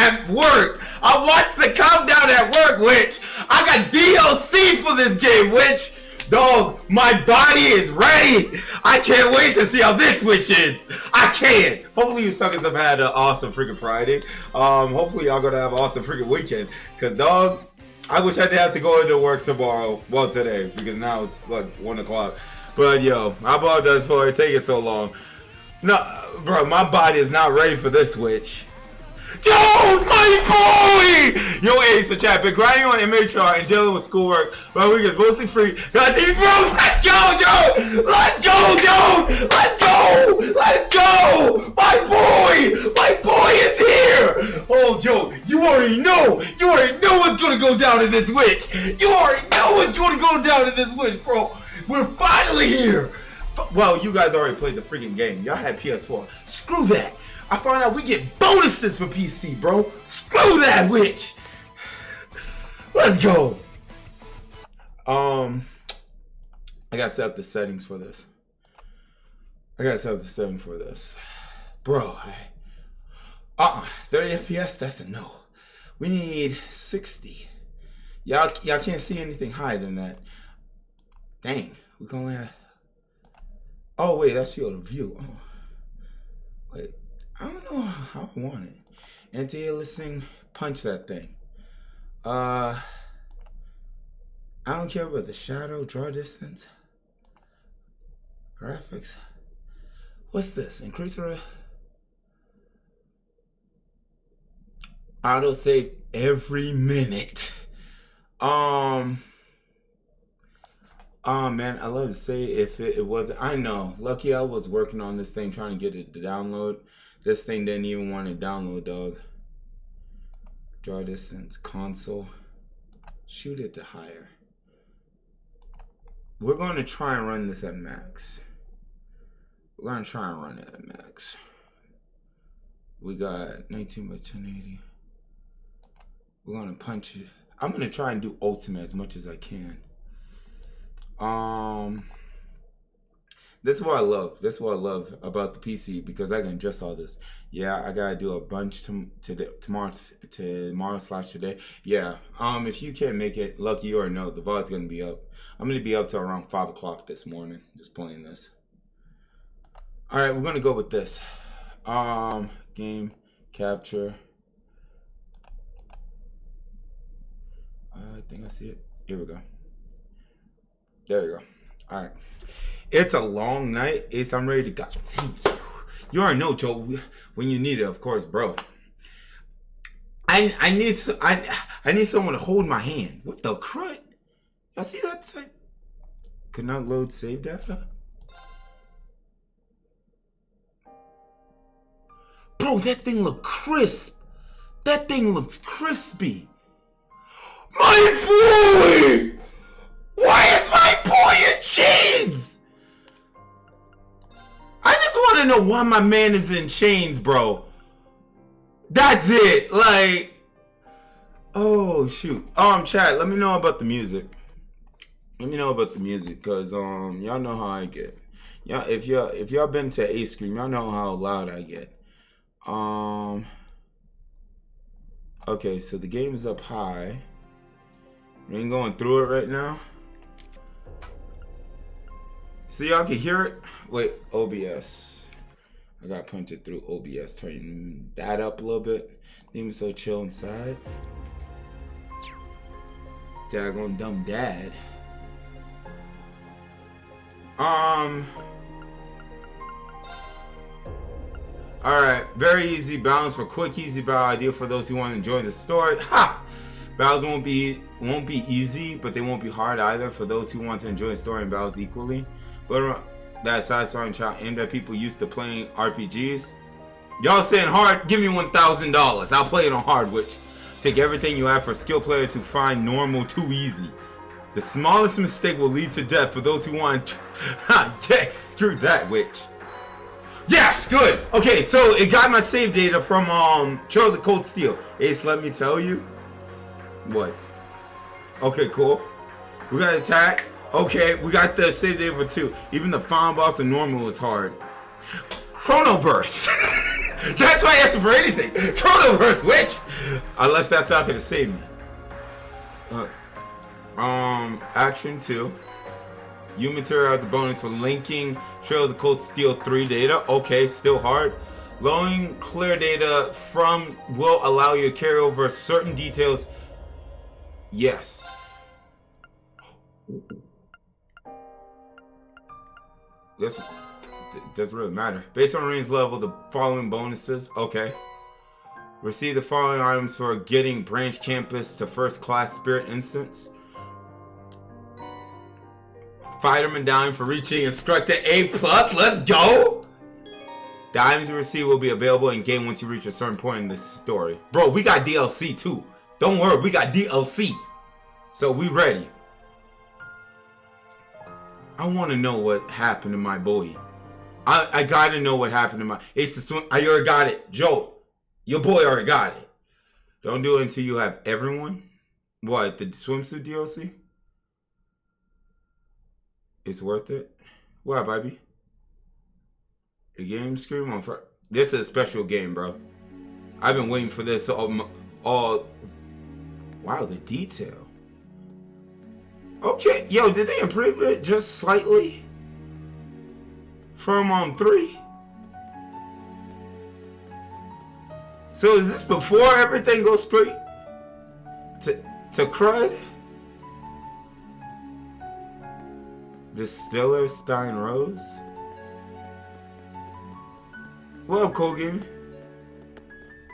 at work. I watched the countdown at work, Witch. I got DLC for this game, Witch. Dog, my body is ready. I can't wait to see how this Witch is. I can't. Hopefully you suckers have had an awesome freaking Friday. Hopefully y'all gonna have an awesome freaking weekend. Cause dog, I wish I didn't have to go into work tomorrow. Well, today, because now it's like 1 o'clock. But yo, I apologize for it taking so long. No, bro, my body is not ready for this Witch. Joe, my boy! Yo, Ace, the chat, been grinding on MHR and dealing with schoolwork. My week is mostly free. Got TV bros, let's go, Joe! Let's go, Joe! Let's go! Let's go! My boy is here! Oh, Joe, you already know what's gonna go down in this Witch. You already know what's gonna go down in this Witch, bro. We're finally here. Well, you guys already played the freaking game. Y'all had PS4. Screw that. I found out we get bonuses for PC, bro. Screw that Witch. Let's go. I gotta set up the settings for this. Bro, 30 FPS, that's a no. We need 60. Y'all can't see anything higher than that. Dang, we can only have... Oh, wait, that's field of view. Oh. Wait. I don't know how I want it. Anti-aliasing, punch that thing. I don't care about the shadow, draw distance, graphics. What's this? Increase the auto save every minute. Oh man, I love to say if it wasn't. I know. Lucky I was working on this thing trying to get it to download. This thing didn't even want to download, dog. Draw distance, console. Shoot it to higher. We're going to try and run this at max. We got 19 by 1080. We're going to punch it. I'm going to try and do ultimate as much as I can. This is what I love. About the PC, because I can adjust all this. Yeah, I gotta do a bunch tomorrow/today. Yeah. If you can't make it, lucky or no, the VOD's gonna be up. I'm gonna be up till around 5 o'clock this morning, just playing this. All right, we're gonna go with this. Game capture. I think I see it. Here we go. There you go. All right. It's a long night. Ace, I'm ready to go. Thank you. You already know, Joe, when you need it, of course, bro. I need someone to hold my hand. What the crud? Y'all see that? Could not load save data? Bro, that thing look crisp. That thing looks crispy. My boy! Why is my boy in chains? I just want to know why my man is in chains, bro. That's it. Like, oh shoot. Chat, let me know about the music. Cause y'all know how I get. Yeah, if y'all been to Ace Scream, y'all know how loud I get. Okay, so the game is up high. We ain't going through it right now. So y'all can hear it. Wait, OBS. I got punted through OBS. Turn that up a little bit. Leave me so chill inside. Daggone dumb dad. Alright, very easy balance for quick, easy battle, ideal for those who want to enjoy the story. Ha! Battles won't be easy, but they won't be hard either for those who want to enjoy the story and battles equally. But that satisfying challenge aimed at people used to playing RPGs. Y'all saying hard? Give me $1,000. I'll play it on hard, which take everything you have for skill players who find normal too easy. The smallest mistake will lead to death for those who want. Yes, screw that, witch. Yes, good. Okay, so it got my save data from Charles of Cold Steel. Ace, let me tell you. What? Okay, cool. We got attack. Okay, we got the save data for 2. Even the final boss and normal is hard. Chrono Burst. That's why I asked for anything. Chrono Burst, witch. Unless that's not gonna save me. Action 2. You material has a bonus for linking Trails of Cold Steel 3 data. Okay, still hard. Loading clear data from will allow you to carry over certain details. Yes. This doesn't really matter. Based on range level, the following bonuses. Okay. Receive the following items for getting branch campus to first class spirit instance. Fighter medallion for reaching instructor A+. Let's go! The items you receive will be available in game once you reach a certain point in this story. Bro, we got DLC too. Don't worry, we got DLC. So we ready. I want to know what happened to my boy. I gotta know what happened to my Ace the Swim. I already got it. Joe, your boy already got it. Don't do it until you have everyone. What, the swimsuit DLC? It's worth it. What, baby? The game scream on fire. This is a special game, bro. I've been waiting for this all. Wow, the detail. Okay, yo, did they improve it just slightly from 3? So is this before everything goes straight to crud? Distiller Stein Rose. What up, Cole Gaming?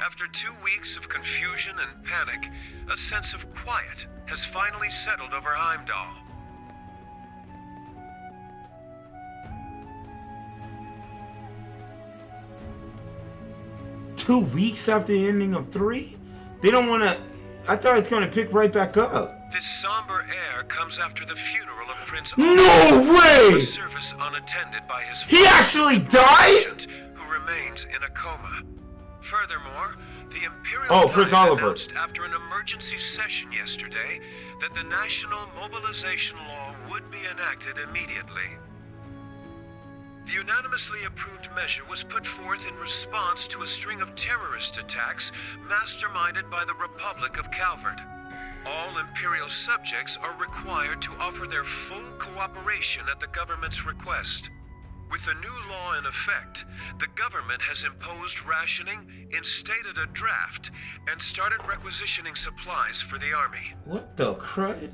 After 2 weeks of confusion and panic, a sense of quiet has finally settled over Heimdall. Two weeks after the ending of 3? They don't want to... I thought it's going to pick right back up. This somber air comes after the funeral of Prince No way! A service unattended by his He actually died? Who remains in a coma. Furthermore, the Imperial Prince Diet Oliver announced after an emergency session yesterday that the national mobilization law would be enacted immediately. The unanimously approved measure was put forth in response to a string of terrorist attacks masterminded by the Republic of Calvert. All Imperial subjects are required to offer their full cooperation at the government's request. With the new law in effect, the government has imposed rationing, instated a draft, and started requisitioning supplies for the army. What the crud?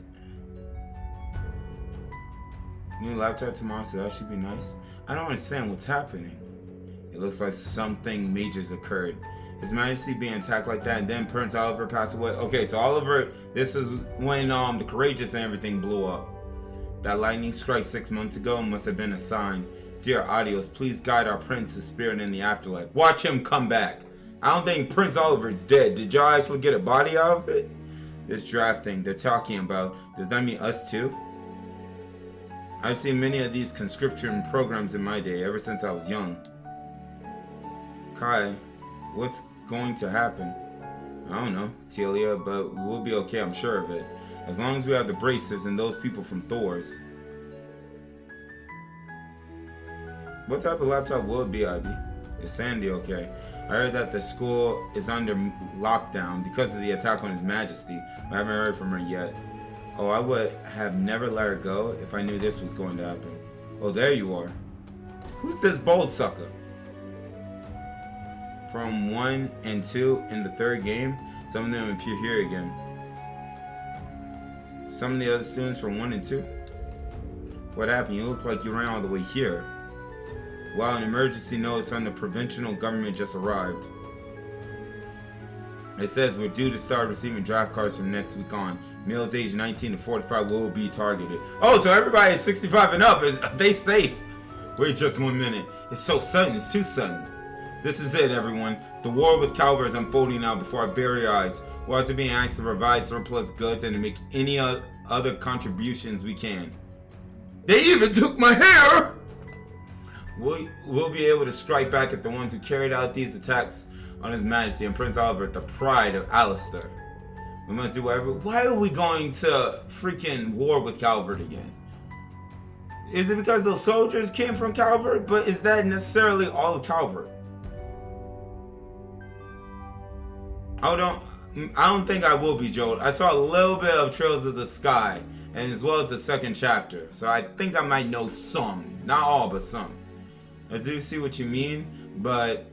New laptop tomorrow, so that should be nice. I don't understand what's happening. It looks like something major's occurred. His Majesty being attacked like that, and then Prince Oliver passed away. Okay, so Oliver, this is when the Courageous and everything blew up. That lightning strike 6 months ago must have been a sign. Dear Adios, please guide our prince's spirit in the afterlife. Watch him come back. I don't think Prince Oliver's dead. Did y'all actually get a body out of it? This draft thing they're talking about, does that mean us too? I've seen many of these conscription programs in my day, ever since I was young. Kai, what's going to happen? I don't know, Telia, but we'll be okay, I'm sure of it. As long as we have the bracers and those people from Thor's. What type of laptop will it be, Ivy? Is Sandy okay? I heard that the school is under lockdown because of the attack on His Majesty. I haven't heard from her yet. Oh, I would have never let her go if I knew this was going to happen. Oh, there you are. Who's this bold sucker? From 1 and 2 in the third game, some of them appear here again. Some of the other students from 1 and 2? What happened? You look like you ran all the way here. Wow, an emergency notice from the provincial government just arrived. It says we're due to start receiving draft cards from next week on. Males aged 19 to 45 will be targeted. Oh, so everybody is 65 and up. Is they safe? Wait just 1 minute. It's so sudden. It's too sudden. This is it, everyone. The war with Calvert is unfolding now before our very eyes. We're also being asked to provide surplus goods and to make any other contributions we can. They even took my hair! We'll be able to strike back at the ones who carried out these attacks on His Majesty and Prince Albert, the pride of Alistair. We must do whatever. Why are we going to freaking war with Calvert again? Is it because those soldiers came from Calvert? But is that necessarily all of Calvert? I don't think I will be, Joel. I saw a little bit of Trails of the Sky, and as well as the second chapter. So I think I might know some. Not all, but some. I do see what you mean, but...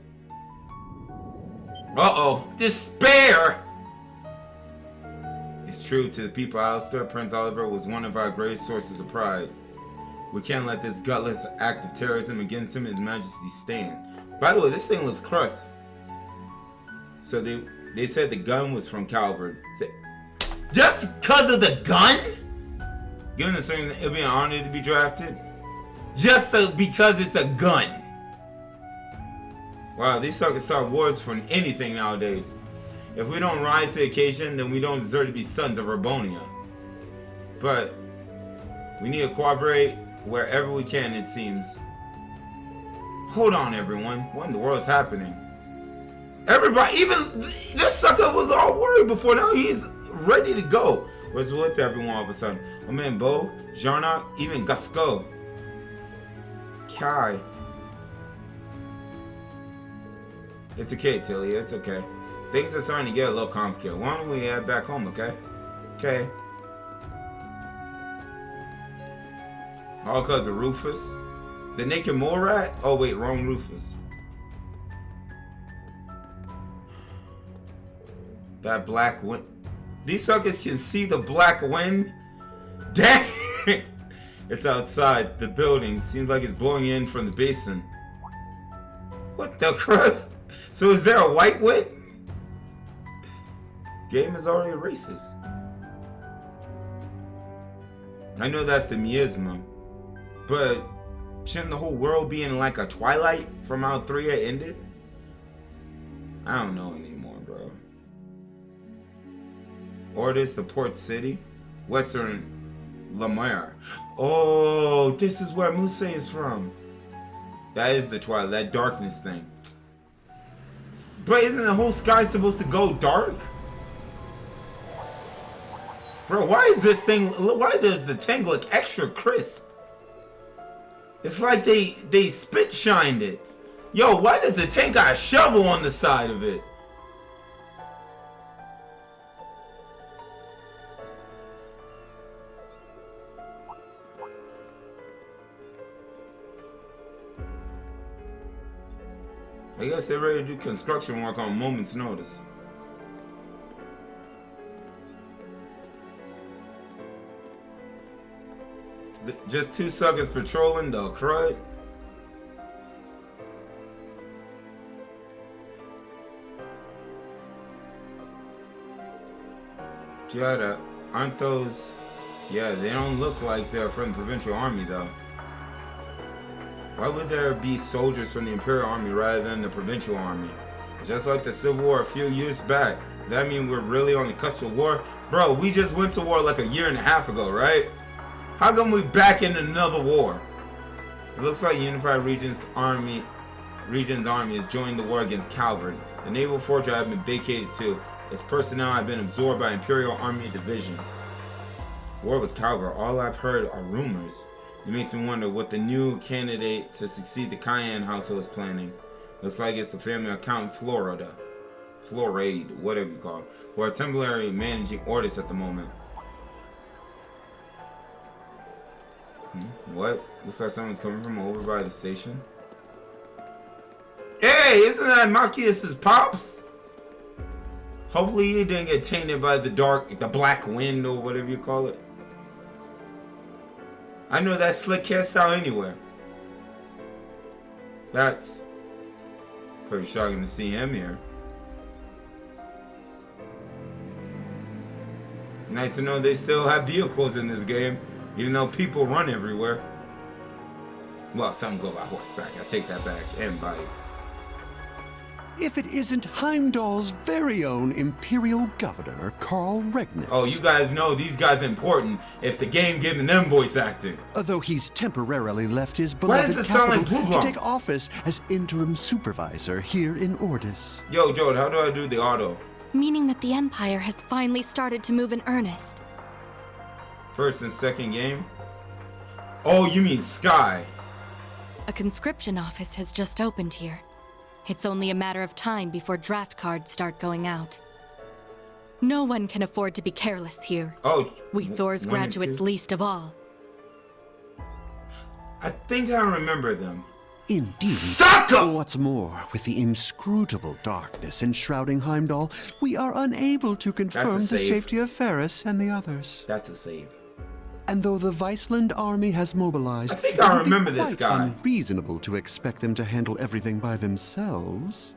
Uh-oh. Despair! It's true to the people, Alistair. Prince Oliver was one of our greatest sources of pride. We can't let this gutless act of terrorism against him, His Majesty, stand. By the way, this thing looks crushed. So they said the gun was from Calvert. Just because of the gun? Given the certain, it'll be an honor to be drafted. Just because it's a gun. Wow, these suckers start wars for anything nowadays. If we don't rise to the occasion, then we don't deserve to be sons of Urbonia. But we need to cooperate wherever we can, it seems. Hold on, everyone. What in the world is happening? Everybody, even this sucker was all worried before. Now he's ready to go. What's with everyone all of a sudden? Oh man, Bo, Jarnock, even Gasco. Kai. It's okay, Tilly. It's okay. Things are starting to get a little complicated. Why don't we head back home, okay? Okay. All because of Rufus. The naked mole rat? Oh wait, wrong Rufus. That black wind. These suckers can see the black wind? Dang! It's outside the building. Seems like it's blowing in from the basin. What the crap? So is there a white wind? Game is already racist. I know that's the miasma. But shouldn't the whole world be in like a twilight from how 3A ended? I don't know anymore, bro. Or this the port city? Western Lamar. Oh, this is where Muse is from. That is the twilight, that darkness thing. But isn't the whole sky supposed to go dark? Bro, why is this thing, why does the tank look extra crisp? It's like they spit shined it. Yo, why does the tank got a shovel on the side of it? I guess they're ready to do construction work on a moment's notice. Just two suckers patrolling the crud. Jada, aren't those... Yeah, they don't look like they're from the Provincial Army though. Why would there be soldiers from the Imperial Army rather than the Provincial Army? Just like the Civil War a few years back. Does that mean we're really on the cusp of war? Bro, we just went to war like a year and a half ago, right? How come we back in another war? It looks like Unified Region's army has joined the war against Calvert. The naval fortress has been vacated too. Its personnel have been absorbed by Imperial Army Division. War with Calvert, all I've heard are rumors. It makes me wonder what the new candidate to succeed the Cayenne household is planning. Looks like it's the family of Count Florida. Florade, whatever you call it, who are temporarily managing orders at the moment. What? Looks like someone's coming from over by the station. Hey, isn't that Machias's pops? Hopefully he didn't get tainted by the black wind or whatever you call it. I know that slick hairstyle anywhere. That's pretty shocking to see him here. Nice to know they still have vehicles in this game, even though people run everywhere. Well, some go by horseback. I take that back. And bike. If it isn't Heimdall's very own Imperial Governor, Carl Regnitz. Oh, you guys know these guys are important if the game giving them voice acting. Although he's temporarily left his beloved capital to take office as interim supervisor here in Ordis. Yo, Joe, how do I do the auto? Meaning that the Empire has finally started to move in earnest. First and second game? Oh, you mean Sky. A conscription office has just opened here. It's only a matter of time before draft cards start going out. No one can afford to be careless here. Oh, We Thor's 1 and graduates 2. least of all. I think I remember them. Indeed. Sucker! What's more, with the inscrutable darkness enshrouding Heimdall, we are unable to confirm the save. safety of Ferris and the others. That's a save. And though the Viceland army has mobilized, I think it I would be remember this quite guy. unreasonable to expect them to handle everything by themselves.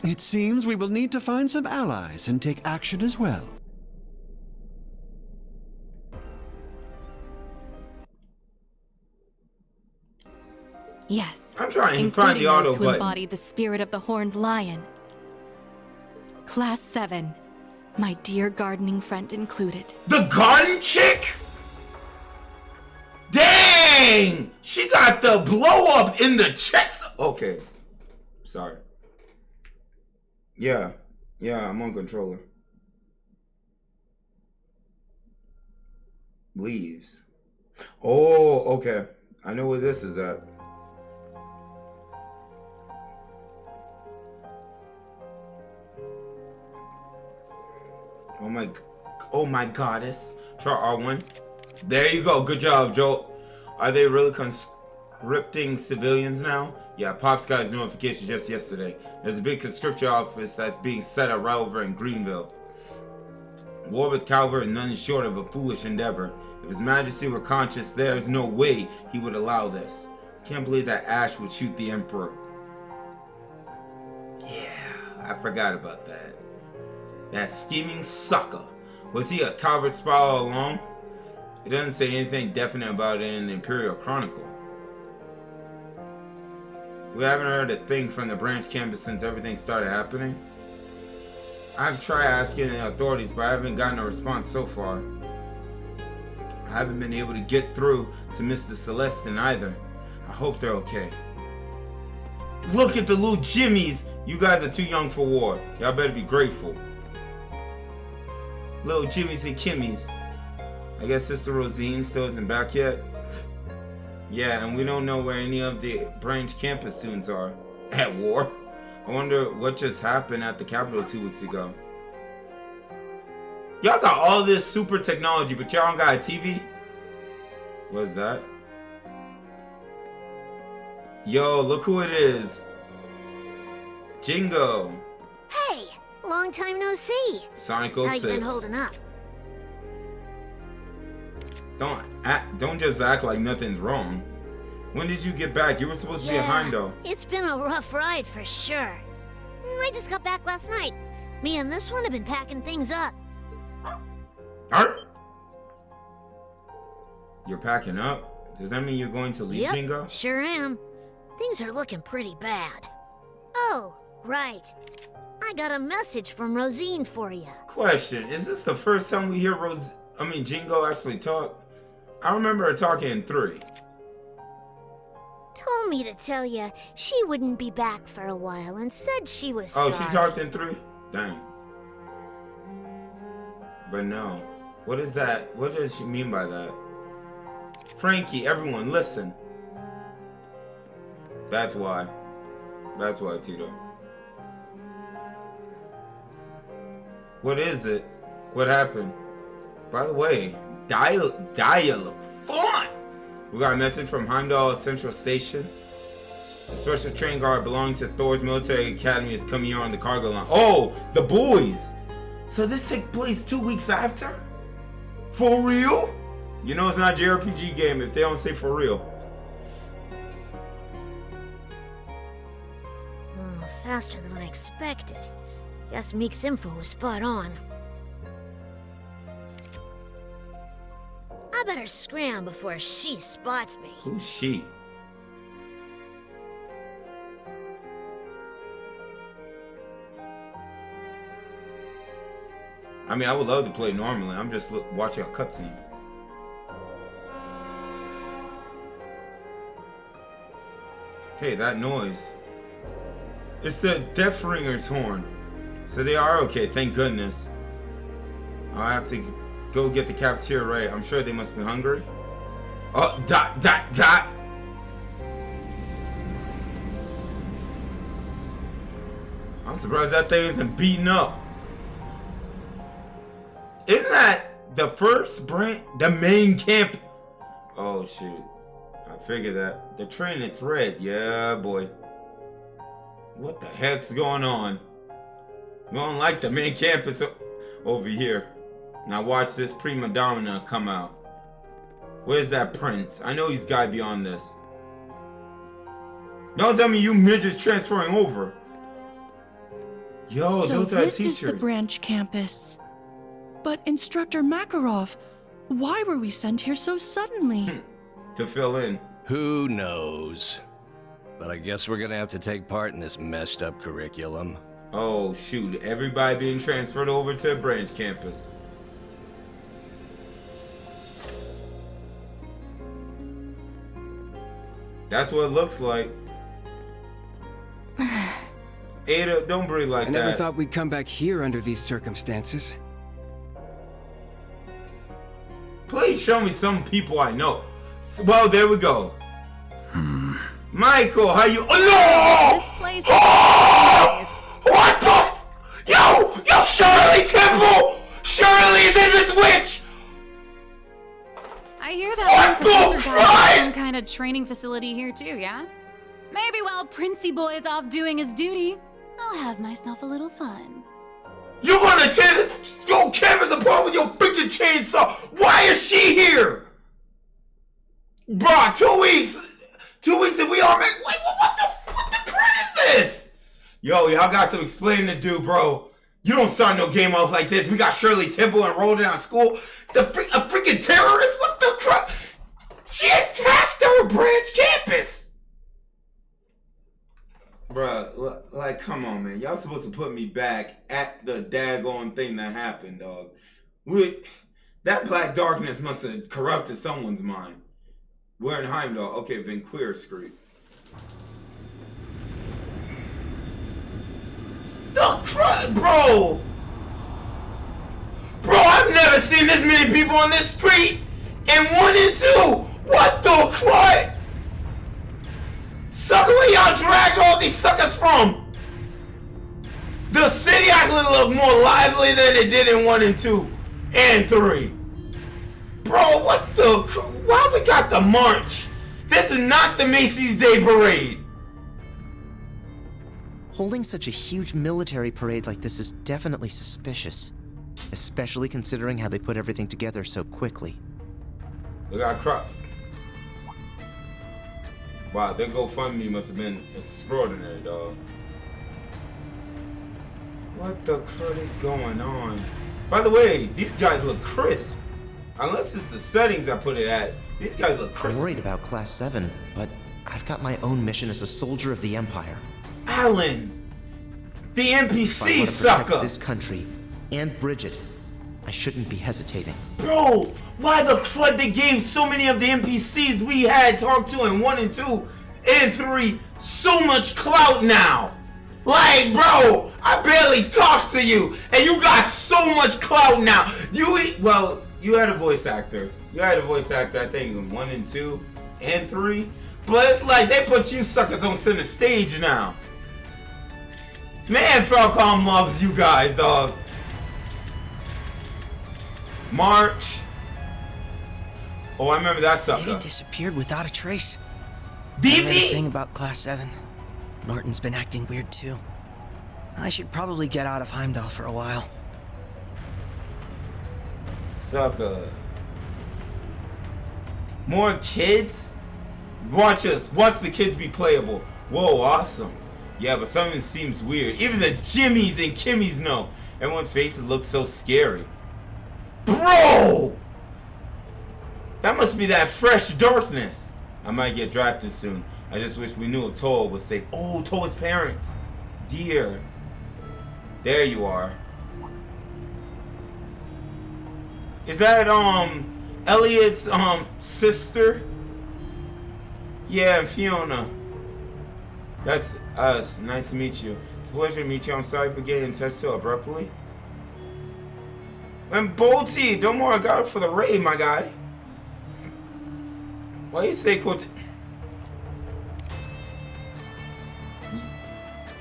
It seems we will need to find some allies and take action as well. Yes. I'm trying to including find the auto those who button. embody the spirit of the horned lion. Class 7. My dear gardening friend included. The garden chick? Dang! She got the blow up in the chest. Okay. Sorry. Yeah. Yeah, I'm on controller. Leaves. Oh, okay. I know where this is at. Oh my goddess. Try R1. There you go. Good job, Joel. Are they really conscripting civilians now? Yeah, Pops got his notification just yesterday. There's a big conscription office that's being set up right over in Greenville. War with Calvert is nothing short of a foolish endeavor. If His Majesty were conscious, there is no way he would allow this. I can't believe that Ash would shoot the Emperor. Yeah, I forgot about that. That scheming sucker. Was he a Calvert spy all along? It doesn't say anything definite about it in the Imperial Chronicle. We haven't heard a thing from the branch campus since everything started happening. I've tried asking the authorities, but I haven't gotten a response so far. I haven't been able to get through to Mr. Celestin either. I hope they're okay. Look at the little Jimmies. You guys are too young for war. Y'all better be grateful. Little Jimmies and Kimmies. I guess Sister Rosine still isn't back yet. Yeah, and we don't know where any of the branch campus students are. At war. I wonder what just happened at the Capitol 2 weeks ago. Y'all got all this super technology, but y'all don't got a TV? What's that? Yo, look who it is. Jingo. Hey, long time no see. Sonic How 06. you been holding up? Don't just act like nothing's wrong. When did you get back? You were supposed to be at Heimdall. It's been a rough ride for sure. I just got back last night. Me and this one have been packing things up. Arr! You're packing up? Does that mean you're going to leave, Yep, Jingo? sure am. Things are looking pretty bad. Oh, right. I got a message from Rosine for you. Question, is this the first time we hear Jingo actually talk? I remember her talking in 3. Told me to tell you she wouldn't be back for a while and said she was sorry. Oh, she talked in 3? Dang. But no. What is that? What does she mean by that? Frankie, everyone, listen. That's why. That's why, Tito. What is it? What happened? By the way, dial phone. We got a message from Heimdall Central Station. A special train guard belonging to Thor's military academy is coming here on the cargo line. Oh, the boys! So this takes place 2 weeks after? For real? You know it's not a JRPG game if they don't say for real. Oh, faster than I expected. Guess Meek's info was spot on. I better scram before she spots me. Who's she? I mean, I would love to play normally. I'm just watching a cutscene. Hey, that noise. It's the Death Ringer's horn. So they are okay, thank goodness. I have to go get the cafeteria right. I'm sure they must be hungry. Oh, dot. I'm surprised that thing isn't beaten up. Isn't that the first branch? The main camp? Oh, shoot. I figured that. The train, it's red. Yeah, boy. What the heck's going on? We don't like the main campus over here. Now watch this prima donna come out. Where's that prince? I know he's gotta be on this. Don't tell me you midgets transferring over. Yo, So those are this teachers. is the branch campus. But Instructor Makarov, why were we sent here so suddenly? To fill in. Who knows? But I guess we're gonna have to take part in this messed up curriculum. Oh shoot, everybody being transferred over to branch campus. That's what it looks like. Ada, don't breathe like I that. never thought we'd come back here under these circumstances. Please show me some people I know. Well, there we go. Michael, how you? Oh no! This place is Oh! What the? Yo, Shirley Temple! Shirley, this is witch! I hear What that the one professor guy has frick? some kind of training facility here too, yeah? Maybe while Princey Boy's off doing his duty, I'll have myself a little fun. You gonna tear this your campus apart with your freaking chainsaw? Why is she here? Bruh, 2 weeks. 2 weeks and we all make. Wait, what the crap is this? Yo, y'all got some explaining to do, bro. You don't start no game off like this. We got Shirley Temple enrolled in our school. A freaking terrorist? What the crap? She attacked our branch campus. Bruh, like, come on, man. Y'all supposed to put me back at the daggone thing that happened, dog. That black darkness must have corrupted someone's mind. We're in Heimdall. Okay, been queer street. The crap, bro! Bro, I've never seen this many people on this street in 1 and 2. What the crap? Sucker, where y'all dragged all these suckers from? The city actually looked more lively than it did in 1 and 2 and 3. Bro, what's the... Why we got the march? This is not the Macy's Day Parade. Holding such a huge military parade like this is definitely suspicious. Especially considering how they put everything together so quickly. Look at crop. Wow, their GoFundMe must have been extraordinary, dog. What the crud is going on? By the way, these guys look crisp. Unless it's the settings I put it at, these guys look crisp. I'm worried about Class 7, but I've got my own mission as a soldier of the Empire. Alan! The If I NPC want to protect sucker! this country and Bridget, I shouldn't be hesitating. Bro, why the crud they gave so many of the NPCs we had talked to in 1 and 2 and 3 so much clout now? Like, bro, I barely talk to you, and you got so much clout now. You had a voice actor. You had a voice actor, I think, in 1 and 2 and 3. But it's like they put you suckers on center stage now. Man, Falcom loves you guys, dog. March. Oh, I remember that sucker. He disappeared without a trace. I read a BB? thing about Class 7. Norton's been acting weird too. I should probably get out of Heimdall for a while. Sucker. More kids? Watch us. Watch the kids be playable. Whoa, awesome. Yeah, but something seems weird. Even the Jimmies and Kimmies know. Everyone's faces look so scary. Bro! That must be that fresh darkness. I might get drafted soon. I just wish we knew if Toa was safe. Oh, Toa's parents. Dear. There you are. Is that, Elliot's, sister? Yeah, Fiona. That's us. Nice to meet you. It's a pleasure to meet you. I'm sorry for getting in touch so abruptly. And Bolty, don't worry, I got it for the raid, my guy. Why you say quote?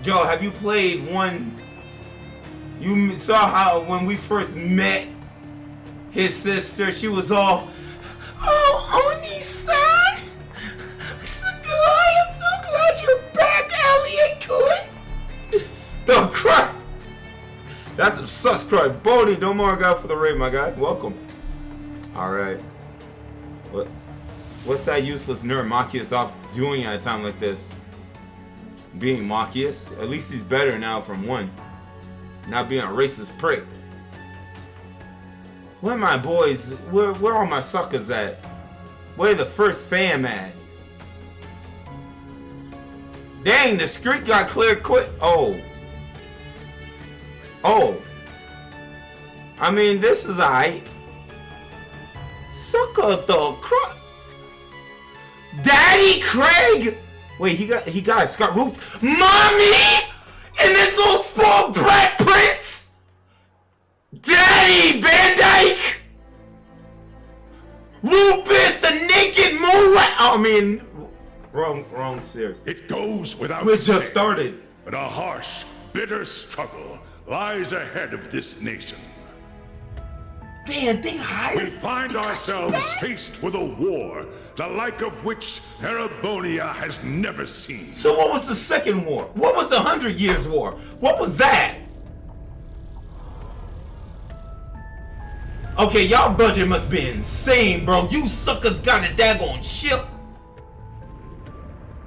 Joe, have you played one? You saw how when we first met His sister, she was all, oh, Oni-san! Sugoi, I'm so glad you're back, Elliot-kun! The crap! That's some subscribe. Bodhi, no more guy for the raid, my guy. Welcome. Alright. What's that useless nerd Machias off doing at a time like this? Being Machias? At least he's better now from one. Not being a racist prick. Where my boys? Where are my suckers at? Where the first fam at? Dang, the street got cleared quick. Oh. Oh. I mean, this is alright. Sucker the crap. Daddy Craig! Wait, he got a scar roof. Mommy! And this little spoiled brat prince! Daddy Van Dyke! Rufus the naked moonlight! I mean, wrong series. It goes without We just saying, started. but a harsh, bitter struggle lies ahead of this nation. Man, they hired. We find ourselves faced with a war, the like of which Erebonia has never seen. So what was the second war? What was the 100 Years' War? What was that? Okay, y'all budget must be insane, bro. You suckers got a daggone ship.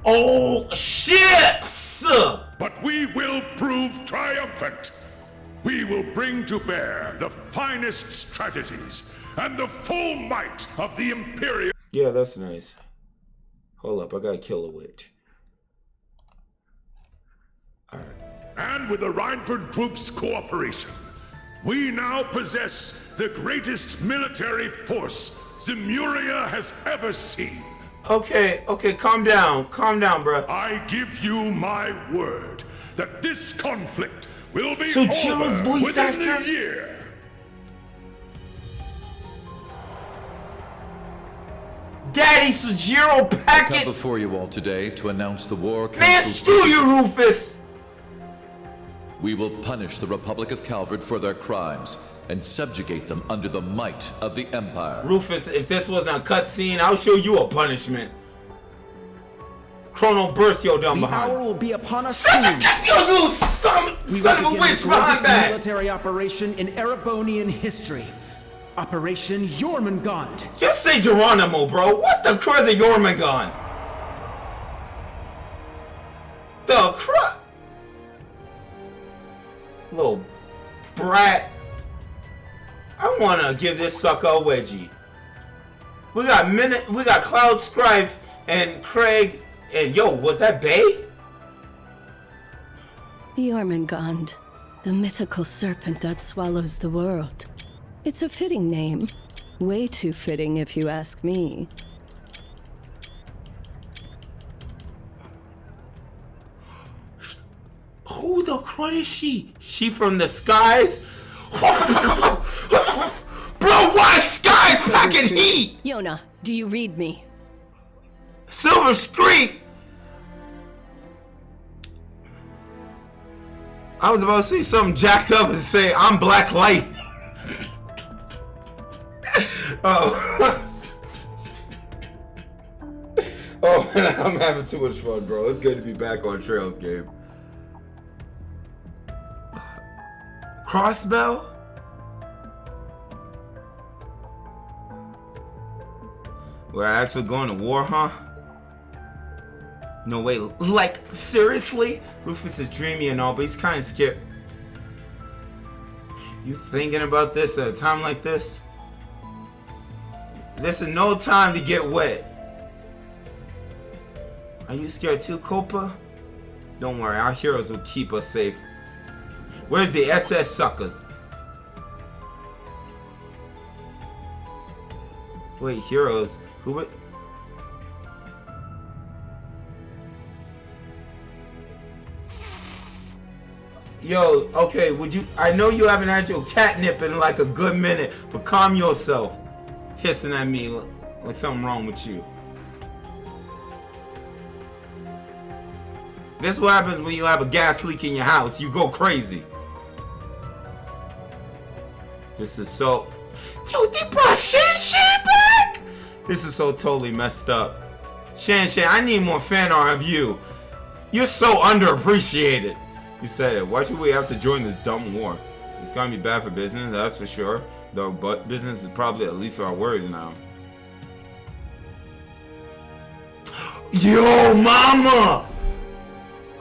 Oh, ships! But we will prove triumphant. We will bring to bear the finest strategies and the full might of the Imperial. Yeah, that's nice. Hold up, I gotta kill a witch. Alright. And with the Rhineford Group's cooperation, we now possess the greatest military force Zemuria has ever seen. Okay, calm down, bruh. I give you my word that this conflict will be So over Jiro's voice within actor? the year. Daddy Sujiro I come Packet! before you all today to announce the War Man, Council's screw you, Rufus! We will punish the Republic of Calvard for their crimes and subjugate them under the might of the Empire. Rufus, if this wasn't a cutscene, I'll show you a punishment. Chrono burst your dumb behind. The hour will be upon us Such soon. a get your little son of a begin witch the behind greatest that! military operation in Erebonian history. Operation Jormungand. Just say Geronimo, bro. What the crud is a Jormungand? The crud? Little brat. I wanna give this sucker a wedgie. We got Cloud Strife and Craig and yo, was that Bay? Jormungand, the mythical serpent that swallows the world. It's a fitting name. Way too fitting if you ask me. Who the crud is she? She from the skies? Bro, why skies packing heat? Yona, do you read me? Silver Scream! I was about to say something jacked up and say, I'm Black Light. Oh. Oh, man, I'm having too much fun, bro. It's good to be back on Trails game. Crossbell? We're actually going to war, huh? No way. Like, seriously? Rufus is dreamy and all, but he's kind of scared. You thinking about this at a time like this? This is no time to get wet. Are you scared too, Copa? Don't worry, our heroes will keep us safe. Where's the SS suckers? Wait, heroes? Who were... Yo, okay, would you... I know you haven't had your catnip in like a good minute, but calm yourself. Hissing at me like something wrong with you. This is what happens when you have a gas leak in your house. You go crazy. This is so... Yo, they brought Shan Shan back? This is so totally messed up. Shan Shan, I need more fan art of you. You're so underappreciated. You said it. Why should we have to join this dumb war? It's gonna be bad for business, that's for sure. Though, but business is probably at least our worries now. Yo, mama!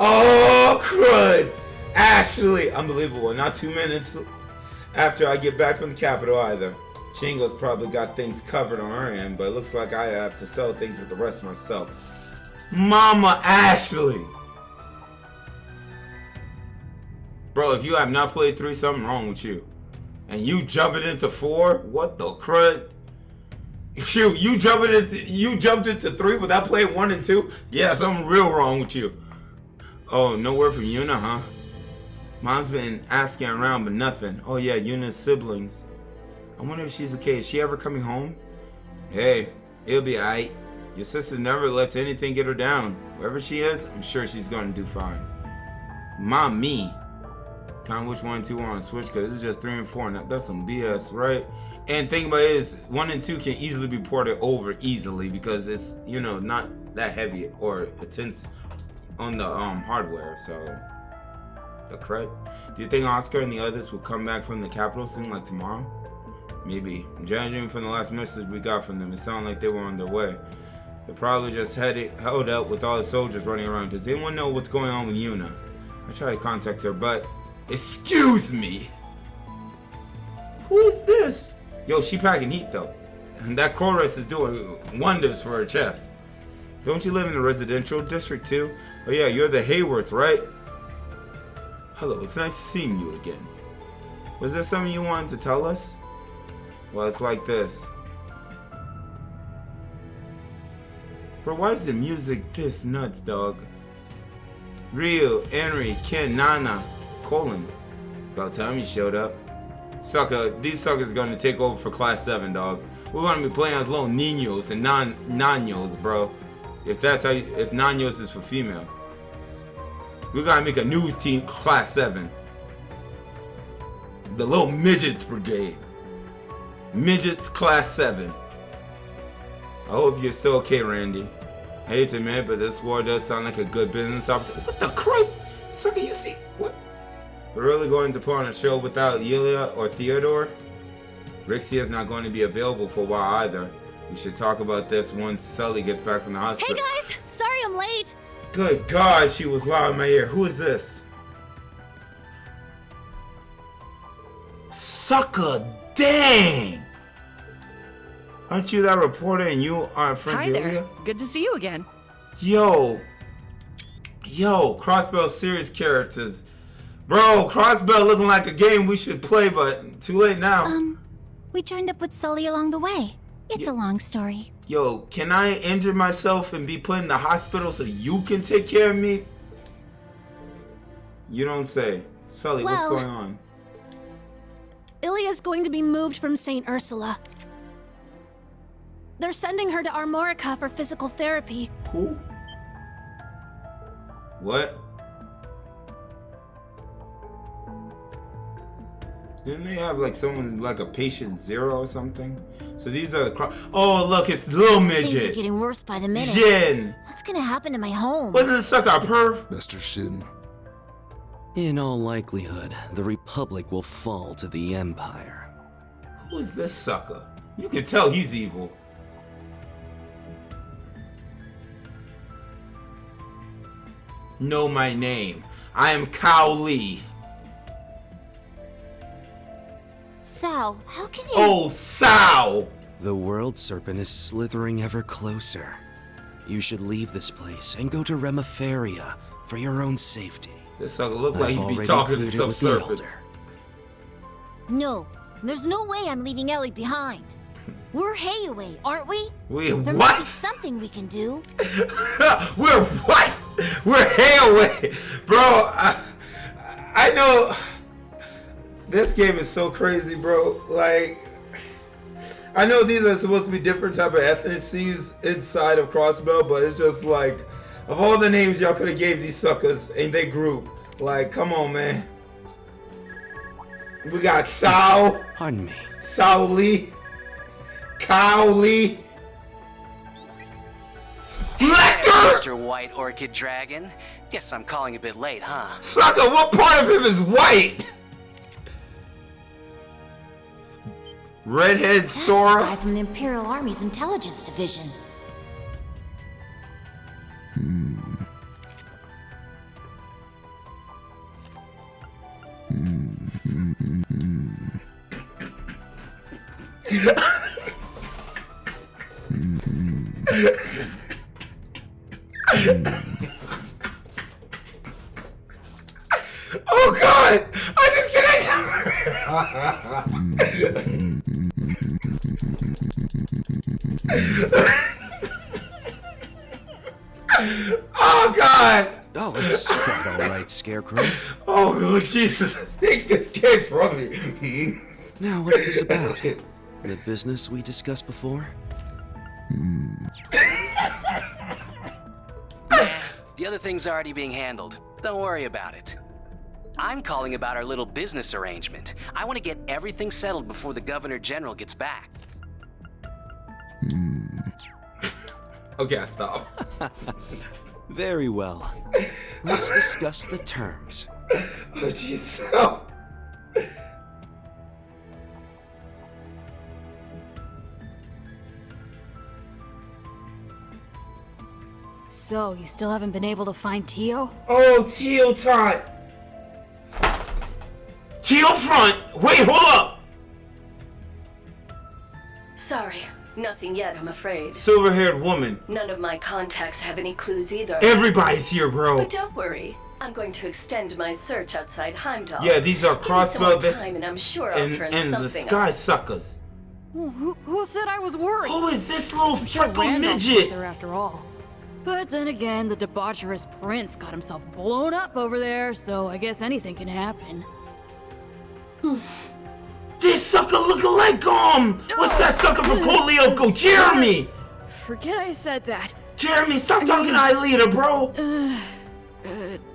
Oh, crud! Ashley! Unbelievable. Not 2 minutes after I get back from the capital either. Shingo's probably got things covered on her end, but it looks like I have to sell things with the rest myself. Mama Ashley! Bro, if you have not played 3, something wrong with you. And you jumping into 4? What the crud? Shoot, you jumped into 3 without playing 1 and 2? Yeah, something real wrong with you. Oh, no word from Yuna, huh? Mom's been asking around, but nothing. Oh yeah, Yuna's siblings. I wonder if she's okay. Is she ever coming home? Hey, it'll be alright. Your sister never lets anything get her down. Wherever she is, I'm sure she's gonna do fine. Mommy. Kind of which 1 and 2 want to switch, because it's just 3 and 4. Now, that's some BS, right? And thing about it is, 1 and 2 can easily be ported over easily because it's, you know, not that heavy or intense on the hardware. So, the crud. Do you think Oscar and the others will come back from the capital soon, like tomorrow? Maybe. Judging from the last message we got from them, it sounded like they were on their way. They're probably just held up with all the soldiers running around. Does anyone know what's going on with Yuna? I tried to contact her, but... Excuse me! Who is this? Yo, she packing heat though. And that chorus is doing wonders for her chest. Don't you live in the residential district too? Oh yeah, you're the Hayworths, right? Hello, it's nice seeing you again. Was there something you wanted to tell us? Well, it's like this. Bro, why is the music this nuts, dog? Ryu, Henry, Ken, Nana, Colin. About time you showed up. Sucker, these suckers are gonna take over for Class 7, dog. We're gonna be playing as little niños and naños, bro. If that's how if naños is for female. We gotta make a new team, Class 7. The little midgets brigade. Midgets Class 7. I hope you're still okay, Randy. I hate to admit it, but this war does sound like a good business opportunity. What the crap? Sucker, you see what? We're really going to put on a show without Yulia or Theodore? Rixia is not going to be available for a while either. We should talk about this once Sully gets back from the hospital. Hey guys! Sorry I'm late! Good God, she was loud in my ear. Who is this? Sucker, dang! Aren't you that reporter and you are friend Hi Yulia? there. Good to see you again. Yo, Crossbell series characters. Bro, Crossbell looking like a game we should play, but too late now. We joined up with Sully along the way. It's a long story. Yo, can I injure myself and be put in the hospital so you can take care of me? You don't say. Sully, what's going on? Ilya's going to be moved from St. Ursula. They're sending her to Armorica for physical therapy. Who? What? Didn't they have like someone like a patient 0 or something? So these are the oh look, it's little midget. Things are getting worse by the minute. Jin. What's gonna happen to my home? Wasn't it suck our perv? Mr. Shin. In all likelihood, the Republic will fall to the Empire. Who is this sucker? You can tell he's evil. Know my name. I am Kao Lee. Sal, how can you... Oh, Sal! The World Serpent is slithering ever closer. You should leave this place and go to Remiferia for your own safety. This sucker look like he'd be talking to some serpents. No, there's no way I'm leaving Ellie behind. We're Hayaway, aren't we? What? There must be something we can do. We're what? We're Hayaway! Bro, I know... This game is so crazy, bro. Like, I know these are supposed to be different type of ethnicities inside of Crossbell, but it's just like, of all the names y'all could have gave these suckers in their group, like, come on, man. We got Sao. Pardon me. Sao Lee. Cow Lee. Lecter! Mr. White Orchid Dragon. Guess I'm calling a bit late, huh? Sucker, what part of him is white? Redhead Sora. That's the guy from the Imperial Army's intelligence division. Oh God! I just can't. Oh God! Oh, it's quite all right, Scarecrow. Oh Jesus! Take this kid from me. Now, what's this about? The business we discussed before? The other thing's already being handled. Don't worry about it. I'm calling about our little business arrangement. I want to get everything settled before the Governor General gets back. Okay, I stop. Very well. Let's discuss the terms. Oh Jesus! Oh. So, you still haven't been able to find Tio? Oh, Teal time. Teal front. Wait, hold up. Sorry, nothing yet, I'm afraid. Silver-haired woman. None of my contacts have any clues either. Everybody's here, bro. But don't worry, I'm going to extend my search outside Heimdall. Yeah, these are crossbow. This and I'm sure I'll turn and the something sky up. suckers. Who said I was worried? Who is this little freckled Randolph midget? was there after all. But then again, the debaucherous prince got himself blown up over there, so I guess anything can happen. This sucker looking like what's that sucker from Coleoco? Jeremy! Forget I said that. Jeremy, stop talking to Aelita, bro!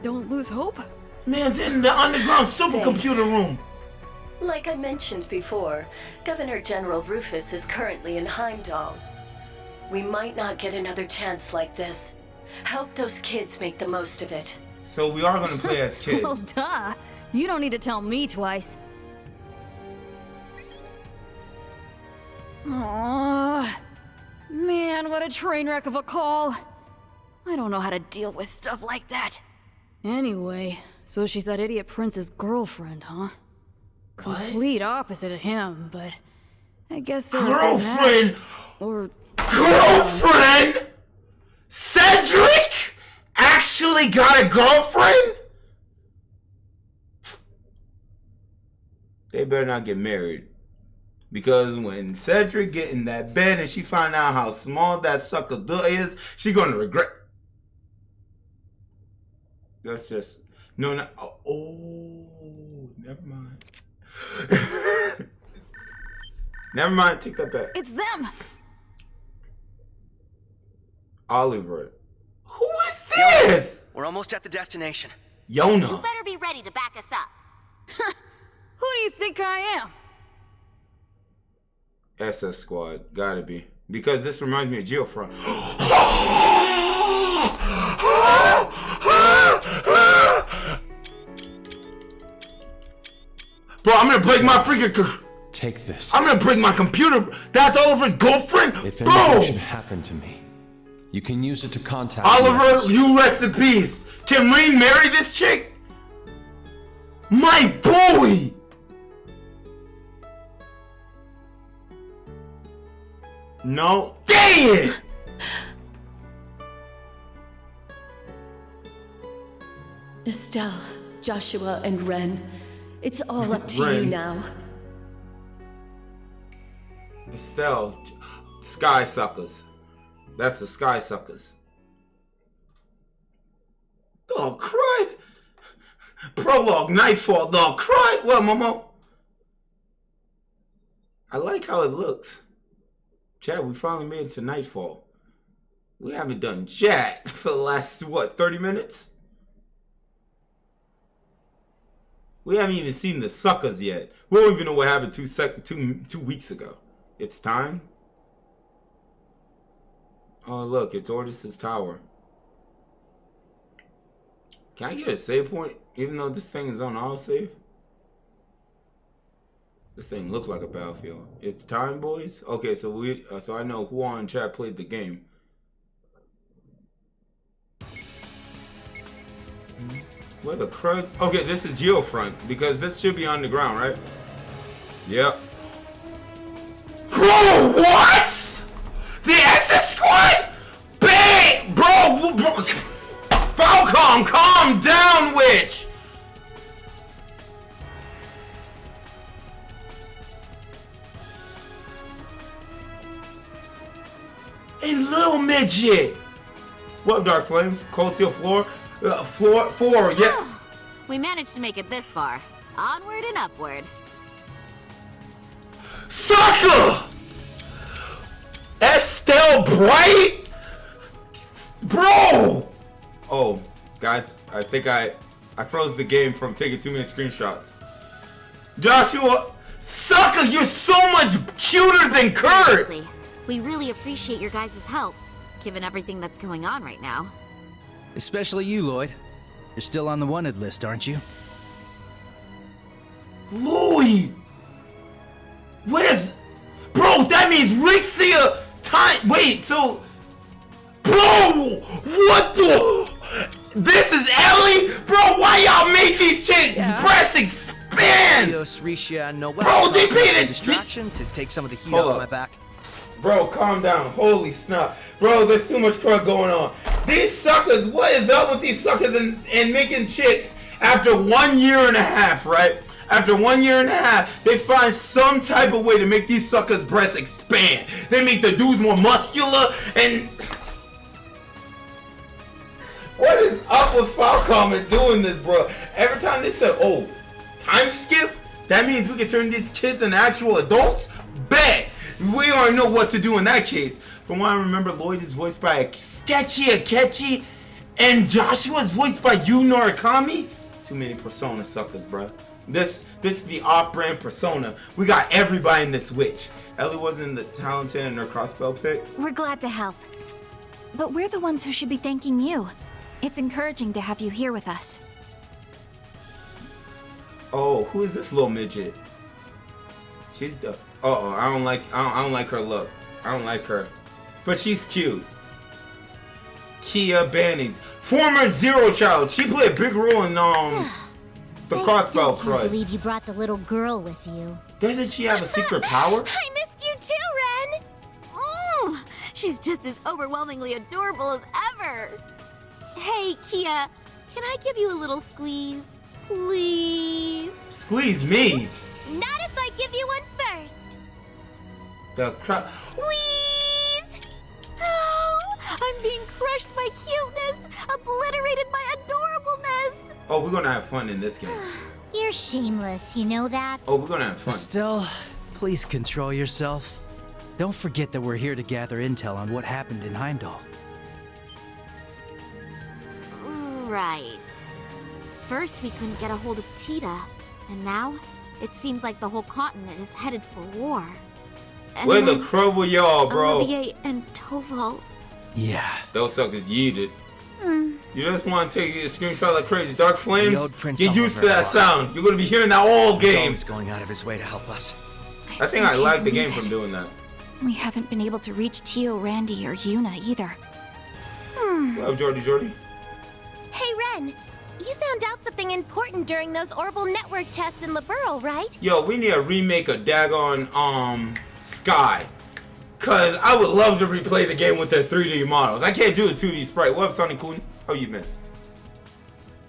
Don't lose hope? Man's in the underground supercomputer room. Like I mentioned before, Governor General Rufus is currently in Heimdall. We might not get another chance like this. Help those kids make the most of it. So we are gonna play as kids. Well, duh. You don't need to tell me twice. Aww. Man, what a train wreck of a call. I don't know how to deal with stuff like that. Anyway, so she's that idiot prince's girlfriend, huh? What? Complete opposite of him, but I guess they're Girlfriend! Or girlfriend? Cedric actually got a girlfriend? They better not get married. Because when Cedric get in that bed and she find out how small that sucker is, she gonna regret. That's just no. Oh, never mind. Never mind. Take that back. it's them. Oliver. Who is this? We're almost at the destination. Yona. You better be ready to back us up. Who do you think I am? SS Squad. Gotta be. Because this reminds me of Geofront. Bro, I'm gonna break my freaking... Take this. I'm gonna break my computer. That's Oliver's girlfriend? If Bro! anything should happen to me, you can use it to contact Oliver, others. you rest in peace. Can Rain marry this chick? My boy! No. Dang it! Estelle, Joshua, and Ren, it's all up to you Ren. now. Estelle, Sky Suckers. That's the Sky Suckers. Oh, crud. Prologue, Nightfall, dog. Crud. What, Momo? I like how it looks. Chad, we finally made it to Nightfall. We haven't done jack for the last, what, 30 minutes? We haven't even seen the suckers yet. We don't even know what happened 2 weeks ago. It's time. Oh, look, it's Ordis' tower. Can I get a save point, even though this thing is on autosave? This thing looked like a battlefield. It's time, boys. Okay, so so I know who on chat played the game. Where the crud? Okay, this is Geofront because this should be on the ground, right? Yep. Bro, what? The SS Squad? Bang, bro. Falcom, calm down, witch. And little midget. What up, Dark Flames? Cold Steel Floor? Floor 4, yeah. We managed to make it this far. Onward and upward. Sucker! Estelle Bright? Bro! Oh, guys, I think I froze the game from taking too many screenshots. Joshua, sucker, you're so much cuter than Kurt! Seriously, we really appreciate your guys' help, given everything that's going on right now. Especially you, Lloyd. You're still on the wanted list, aren't you? Lloyd! Where's... Bro, that means Rixia time... Wait, so... Bro! What the... This is Ellie? Bro, why y'all make these chicks breasts expand? Risha, and Noel. Bro, they paid a distraction to take some of the heat off my back. Bro, calm down. Holy snap. Bro, there's too much crud going on. These suckers, what is up with these suckers and making chicks after 1.5 years, right? After 1.5 years, they find some type of way to make these suckers' breasts expand. They make the dudes more muscular and... What is up with Falcom and doing this, bro? Every time they said, oh, time skip? That means we can turn these kids into actual adults? Bet! We already know what to do in that case. From what I remember, Lloyd is voiced by Sketchy Akechi, and Joshua's voiced by Yu Norakami. Too many Persona suckers, bro. This is the off-brand Persona. We got everybody in this witch. Ellie wasn't the talented in her crossbow pick. We're glad to help. But we're the ones who should be thanking you. It's encouraging to have you here with us. Oh, who is this little midget? She's the... Uh-oh, I don't like her look. I don't like her. But she's cute. Kia Bannings. Former Zero Child. She played a big role in the crossbow I can't believe you brought the little girl with you. Doesn't she have a secret power? I missed you too, Ren! She's just as overwhelmingly adorable as ever. Hey, Kia, can I give you a little squeeze? Please? Squeeze me? Not if I give you one first. Squeeze! Oh, I'm being crushed by cuteness, obliterated by adorableness. Oh, we're gonna have fun in this game. You're shameless, you know that? Oh, we're gonna have fun. Still, please control yourself. Don't forget that we're here to gather intel on what happened in Heimdall. Right. First, we couldn't get a hold of Tita, and now it seems like the whole continent is headed for war. And where the crow were y'all, bro? Olivier and Toval. Yeah. Those suckers yeeted. You just want to take a screenshot like crazy. Dark Flames, get used to that sound. You're going to be hearing that all game. He's going out of his way to help us. I think I like the game from doing that. We haven't been able to reach Tio, Randy, or Yuna either. Love Jordy. Hey, Ren. You found out something important during those orbital network tests in Liberl, right? Yo, we need a remake of daggone Sky. Cause I would love to replay the game with their 3D models. I can't do a 2D sprite. What up, Sonny Kun? How you been?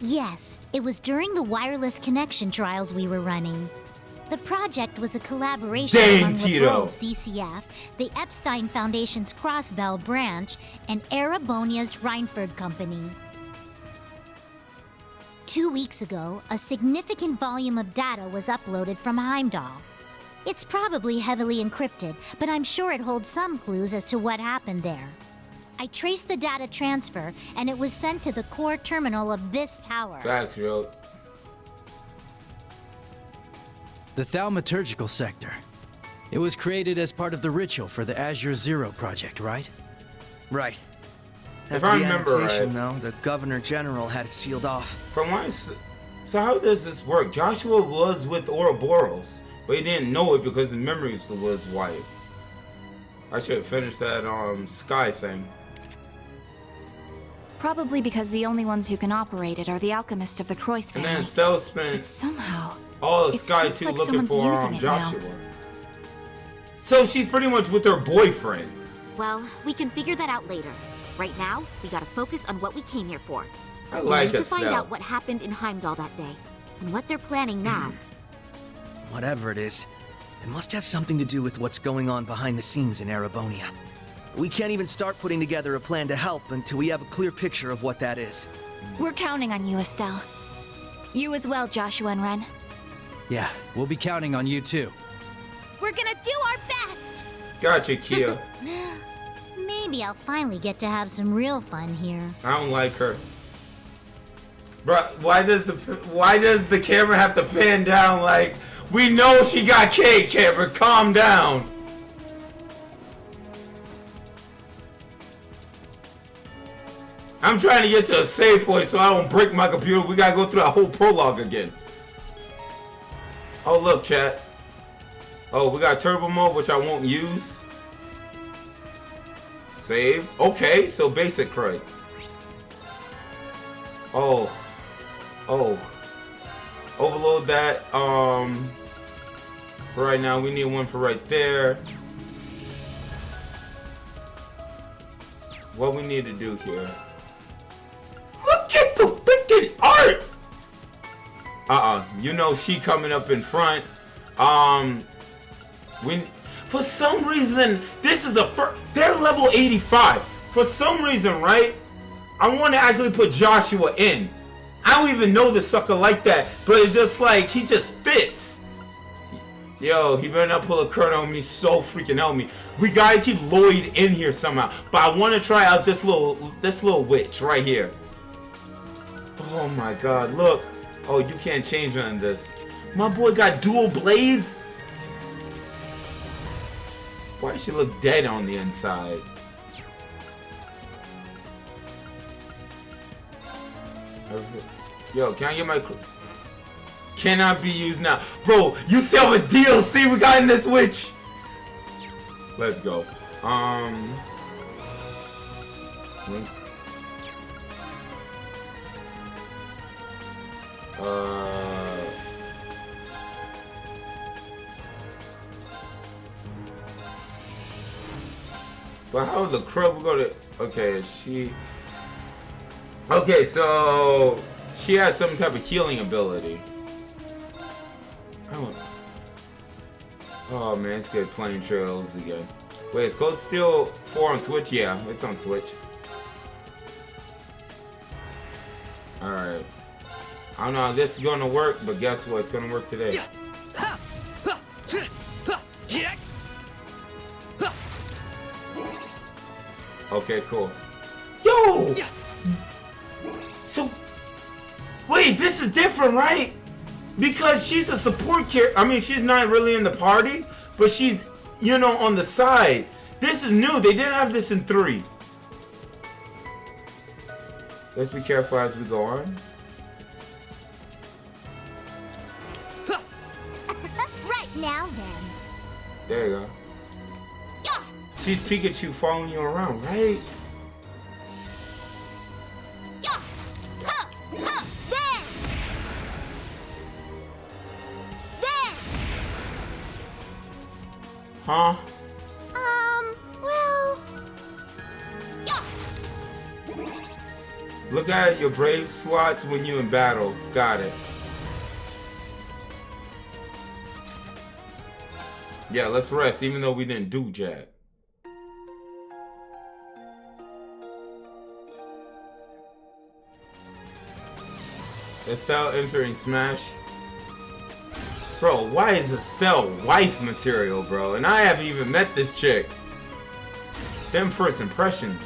Yes, it was during the wireless connection trials we were running. The project was a collaboration among Liberl's CCF, the Epstein Foundation's Crossbell branch, and Erebonia's Reinford Company. 2 weeks ago, a significant volume of data was uploaded from Heimdall. It's probably heavily encrypted, but I'm sure it holds some clues as to what happened there. I traced the data transfer, and it was sent to the core terminal of this tower. Facts, yo. The thaumaturgical sector. It was created as part of the ritual for the Azure Zero project, right? Right. If After I the remember annexation, right, though, the Governor General had it sealed off. From what so how does this work? Joshua was with Ouroboros, but he didn't know it because his memory was wiped. I should have finished that Sky thing. Probably because the only ones who can operate it are the alchemist of the Croix family. And then Stella spent somehow all of Sky 2 like looking for using it Joshua. now. So she's pretty much with her boyfriend. Well, we can figure that out later. Right now, we gotta focus on what we came here for. I We like need to Estelle. find out what happened in Heimdall that day, and what they're planning now. Whatever it is, it must have something to do with what's going on behind the scenes in Erebonia. We can't even start putting together a plan to help until we have a clear picture of what that is. We're counting on you, Estelle. You as well, Joshua and Ren. Yeah, we'll be counting on you too. We're gonna do our best! Gotcha, Kia. Maybe I'll finally get to have some real fun here. I don't like her. Bruh, why does the camera have to pan down like we know she got cake, camera? Calm down. I'm trying to get to a save point so I don't break my computer. We gotta go through that whole prologue again. Oh look, chat. Oh, we got turbo mode, which I won't use. Save. Okay, so basic crud. Oh. Oh. Overload that. For right now, we need one for right there. What we need to do here. Look at the freaking art! You know she coming up in front. For some reason, this is they're level 85. For some reason, right? I want to actually put Joshua in. I don't even know the sucker like that, but it's just like he just fits. Yo, he better not pull a Kurt on me. So freaking help me. We gotta keep Lloyd in here somehow. But I want to try out this little witch right here. Oh my God! Look. Oh, you can't change none of this. My boy got dual blades. Why does she look dead on the inside? Yo, can I get my... Cannot be used now. Bro, you see how much DLC we got in this witch? Let's go. But how the crowd go to... Okay, she... Okay, so... She has some type of healing ability. Oh man, it's good playing Trails again. Wait, is Code Steel 4 on Switch? Yeah, it's on Switch. Alright. I don't know how this is gonna work, but guess what? It's gonna work today. Okay, cool. Yo! So, wait, this is different, right? Because she's a support character. I mean, she's not really in the party, but she's, you know, on the side. This is new. They didn't have this in 3. Let's be careful as we go on. Right now, then. There you go. She's Pikachu following you around, right? Huh? Well... Look at your brave slots when you in battle. Got it. Yeah, let's rest, even though we didn't do jack. Estelle entering Smash. Bro, why is Estelle wife material, bro? And I haven't even met this chick. Them first impressions.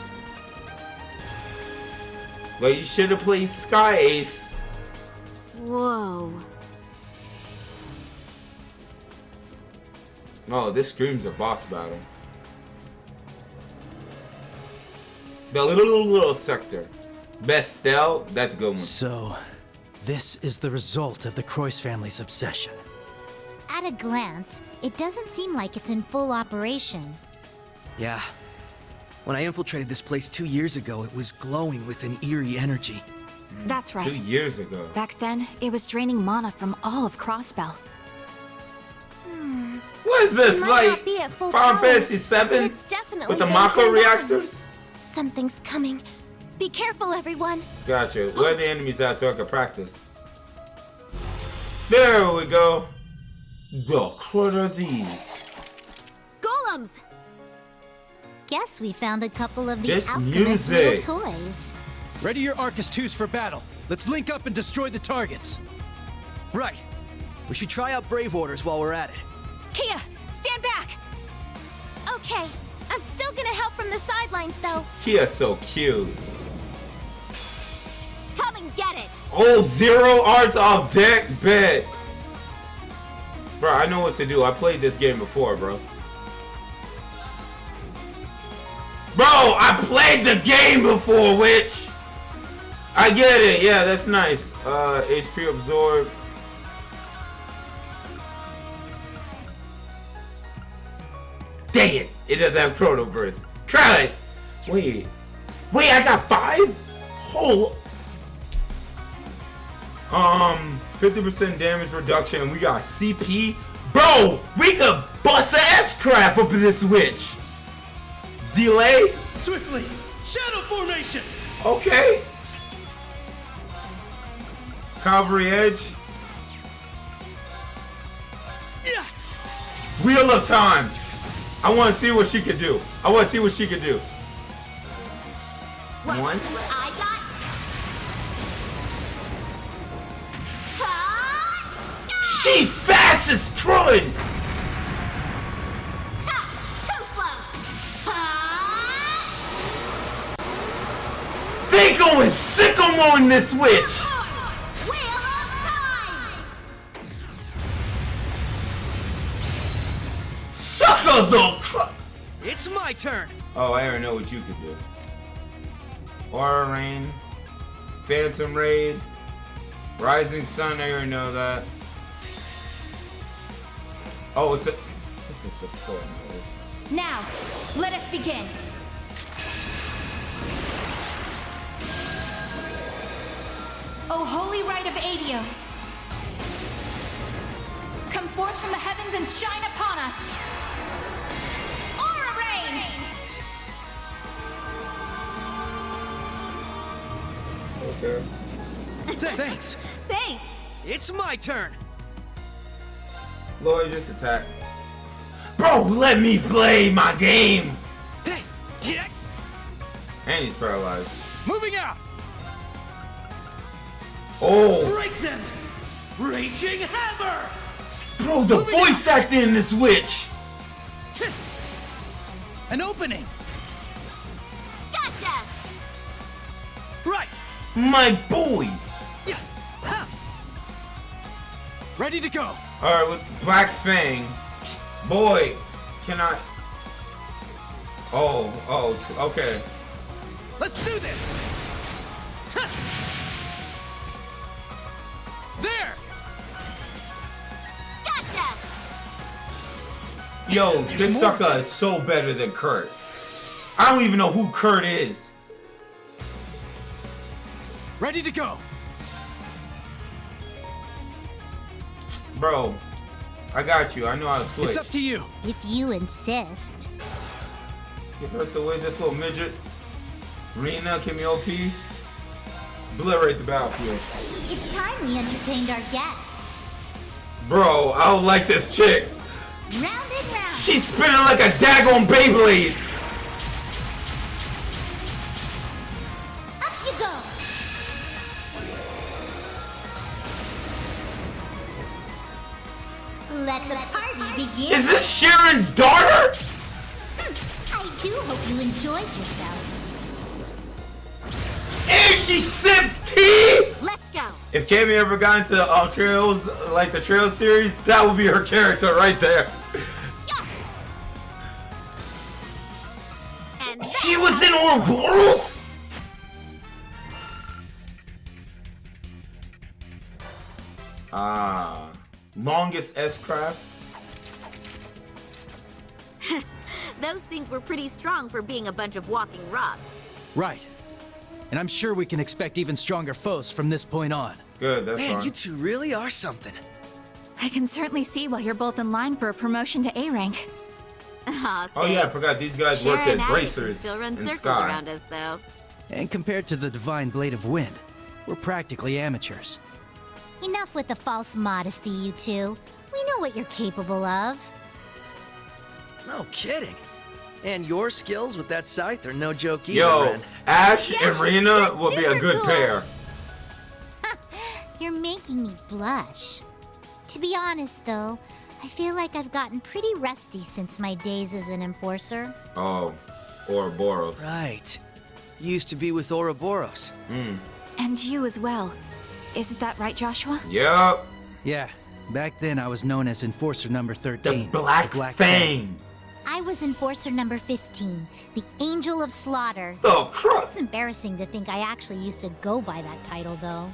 Well, you should have played Sky Ace. Whoa. Oh, this screams a boss battle. The little sector. Best style, that's a good one. So, this is the result of the Croix family's obsession. At a glance, it doesn't seem like it's in full operation. Yeah. When I infiltrated this place 2 years ago, it was glowing with an eerie energy. That's right. 2 years ago. Back then, it was draining mana from all of Crossbell. What is this, It might like not be at full Final power, Fantasy but 7 it's definitely with the been Mako turned on. reactors? Something's coming. Be careful, everyone. Gotcha. Where are the enemies at so I can practice? There we go. Look, what are these? Golems! Guess we found a couple of the This alchemist's music. little toys. Ready your Arcus 2s for battle. Let's link up and destroy the targets. Right. We should try out Brave Orders while we're at it. Kia, stand back! Okay, I'm still gonna help from the sidelines, though. Kia's so cute. Come and get it! Oh, 0 arts off deck, bet. Bro, I know what to do. I played this game before, bro. Bro, I played the game before, Witch. I get it. Yeah, that's nice. HP absorb. Dang it. It doesn't have Chrono Burst. Try it. Wait, I got 5? Hold. 50% damage reduction, and we got CP. Bro, we could bust a S-crap up in this witch. Delay? Swiftly! Shadow formation! Okay. Cavalry Edge. Yeah. Wheel of Time. I want to see what she could do. What? One. I got... She fast as Krillin. Too slow! They going sicko mode in this witch. Wheel of Time! Sucker the It's my turn! Oh, I already know what you could do. Aura Rain, Phantom Raid, Rising Sun, I already know that. Oh, it's a support mode. Now, let us begin. O holy rite of Adios, come forth from the heavens and shine upon us. Aura rain! Okay. Thanks! Thanks! It's my turn! Lloyd, just attack. Bro, let me play my game! Hey! Jack! And he's paralyzed. Moving out! Oh! Break them! Raging Hammer! Bro, the voice acting in this witch! An opening! Gotcha! Right! My boy! Ready to go! Alright, with Black Fang. Boy, can I... Oh, okay. Let's do this! There! Gotcha! Yo, this sucker is so better than Kurt. I don't even know who Kurt is. Ready to go! Bro, I got you. I know how to switch. It's up to you. If you insist. You hurt the way this little midget. Rena, give me OP. Obliterate the battlefield. It's time we entertained our guests. Bro, I don't like this chick. Round and round. She's spinning like a daggone Beyblade. Up you go. Let the party begin. Is this Sharon's daughter? I do hope you enjoyed yourself. And she sips tea? Let's go! If Cammy ever got into Trails, like the Trails series, that would be her character right there. Fucking Ouroboros! Longest S-craft? Those things were pretty strong for being a bunch of walking rocks. Right. And I'm sure we can expect even stronger foes from this point on. Good, that's Man, fine. you two really are something. I can certainly see why you're both in line for a promotion to A rank. Oh yeah, I forgot these guys work Sharon at and Addison Bracers still run in circles Sky. around us, though. And compared to the Divine Blade of Wind, we're practically amateurs. Enough with the false modesty, you two. We know what you're capable of. No kidding. And your skills with that scythe are no joke either, Yo, Ren. Ash Yeah, and Rena they're will be a super good cool. pair. You're making me blush. To be honest, though, I feel like I've gotten pretty rusty since my days as an enforcer. Oh, Ouroboros. Right. You used to be with Ouroboros. And you as well. Isn't that right, Joshua? Yup. Yeah, back then I was known as Enforcer number 13. The Black Fang. I was enforcer number 15, the Angel of Slaughter. Oh, crap. It's embarrassing to think I actually used to go by that title, though.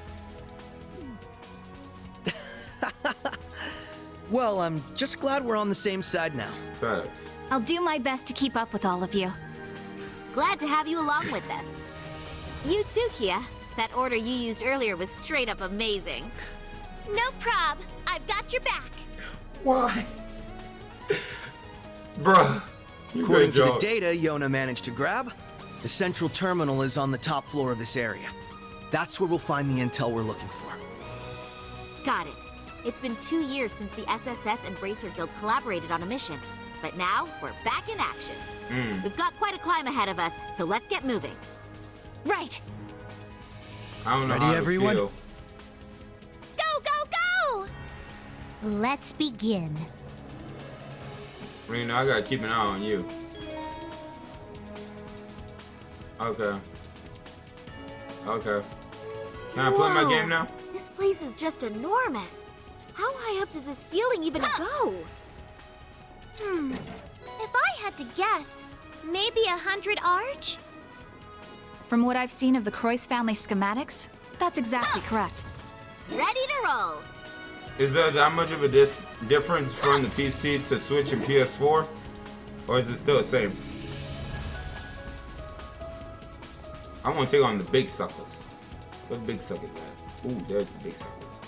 Well, I'm just glad we're on the same side now. Facts. I'll do my best to keep up with all of you. Glad to have you along with us. You too, Kia. That order you used earlier was straight up amazing. No prob. I've got your back. Why? Bruh. According to the data Yona managed to grab, the central terminal is on the top floor of this area. That's where we'll find the intel we're looking for. Got it. It's been 2 years since the SSS and Bracer Guild collaborated on a mission. But now, we're back in action. We've got quite a climb ahead of us, so let's get moving. Right. I don't know Ready, how to everyone? feel. Go, go, go! Let's begin. Rena, I gotta keep an eye on you. Okay. Okay. Can I play my Whoa. game now? This place is just enormous. How high up does the ceiling even go? If I had to guess, maybe 100 arch? From what I've seen of the Croix family schematics, that's exactly correct. Ready to roll. Is there that much of a difference from the PC to Switch and PS4? Or is it still the same? I want to take on the big suckers. What big suckers at? Ooh, there's the big suckers.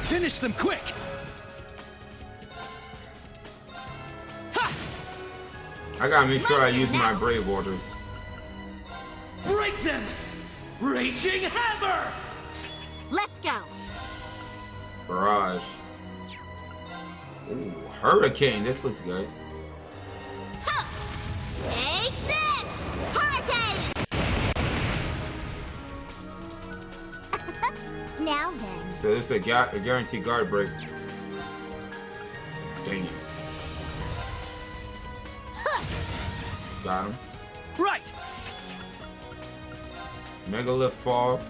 Finish them quick! I gotta make sure I use my brave orders. Break them! Raging Hammer! Let's go. Barrage. Ooh, Hurricane. This looks good. Take this! Hurricane! Now then. So this is a guaranteed guard break. Dang it. Got him. Right! Megalith fall.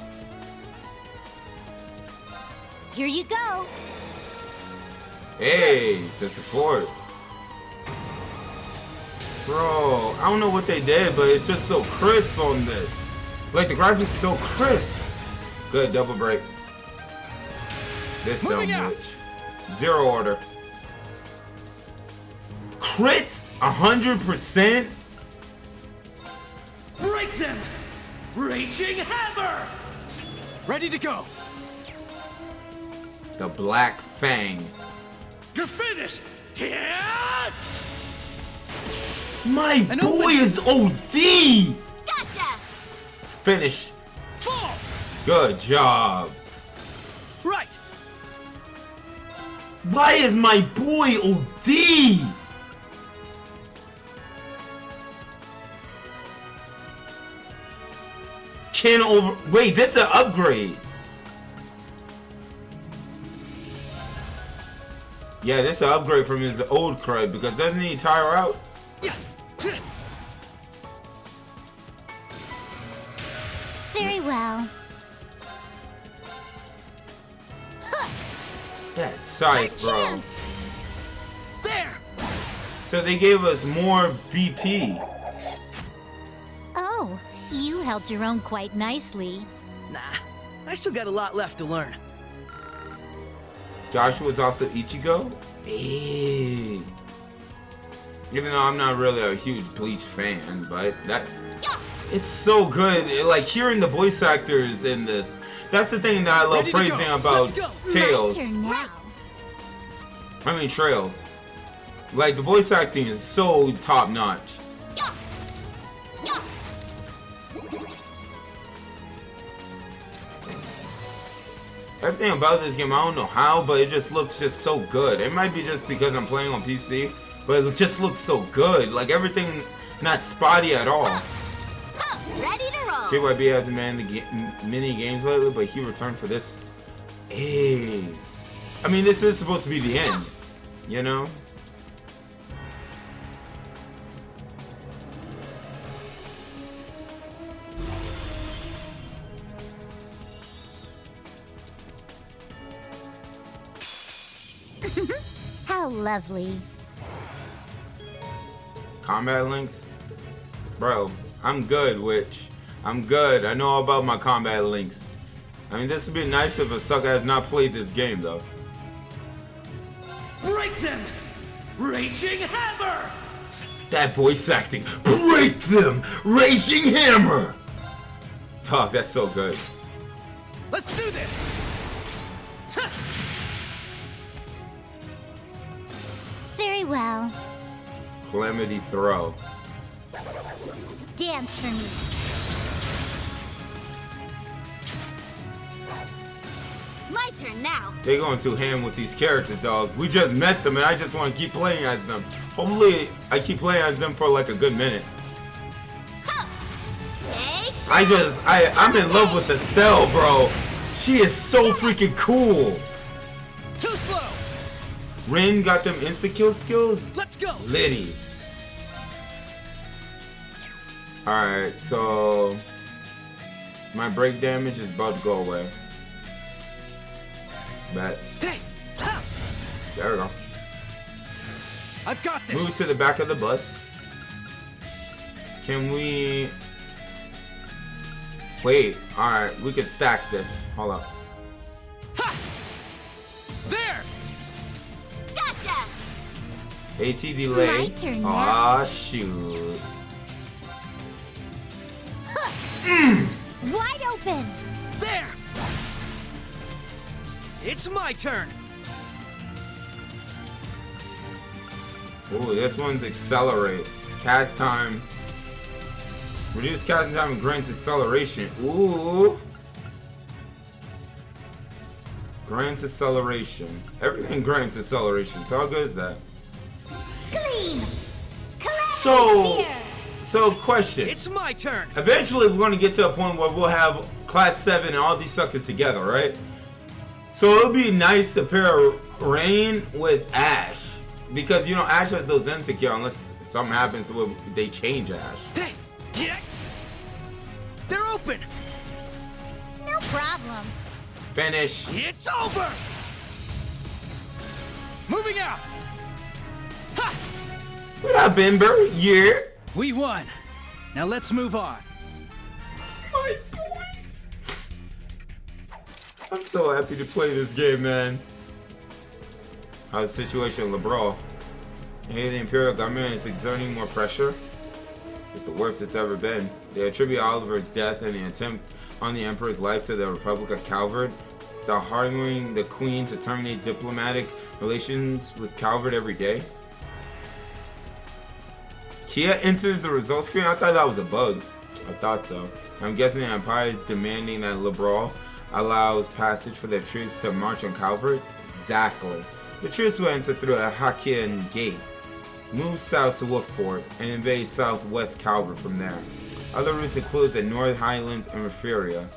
Here you go. Hey, the support. Bro, I don't know what they did, but it's just so crisp on this. Like, the graphics is so crisp. Good, double break. This dumb witch. Zero order. Crits 100%? Break them! Raging Hammer! Ready to go! The Black Fang. You're finished! Yeah! My boy is OD! Gotcha! Finish. Fall! Good job. Right! Why is my boy OD? Wait, this is an upgrade. Yeah, this is an upgrade from his old crud because doesn't he tire out? Very well. That's sight, bro. Chance. There! So they gave us more BP. held your own quite nicely. Nah, I still got a lot left to learn. Joshua's also Ichigo? Hey. Even though I'm not really a huge Bleach fan, but it's so good. Like, hearing the voice actors in this, that's the thing that I love praising about Tails. I mean, Trails. Like, the voice acting is so top notch. Everything about this game, I don't know how, but it just looks just so good. It might be just because I'm playing on PC, but it just looks so good. Like, everything not spotty at all. Ready to roll. JYB hasn't been in the mini games lately, but he returned for this. Hey. I mean, this is supposed to be the end, you know? How lovely. Combat links? Bro, I'm good, Witch. I'm good. I know all about my combat links. I mean, this would be nice if a sucker has not played this game, though. Break them! Raging Hammer! That voice acting. Break them! Raging Hammer! Dog, that's so good. Let's do this! Very well. Calamity Throw. Dance for me. My turn now. They're going too ham with these characters, dog. We just met them, and I just want to keep playing as them. Hopefully, I keep playing as them for like a good minute. I'm in love with Estelle, bro. She is so freaking cool. Too slow. Rin got them insta-kill skills? Let's go! Liddy. Alright, so... my break damage is about to go away. Bet. Hey! There we go. I've got this! Move to the back of the bus. Can we... wait, alright, we can stack this. Hold up. There! Gotcha! AT delay. My turn now. Aw, shoot. Wide open! There! It's my turn! Ooh, this one's accelerate. Cast time. Reduce casting time and grants acceleration. Ooh. Grants acceleration. Everything grants acceleration. So how good is that? Clean! So question. It's my turn! Eventually we're gonna get to a point where we'll have class 7 and all these suckers together, right? So it'll be nice to pair Rain with Ash. Because, you know, Ash has those insecure unless something happens to where they change Ash. Hey! Yeah. They're open! No problem. Finish. It's over! Moving out! Ha! What up, Ember? Yeah. We won. Now let's move on. My boys. I'm so happy to play this game, man. How's the situation with LeBron? Hey, the Imperial government is exerting more pressure. It's the worst it's ever been. They attribute Oliver's death and the attempt on the Emperor's life to the Republic of Calvard. They're harboring the Queen to terminate diplomatic relations with Calvard every day. Kia enters the results screen? I thought that was a bug. I thought so. I'm guessing the Empire is demanding that LeBron allows passage for their troops to march on Calvard? Exactly. The troops will enter through a Hakian gate, move south to Wolfport, and invade southwest Calvard from there. Other routes include the North Highlands and Referia.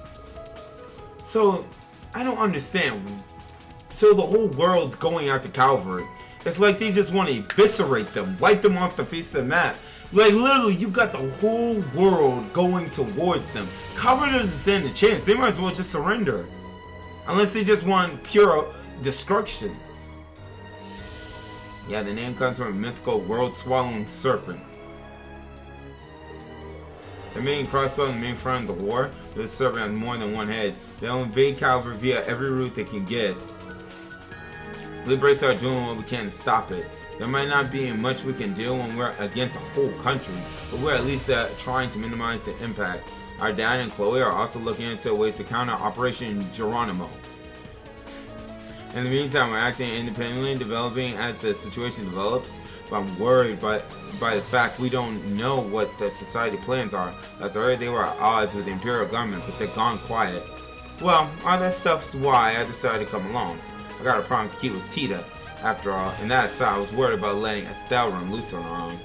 So, I don't understand. So the whole world's going after Calvard. It's like they just want to eviscerate them, wipe them off the face of the map. Like, literally, you got the whole world going towards them. Calvard doesn't stand a chance. They might as well just surrender. Unless they just want pure destruction. Yeah, the name comes from a mythical world-swallowing serpent. The main crossbow in the main front of the war, this serpent has more than one head. They'll invade Calvert via every route they can get. We brace are doing what we can to stop it. There might not be much we can do when we're against a whole country, but we're at least trying to minimize the impact. Our dad and Chloe are also looking into ways to counter Operation Geronimo. In the meantime, we're acting independently and developing as the situation develops, but I'm worried by the fact we don't know what the society plans are. That's already they were at odds with the Imperial government, but they've gone quiet. Well, all that stuff's why I decided to come along. I got a promise to keep with Tita, after all, and that aside, I was worried about letting Estelle run loose on her own.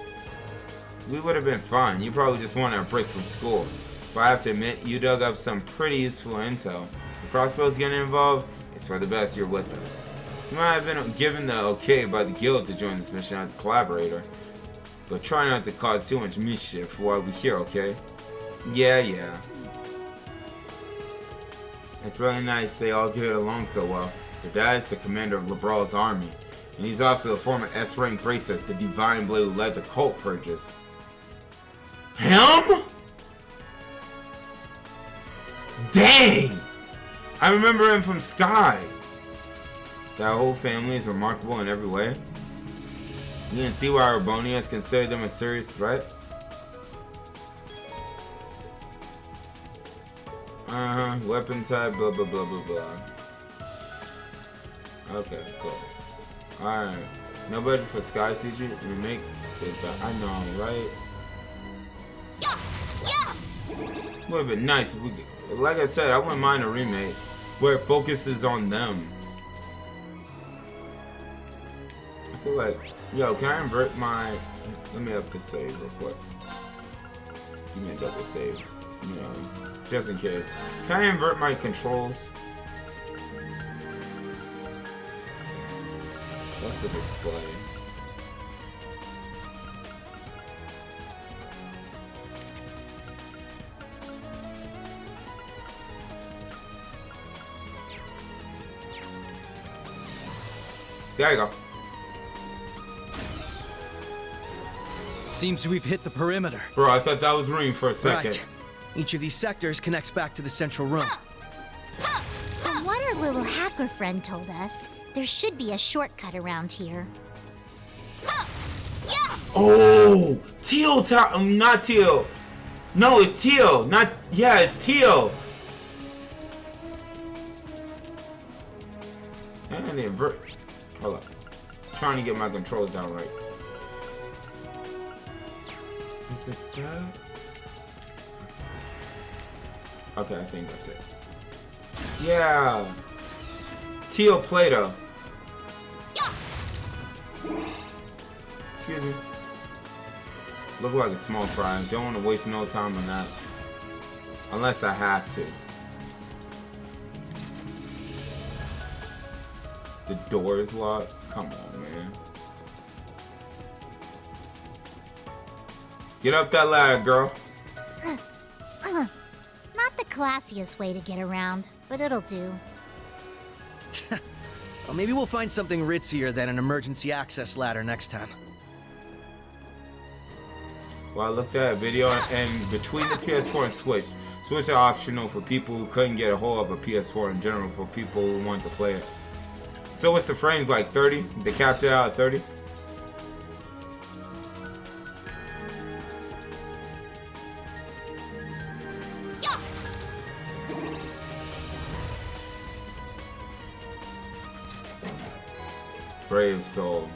We would have been fine. You probably just wanted a break from school. But I have to admit, you dug up some pretty useful intel. The crossbows getting involved, it's for the best you're with us. You might have been given the okay by the guild to join this mission as a collaborator, but try not to cause too much mischief while we're here, okay? Yeah. It's really nice they all get along so well. Your dad is the commander of Labral's army, and he's also the former S-rank bracer, the Divine Blade who led the cult purges. Him? Dang! I remember him from Sky. That whole family is remarkable in every way. You can see why Arbonia has considered them a serious threat. Weapon type, blah blah blah blah blah. Okay, cool. Alright. No budget for Sky CG remake. I know, right? Would have been nice if we could. Like I said, I wouldn't mind a remake where it focuses on them. I feel like, yo, can I invert my? Let me up the save real quick. Give me a double save, you know, just in case. Can I invert my controls? That's the display. There you go. Seems we've hit the perimeter. Bro, I thought that was Ring for a second. Right. Each of these sectors connects back to the central room. From what our little hacker friend told us, there should be a shortcut around here. Oh! Teal, not Teal. No, it's Teal. Not, yeah, it's Teal. And the invert. Hold up. Trying to get my controls down right. Is it that? Okay, I think that's it. Yeah. Teal Play-Doh. Excuse me. Look like a small fry. Don't want to waste no time on that. Unless I have to. The door is locked? Come on, man. Get up that ladder, girl. Not the classiest way to get around, but it'll do. Well, maybe we'll find something ritzier than an emergency access ladder next time. Well, I looked at a video, and between the PS4 and Switch are optional for people who couldn't get a hold of a PS4 in general, for people who want to play it. So what's the frames, like 30? They capped it out at 30? Brave soul.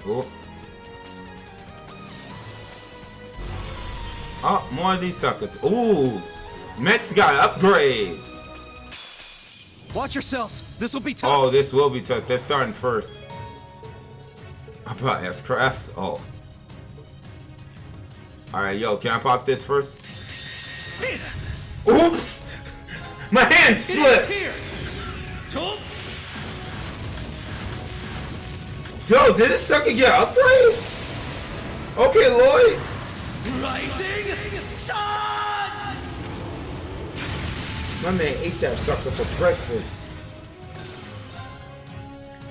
Ooh. Oh, more of these suckers. Ooh. Mech's got an upgrade. Watch yourselves. This will be tough. Oh, this will be tough. They're starting first. How about S-Crafts? Oh. Alright, yo, can I pop this first? Oops! My hand slipped! Yo, did this sucker get upgrade? Okay, Lloyd. Rising sun! My man ate that sucker for breakfast.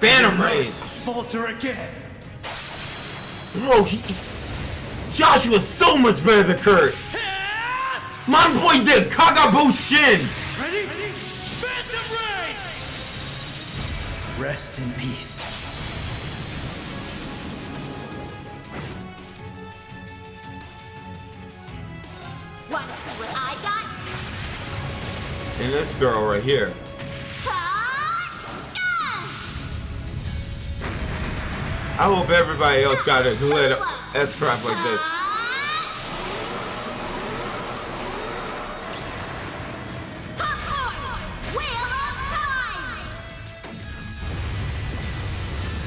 Phantom Raid! Falter again! Bro, Joshua's so much better than Kurt. My boy did Kagabo Shin. Ready? Phantom Ray! Rest in peace. Want to see what I got? And this girl right here. I hope everybody else got a good S-crap like this.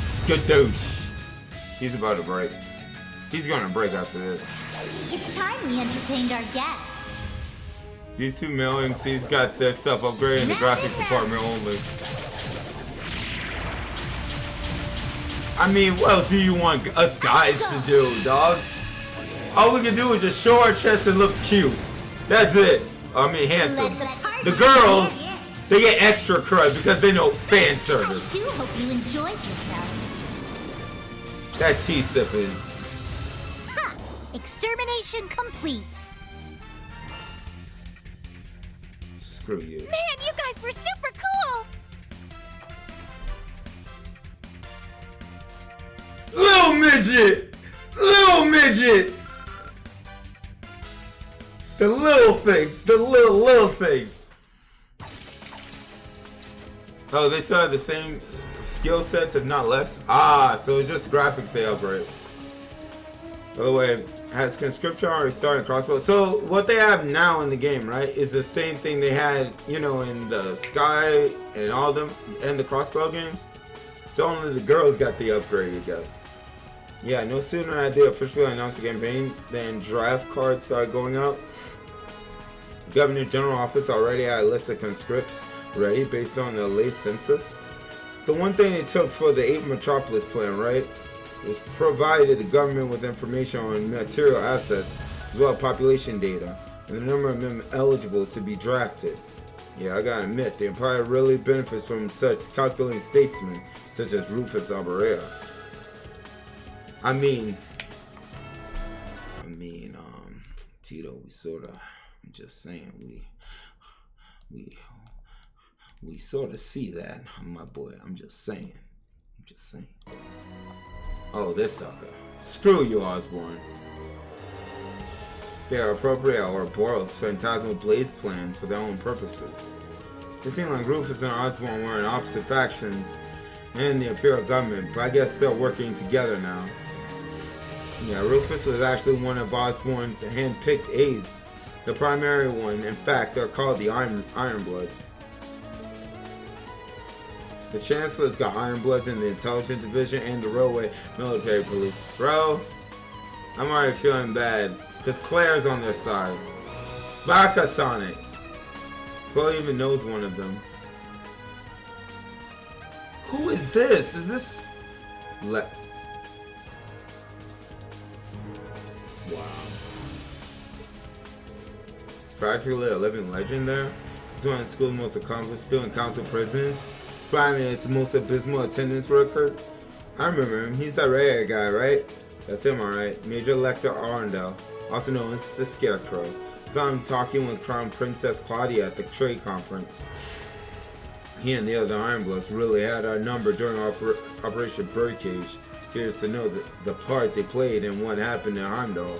Skadoosh. He's about to break. He's gonna break after this. It's time we entertained our guests. These two male MCs got their stuff upgraded in the graphics department only. I mean, what else do you want us guys to do, dog? All we can do is just show our chests and look cute. That's it. I mean, handsome. The girls, they get extra crud because they know fan service. I do hope you enjoyed yourself. That tea sipping. Ha! Extermination complete. Screw you. Man, you guys were super cool! Little midget! Little midget! The little things. The little things. Oh, they still have the same skill sets, if not less. Ah, so it's just graphics they upgrade. By the way, has conscription already started crossbow? So what they have now in the game, right, is the same thing they had, you know, in the Sky and all them and the crossbow games. So only the girls got the upgrade, I guess. Yeah, no sooner had they officially announced the campaign than draft cards started going out. The Governor General Office already had a list of conscripts ready based on the latest census. The one thing they took for the 8 Metropolis plan, right, was provided the government with information on material assets as well as population data and the number of men eligible to be drafted. Yeah, I gotta admit, the Empire really benefits from such calculating statesmen such as Rufus Alvarez. I mean, Tito, we sorta, I'm just saying, we sort of see that, my boy. I'm just saying. Oh, this sucker. Screw you, Osborne. They are appropriate Ouroboros phantasmal blaze plan for their own purposes. It seemed like Rufus and Osborne were in opposite factions in the Imperial government, but I guess they're working together now. Yeah, Rufus was actually one of Osborne's hand-picked aides. The primary one. In fact, they're called the Ironbloods. The Chancellor's got Ironbloods in the Intelligence Division and the Railway Military Police. Bro, I'm already feeling bad, because Claire's on their side. Baka Sonic. Who even knows one of them? Who is this? Is this... Wow. Practically a living legend there. He's one of the school's most accomplished student council presidents. Probably its most abysmal attendance record. I remember him. He's that rare guy, right? That's him, alright. Major Lecter Arundel, also known as the Scarecrow. Saw him talking with Crown Princess Claudia at the trade conference. He and the other Ironbloods really had our number during Operation Birdcage. Curious to know the part they played in what happened in Heimdall.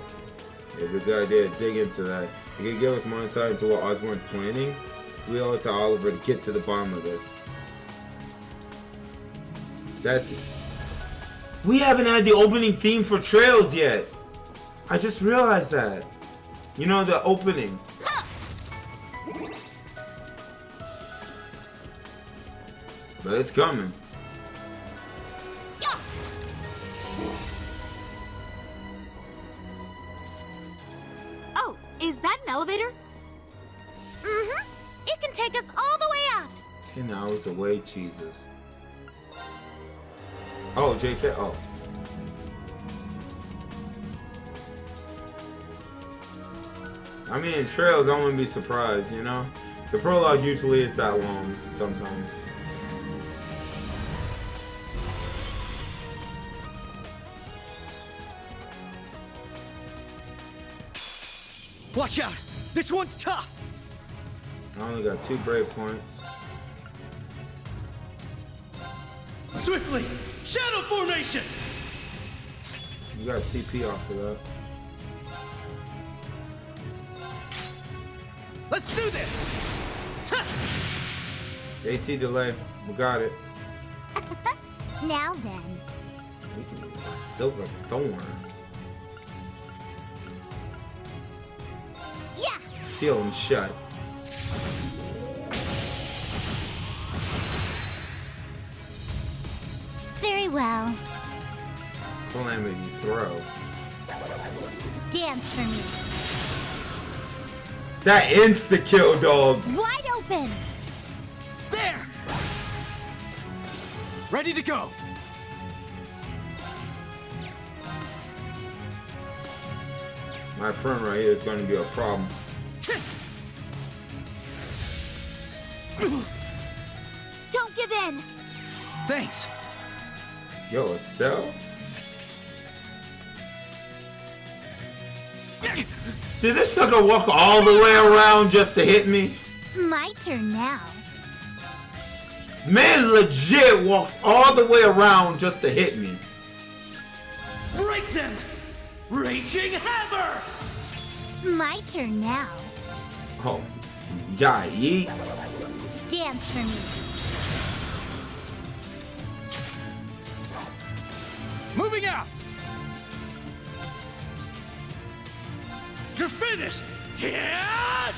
If a good idea to dig into that. You could give us more insight into what Osborne's planning. We owe it to Oliver to get to the bottom of this. We haven't had the opening theme for Trails yet. I just realized that. You know, the opening. But it's coming. Oh, is that an elevator? Mm-hmm. It can take us all the way up. 10 hours away, Jesus. Oh, JK. Oh. I mean, in Trails, I wouldn't be surprised, you know? The prologue usually is that long, sometimes. Watch out! This one's tough! I only got 2 brave points. Swiftly! Shadow formation! You got CP off of that. Let's do this! AT delay. We got it. Now then. Ooh, a silver thorn. Yeah! Seal them shut. Very well. Calamity throw. Dance for me. That insta kill, dog. Wide open! There! Ready to go! My friend right here is going to be a problem. Don't give in! Thanks! Yo, Estelle? Did this sucker walk all the way around just to hit me? My turn now. Man legit walked all the way around just to hit me. Break them! Raging Hammer! My turn now. Oh, yeah, yeet. Dance for me. Moving out! You're finished! Yeah!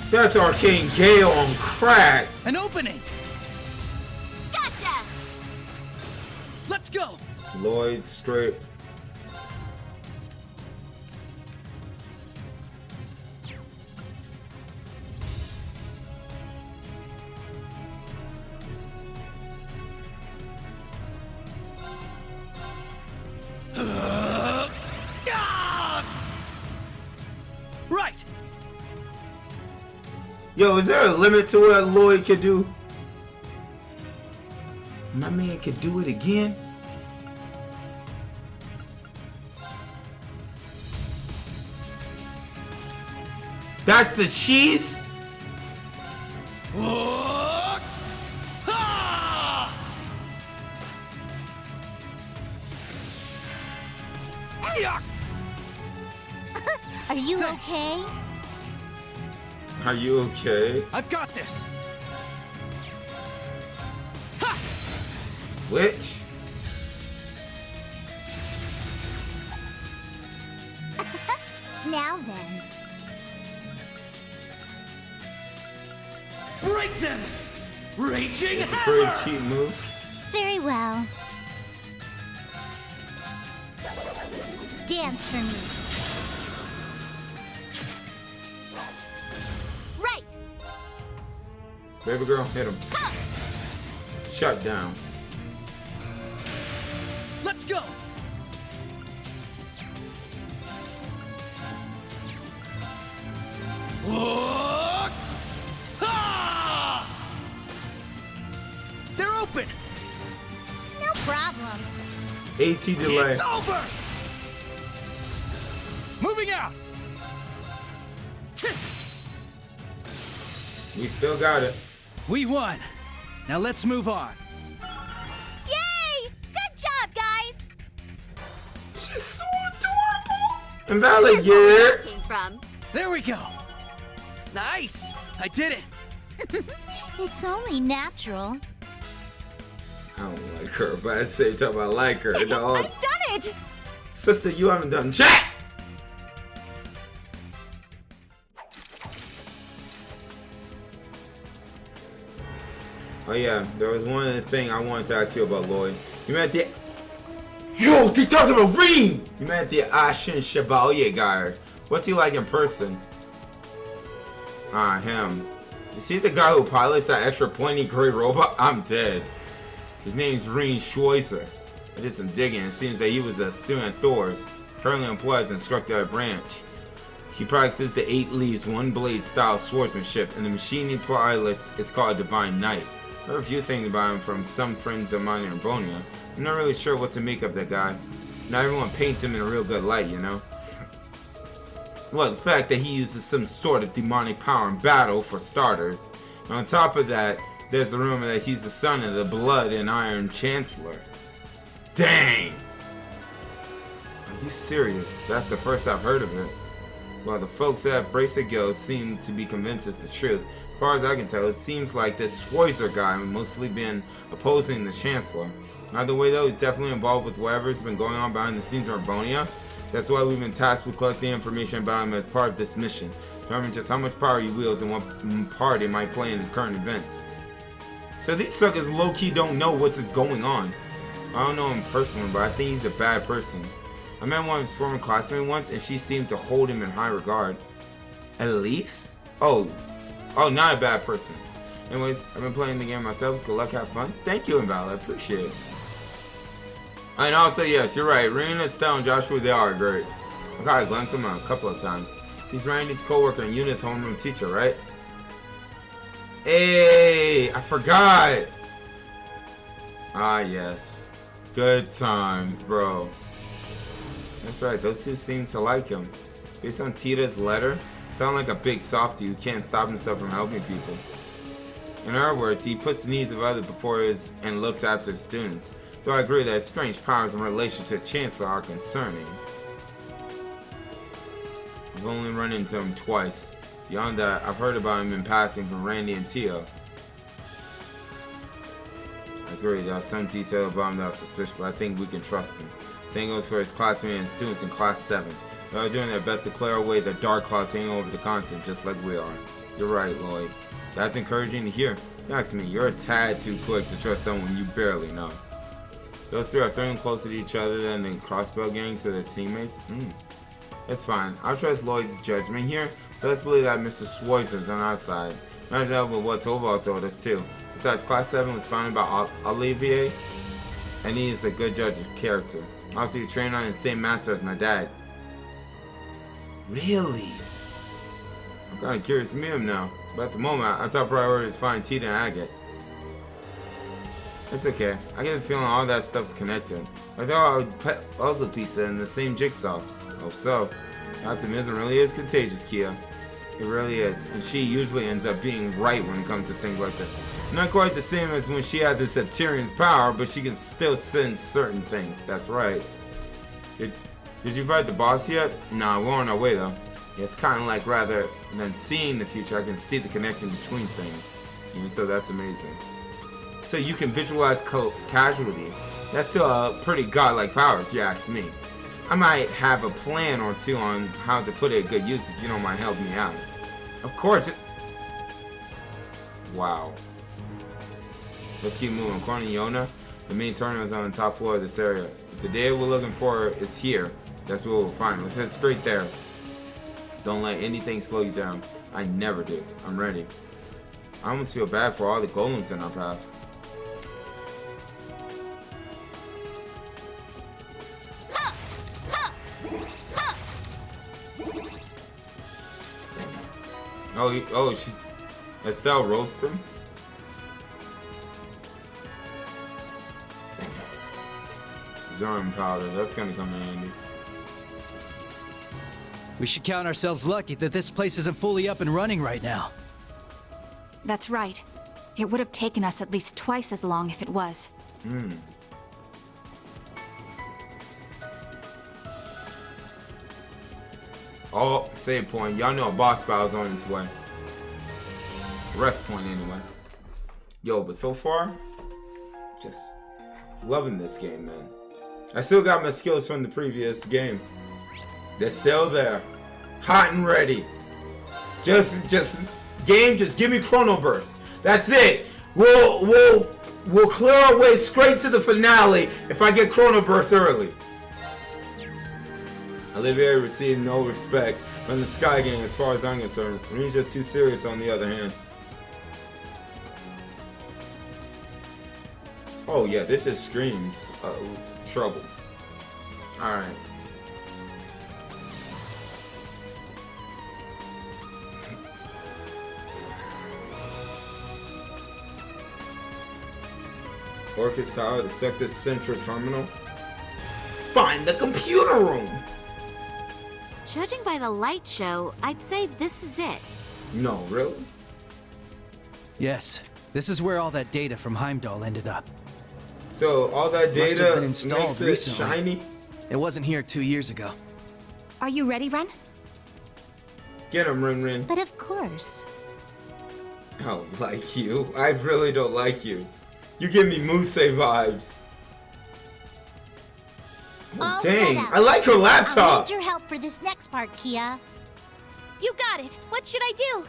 That's Arcane Gale on crack. An opening! Gotcha! Let's go! Lloyd straight. Right! Yo, is there a limit to what Lloyd can do? My man can do it again? That's the cheese? Are you okay? Are you okay? I've got this! Which? Now then. Break them! Raging That's a Hammer! pretty cheap move. Very well. Dance for me. Right! Baby girl, hit him. Shut down. Let's go! They're open! No problem. AT delay. It's over! Moving out! We still got it. We won. Now let's move on. Yay! Good job, guys! She's so adorable. And Valley gear. Came from. There we go. Nice! I did it! It's only natural. I don't like her, but at the same time I like her, dog. I've done it! Sister, you haven't done jack! Oh yeah, there was one thing I wanted to ask you about, Lloyd. You met the... Yo, he's talking about Reem! You met the Ashen Chevalier guy. What's he like in person? Ah, him. You see the guy who pilots that extra pointy gray robot? I'm dead. His name's Reem Schweizer. I did some digging. It seems that he was a student at Thor's, currently employed as instructor at Branch. He practices the 8 leaves, 1 blade style swordsmanship, and the machine he pilots is called Divine Knight. I heard a few things about him from some friends of mine in Bonia. I'm not really sure what to make of that guy. Not everyone paints him in a real good light, you know? Well, the fact that he uses some sort of demonic power in battle, for starters. And on top of that, there's the rumor that he's the son of the Blood and Iron Chancellor. Dang! Are you serious? That's the first I've heard of it. Well, the folks at Bracer Guild seem to be convinced it's the truth. As far as I can tell, it seems like this Schweizer guy has mostly been opposing the Chancellor. Either way though, he's definitely involved with whatever's been going on behind the scenes in Arbonia. That's why we've been tasked with collecting information about him as part of this mission. Determine just how much power he wields and what part he might play in the current events. So these suckers low-key don't know what's going on. I don't know him personally, but I think he's a bad person. I met one of his former classmates once, and she seemed to hold him in high regard. Elise? Oh, not a bad person. Anyways, I've been playing the game myself. Good luck, have fun. Thank you, Invalid. I appreciate it. And also, yes, you're right. Rena, Estelle, and Joshua, they are great. I got a glimpse of him a couple of times. He's Randy's co-worker and Eunice's homeroom teacher, right? Hey, I forgot. Ah, yes. Good times, bro. That's right, those two seem to like him. Based on Tita's letter, sound like a big softie who can't stop himself from helping people. In her words, he puts the needs of others before his and looks after his students. Though I agree that his strange powers in relation to the Chancellor are concerning. I've only run into him twice. Beyond that, I've heard about him in passing from Randy and Tio. I agree, there are some detail about him that are suspicious, but I think we can trust him. Same goes for his classmates and students in Class 7. They are doing their best to clear away the dark clouds hanging over the continent, just like we are. You're right, Lloyd. That's encouraging to hear. You ask me, you're a tad too quick to trust someone you barely know. Those three are certainly closer to each other than the Crossbow Gang to their teammates. It's fine. I'll trust Lloyd's judgment here, so let's believe that Mr. Schweizer's on our side. Match that with what Torvald told us too. Besides, Class 7 was founded by Olivier, and he is a good judge of character. Also, he trained on the same master as my dad. Really? I'm kind of curious to meet him now, but at the moment, our top priority is find Tita and Agate. It's okay. I get the feeling all that stuff's connected. Like they're all puzzle pieces in the same jigsaw. Hope so. Optimism really is contagious, Kia. It really is. And she usually ends up being right when it comes to things like this. Not quite the same as when she had the Septarian's power, but she can still sense certain things. That's right. Did you fight the boss yet? Nah, we're on our way though. Yeah, it's kind of like rather than seeing the future, I can see the connection between things. Even so, that's amazing. So you can visualize casualty. That's still a pretty godlike power if you ask me. I might have a plan or two on how to put it to good use if you don't mind helping me out. Of course. Wow. Let's keep moving. According to Yona, the main terminal is on the top floor of this area. If the data we're looking for is here, that's what we'll find. Let's head straight there. Don't let anything slow you down. I never do. I'm ready. I almost feel bad for all the golems in our path. Oh, she's Estelle roast him. Zorn powder, that's gonna come in handy. We should count ourselves lucky that this place isn't fully up and running right now. That's right. It would have taken us at least twice as long if it was. Oh, save point. Y'all know a boss battle's on its way. Rest point anyway. Yo, but so far, just loving this game, man. I still got my skills from the previous game. They're still there. Hot and ready. Just give me Chrono Burst. That's it. We'll clear our way straight to the finale if I get Chrono Burst early. Olivier received no respect from the Sky Gang as far as I'm concerned. He's just too serious on the other hand. Oh yeah, this just screams trouble. Alright. Orchis Tower, the sector's central terminal. Find the computer room! Judging by the light show, I'd say this is it. No, really? Yes, this is where all that data from Heimdall ended up. So all that Must have data been installed makes it recently. shiny? It wasn't here 2 years ago. Are you ready, Ren? Get him, Rin Rin. But of course. I don't like you. I really don't like you. You give me Muse vibes. Oh, All dang, set up. I like her I'll laptop. need your help for this next part, Kia. You got it. What should I do?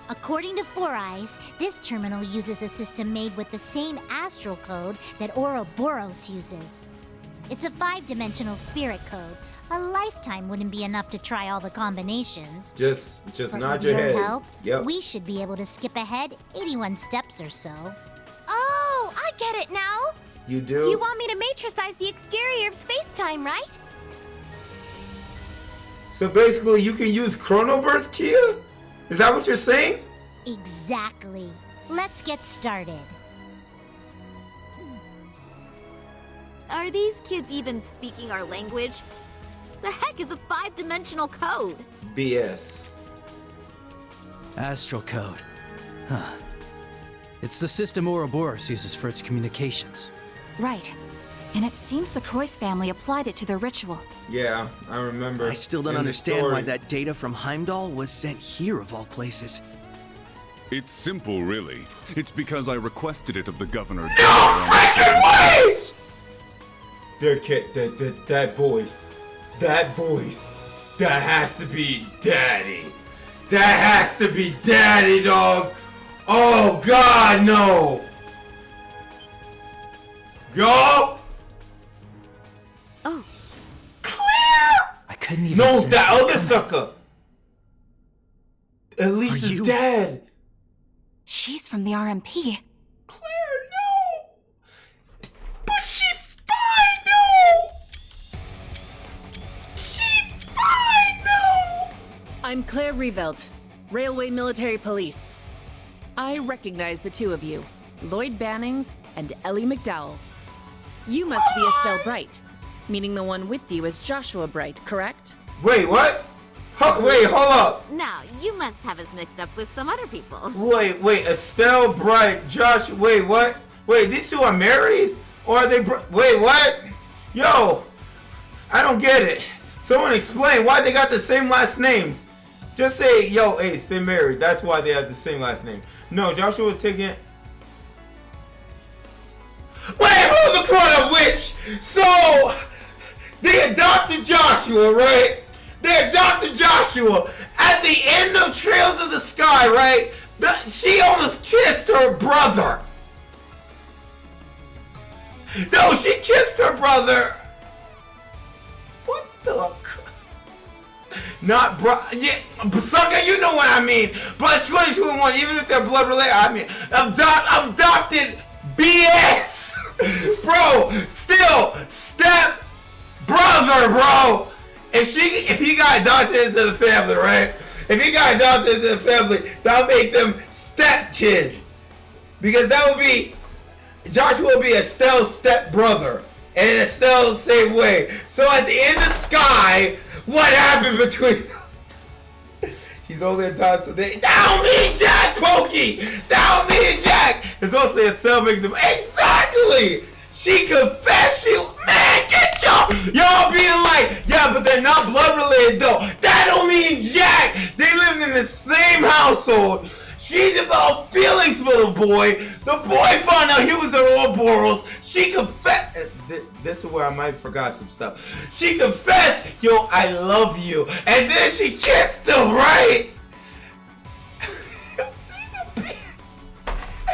According to Four Eyes, this terminal uses a system made with the same astral code that Ouroboros uses. It's a 5-dimensional spirit code. A lifetime wouldn't be enough to try all the combinations. Just But nod with your your head. help, Yep. we should be able to skip ahead 81 steps or so. Oh, I get it now. You do? You want me to matricize the exterior of space-time, right? So basically, you can use Chronoburst, Kia? Is that what you're saying? Exactly. Let's get started. Are these kids even speaking our language? The heck is a 5-dimensional code? BS. Astral code. Huh. It's the system Ouroboros uses for its communications. Right. And it seems the Croix family applied it to their ritual. Yeah, I remember. I still don't in the understand why stories. that data from Heimdall was sent here of all places. It's simple, really. It's because I requested it of the governor. No freaking way! That voice. That voice. That has to be Daddy. That has to be Daddy, dog. Oh, God, no. Yo! Oh. Claire! I couldn't even No, sense that this other coming. sucker. At least Are is you- dead. She's from the RMP. Claire, no. But she's fine, no. She's fine, no. I'm Claire Revelt, Railway Military Police. I recognize the two of you, Lloyd Bannings and Ellie McDowell. You must be Estelle Bright, meaning the one with you is Joshua Bright, correct? Wait, what? Wait, hold up. Now, you must have us mixed up with some other people. Wait, Estelle, Bright, Josh, wait, what? Wait, these two are married? Or are they, wait, what? Yo, I don't get it. Someone explain why they got the same last names. Just say, yo, Ace, they're married. That's why they have the same last name. No, Joshua was taking... Wait, hold the corner, witch! So, they adopted Joshua, right? They adopted Joshua. At the end of Trails of the Sky, right? She almost kissed her brother. No, she kissed her brother. What the? Not bro. Yeah, sucker, you know what I mean. But 2021, even if they're blood related, I mean, adopted BS, bro. Still, step brother, bro. If he got adopted into the family, right? If he got adopted into the family, that'll make them step kids. Because that would be, Joshua will be Estelle's step brother. And Estelle the same way. So at the end of Sky, what happened between those two? He's only adopted, so they, down me and Jack, Pokey! Down me and Jack! It's mostly Estelle making them, exactly! She confessed, man, get y'all being like, yeah, but they're not blood related though. That don't mean Jack. They lived in the same household. She developed feelings for the boy. The boy found out he was an Ouroboros. She confessed. This is where I might forgot some stuff. She confessed, yo, I love you. And then she kissed him, right?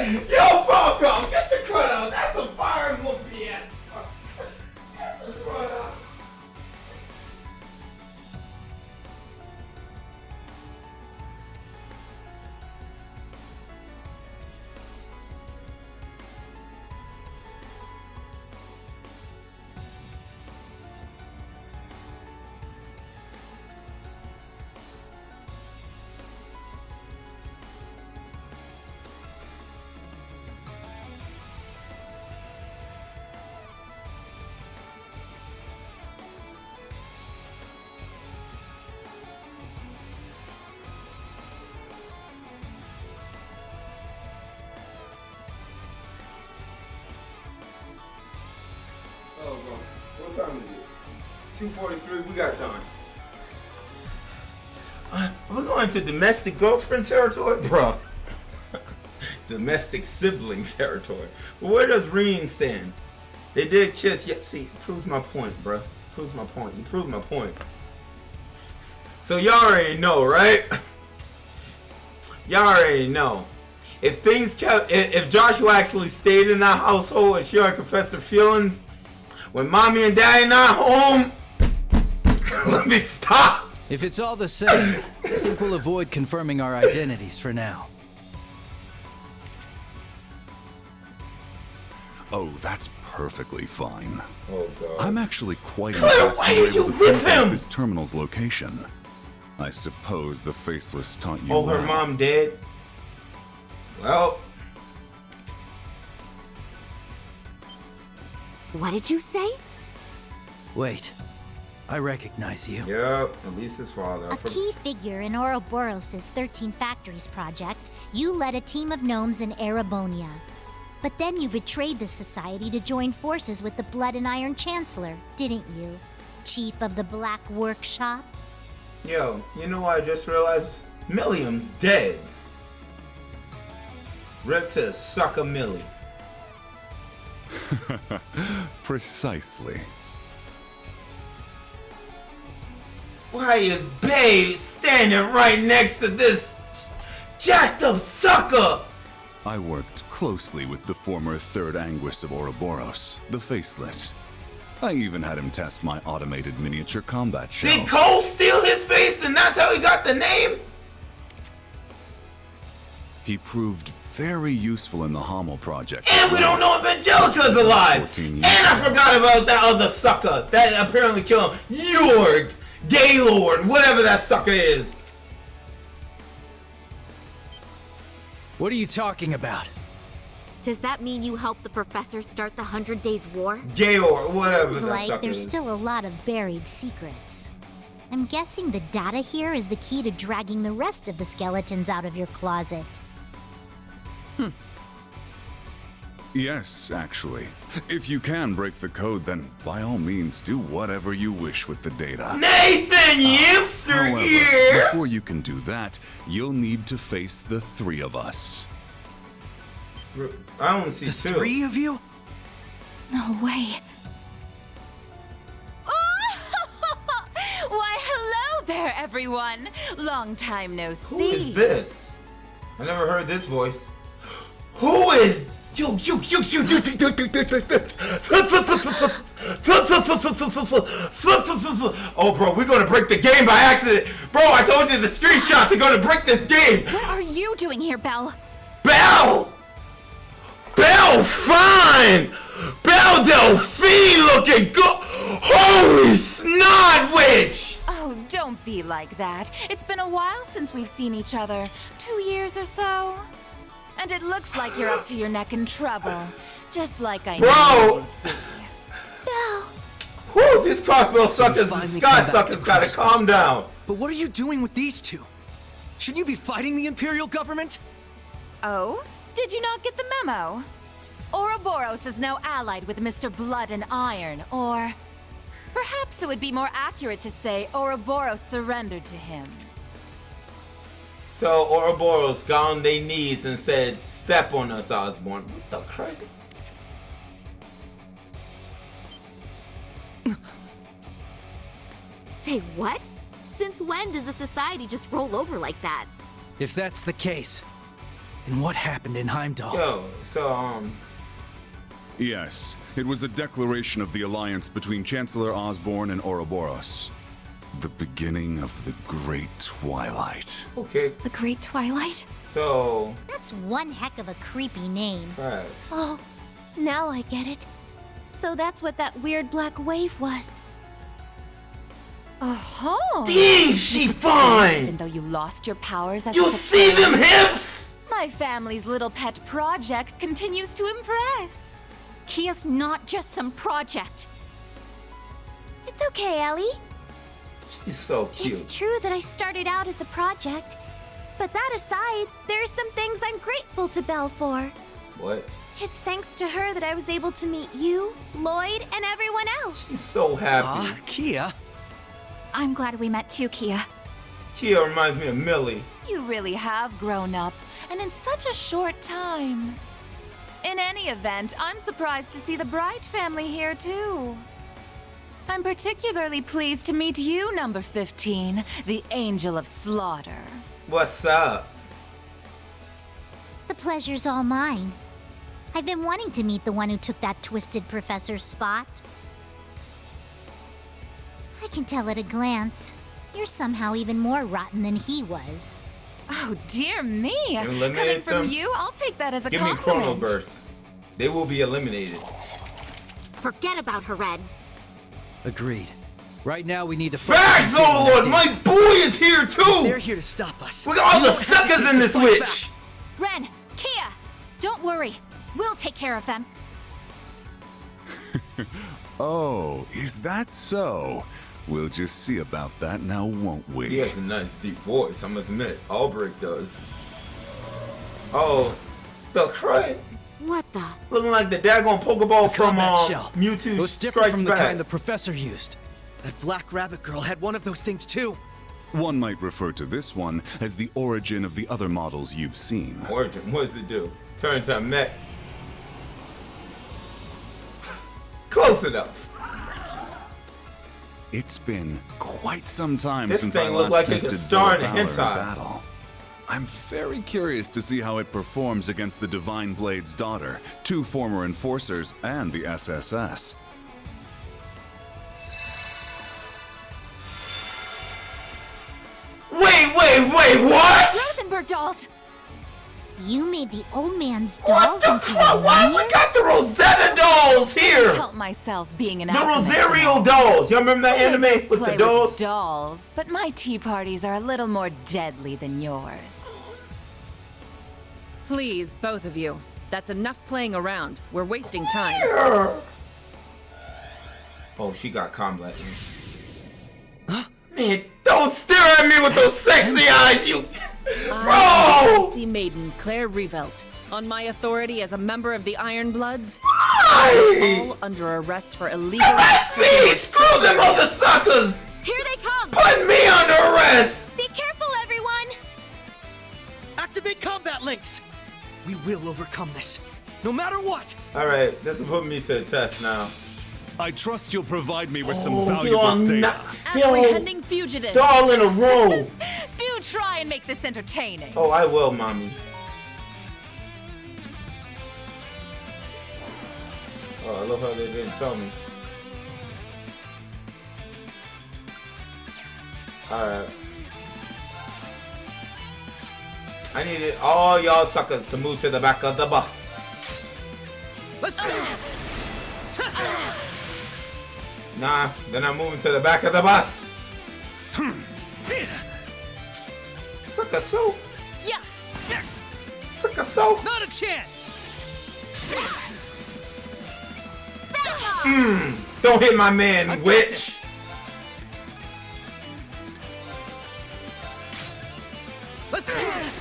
Yo, Falco, get the crud out. That's a Fire Emblem BS. Get the crud out. What time is it? 2:43. We got time. We're going to domestic girlfriend territory, bro. Domestic sibling territory. But where does Reen stand? They did kiss. Yeah, see, proves my point, bro. Proves my point. You proved my point. So y'all already know, right? Y'all already know. If things kept, if Joshua actually stayed in that household and she already confessed her feelings, when mommy and daddy not home, let me stop. If it's all the same, I think we'll avoid confirming our identities for now. Oh, that's perfectly fine. Oh God. I'm actually quite Claire, impressed why you were are you able to with pinpoint him? this terminal's location. I suppose the Faceless taught you Oh, her well. mom dead? Well. What did you say? Wait, I recognize you. Yep, Elisa's father. A key figure in Ouroboros' 13 Factories project, you led a team of gnomes in Erebonia. But then you betrayed the society to join forces with the Blood and Iron Chancellor, didn't you? Chief of the Black Workshop? Yo, you know what I just realized? Milliam's dead. Rip to sucker Millie. Precisely. Why is Babe standing right next to this jacked up sucker? I worked closely with the former Third Anguis of Ouroboros, the Faceless. I even had him test my automated miniature combat shells. Did Cole steal his face and that's how he got the name? He proved very useful in the Hommel project. And we don't know if Angelica's alive. And I forgot about that other sucker that apparently killed him. Jorg, Gaylord, whatever that sucker is. What are you talking about? Does that mean you helped the professor start the 100 Days War? Gaylord, whatever Seems that like sucker there's is. still a lot of buried secrets. I'm guessing the data here is the key to dragging the rest of the skeletons out of your closet. Yes, actually. If you can break the code, then by all means do whatever you wish with the data. Nathan Yimster However, here! before you can do that, you'll need to face the three of us. I only see The two. three of you? No way. Why, hello there, everyone. Long time no see. Who is this? I never heard this voice. Who is you? Oh, bro, we're gonna break the game by accident. Bro, I told you the screenshots are gonna break this game. What are you doing here, Belle? Belle! Belle, fine! Belle Delphine looking good! Holy snot witch! Oh, don't be like that. It's been a while since we've seen each other. 2 years or so. And it looks like you're up to your neck in trouble. Just like I Bro! knew. Belle! Whew, these crossbow suckers, finally these come sky back suckers to gotta crossbow. calm down. But what are you doing with these two? Shouldn't you be fighting the Imperial government? Oh? Did you not get the memo? Ouroboros is now allied with Mr. Blood and Iron, or perhaps it would be more accurate to say Ouroboros surrendered to him. So Ouroboros got on their knees and said, "Step on us, Osborn." What the crap? Say what? Since when does the society just roll over like that? If that's the case, then what happened in Heimdall? Yo, so Yes, it was a declaration of the alliance between Chancellor Osborn and Ouroboros. The beginning of the Great Twilight. Okay. The Great Twilight? So That's one heck of a creepy name. facts. Oh, now I get it. So that's what that weird black wave was. Oh! Dang, she fine! Even though you lost your powers as You a see them child, hips? My family's little pet project continues to impress. Kia's not just some project. It's okay, Ellie. She's so cute. It's true that I started out as a project. But that aside, there are some things I'm grateful to Belle for. What? It's thanks to her that I was able to meet you, Lloyd, and everyone else. She's so happy. Kia. I'm glad we met too, Kia. Kia reminds me of Millie. You really have grown up, and in such a short time. In any event, I'm surprised to see the Bright family here too. I'm particularly pleased to meet you, number 15, the Angel of Slaughter. What's up? The pleasure's all mine. I've been wanting to meet the one who took that twisted professor's spot. I can tell at a glance. You're somehow even more rotten than he was. Oh, dear me! Eliminate Coming from them? you, I'll take that as a Give me compliment. Chrono Burst. They will be eliminated. Forget about her, Red. Agreed. Right now, we need to Facts, Overlord! My boy is here too! They're here to stop us. We got all the suckers in this witch! Ren, Kia, don't worry. We'll take care of them. Oh, is that so? We'll just see about that now, won't we? He has a nice deep voice, I must admit. Albrecht does. Oh, the crying. What the? Looking like the daggone Pokeball from shell. Mewtwo It was different Strikes from the Back. kind the professor used. That black rabbit girl had one of those things too. One might refer to this one as the origin of the other models you've seen. Origin, what does it do? Turn into a mech. Close enough. It's been quite some time This since I thing last looked like it tested could star in a Zora Valor in hentai. battle. I'm very curious to see how it performs against the Divine Blade's daughter, 2 former enforcers, and the SSS. Wait, what? Rosenberg dolls! You made the old man's dolls into Why we got the Rosetta dolls here? Help myself being an The alchemist. Rosario dolls. Y'all remember that I anime with play the dolls? dolls, but my tea parties are a little more deadly than yours. Please, both of you. That's enough playing around. We're wasting time. Oh, she got combat. Man, don't stare at me with those sexy eyes, you. Bro! Icy Maiden Claire Revelt. On my authority as a member of the Iron Bloods, Why? all under arrest for illegal. Arrest me! Screw them other suckers! Here they come! Put me under arrest! Be careful, everyone! Activate combat links! We will overcome this, no matter what! Alright, this will put me to the test now. I trust you'll provide me with some Oh, valuable data. Apprehending fugitives. They're all in a row. Do try and make this entertaining. Oh, I will, mommy. Oh, I love how they didn't tell me. Alright. I need all y'all suckers to move to the back of the bus. Let's go! Nah, they're not moving to the back of the bus. Sucker so. Yeah. Sucker so. Not a chance! Don't hit my man, witch. Let's do this!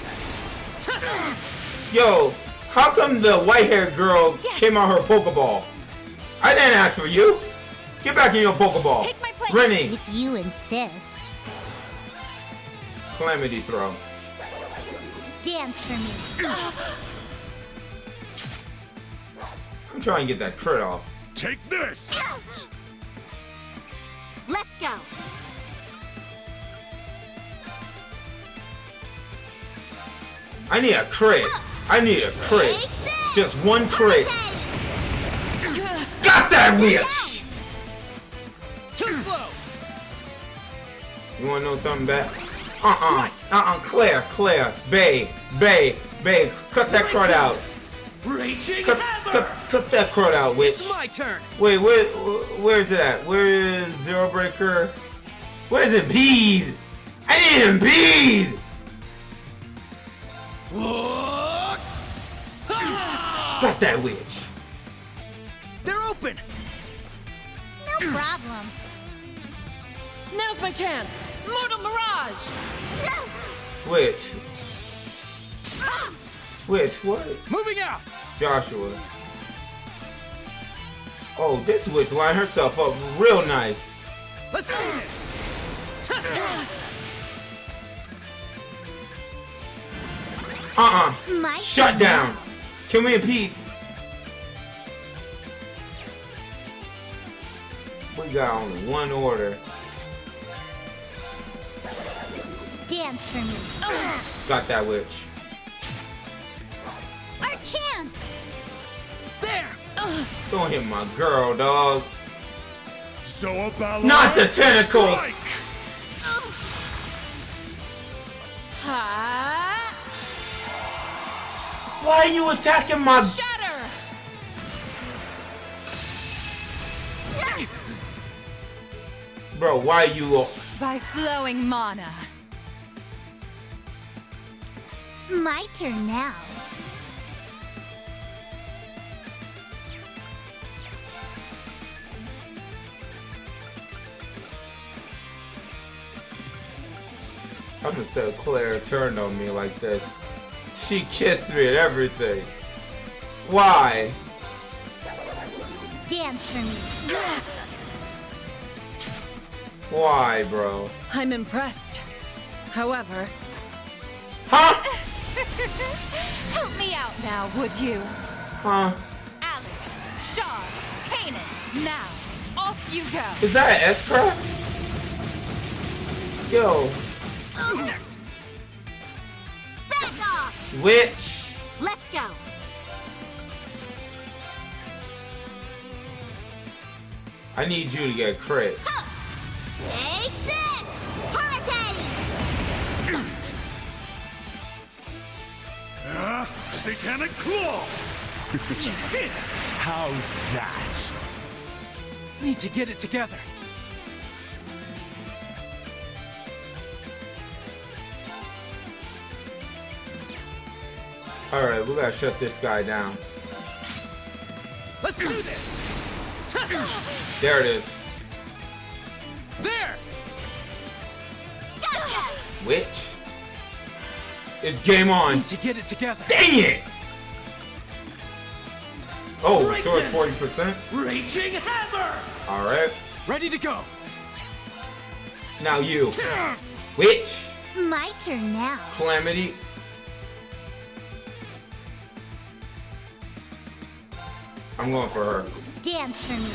Yo, how come the white-haired girl came on her Pokeball? I didn't ask for you. Get back in your Pokeball. Take my place. Rennie. If you insist. Calamity throw. Dance for me. I'm trying to get that crit off. Take this! Let's go. I need a crit. I need a crit. Just one crit. Got that witch! Too slow! You wanna know something bad? Claire, Bay, cut that crud out. Raging Cut that crud out, witch. It's my turn! Wait, where's it at? Where is Zero Breaker? Where is Impede? I need Impede! Got that witch. They're open! No problem. Now's my chance. Mortal Mirage. Witch. Which, what? Moving out! Joshua. Oh, this witch lined herself up real nice. Let's do this! Shut down. Can we impede? We got only one order. Dance for me. Got that witch. Our chance. There. Don't hit my girl, dog. So about not the tentacles. Why are you attacking my? Shatter. Bro, why are you? By flowing mana. My turn now. I'm gonna say Claire turned on me like this. She kissed me and everything. Why? Dance for me. Why, bro? I'm impressed. However... Huh? Help me out now, would you? Huh? Alice, Shaw, Kanan, now, off you go. Is that an S-Craft? Yo. Back off! Witch. Let's go. I need you to get crit. Take this! Hurricane! Satanic Claw! How's that? Need to get it together. Alright, we gotta shut this guy down. Let's do this! There it is. There! Gotcha! Witch. It's game on. Need to get it together. Dang it! Oh, Break so it's them. 40%? Raging Hammer! Alright. Ready to go. Now you. Witch. My turn now. Calamity. I'm going for her. Dance for me.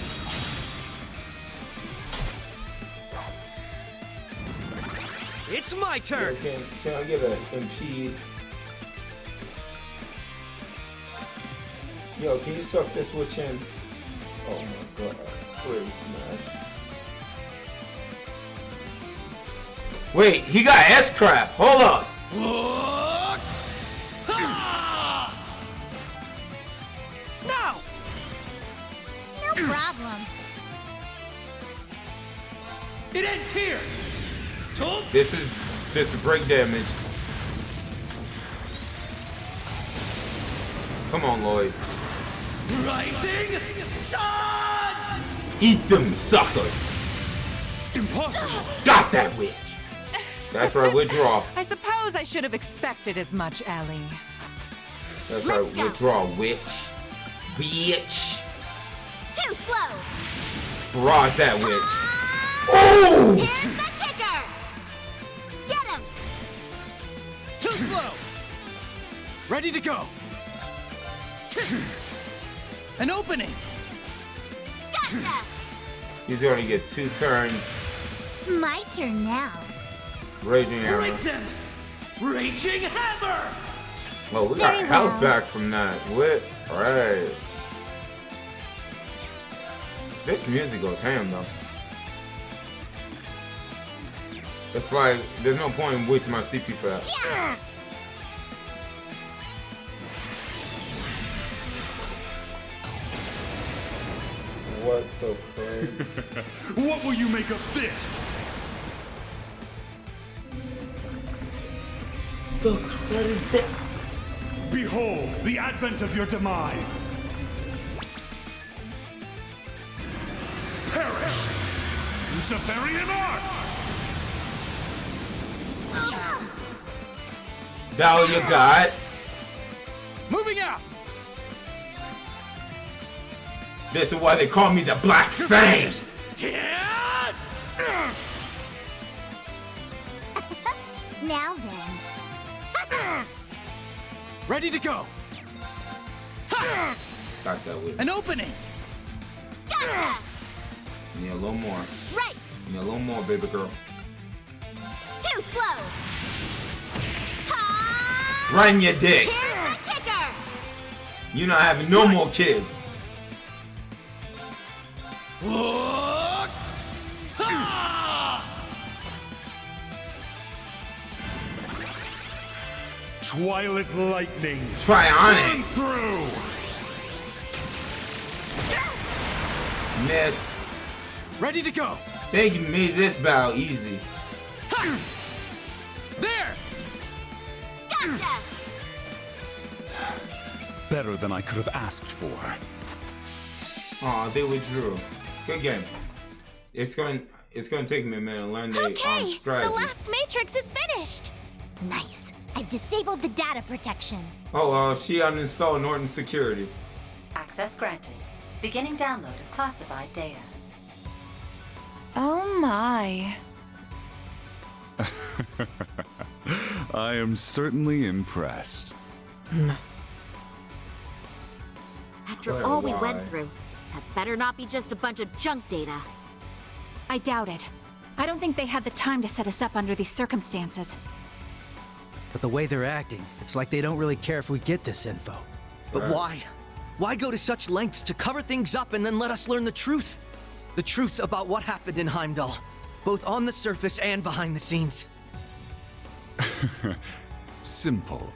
It's my turn. Yeah, can I get an impede? Yo, can you suck this witch in? Oh my god. Pretty smash. Wait, he got S-Crap. Hold up. Now! No problem. It ends here. This is break damage. Come on, Lloyd. Rising Sun! Eat them suckers. Impossible. Got that witch. That's right, withdraw. I suppose I should have expected as much, Ellie. That's right, withdraw, witch. Bitch. Too slow. Barrage that witch. Ooh! Here's the kicker. Get him. Too slow. Ready to go. An opening. Gotcha. He's gonna get 2 turns. My turn now. Raging Hammer. Break them. Raging Hammer. Oh, we got Very health well. back from that. What? Right. This music goes ham though. It's like there's no point in wasting my CP for that. Yeah. What the frick? What will you make of this? The crud is that? Behold the advent of your demise. Perish! Luciferian art! That all you got? Moving out! This is why they call me the Black Fang! Now then. Ready to go! Got that with An opening! Gotcha! You need a little more. Right! You need a little more, baby girl. Too slow! Run your dick! Here's the kicker! You're not having no more kids. Twilight lightning. Trionic. Through. Miss. Ready to go. They made this battle easy. There. Gotcha! Better than I could have asked for. Aw, they withdrew. Good game. It's going to take me a minute to learn the strategy. The last matrix is finished. Nice. I've disabled the data protection. Oh, she uninstalled Norton Security. Access granted. Beginning download of classified data. Oh my. I am certainly impressed. After all we went through, that better not be just a bunch of junk data. I doubt it. I don't think they had the time to set us up under these circumstances. But the way they're acting, it's like they don't really care if we get this info. But why? Why go to such lengths to cover things up and then let us learn the truth? The truth about what happened in Heimdall, both on the surface and behind the scenes. Simple.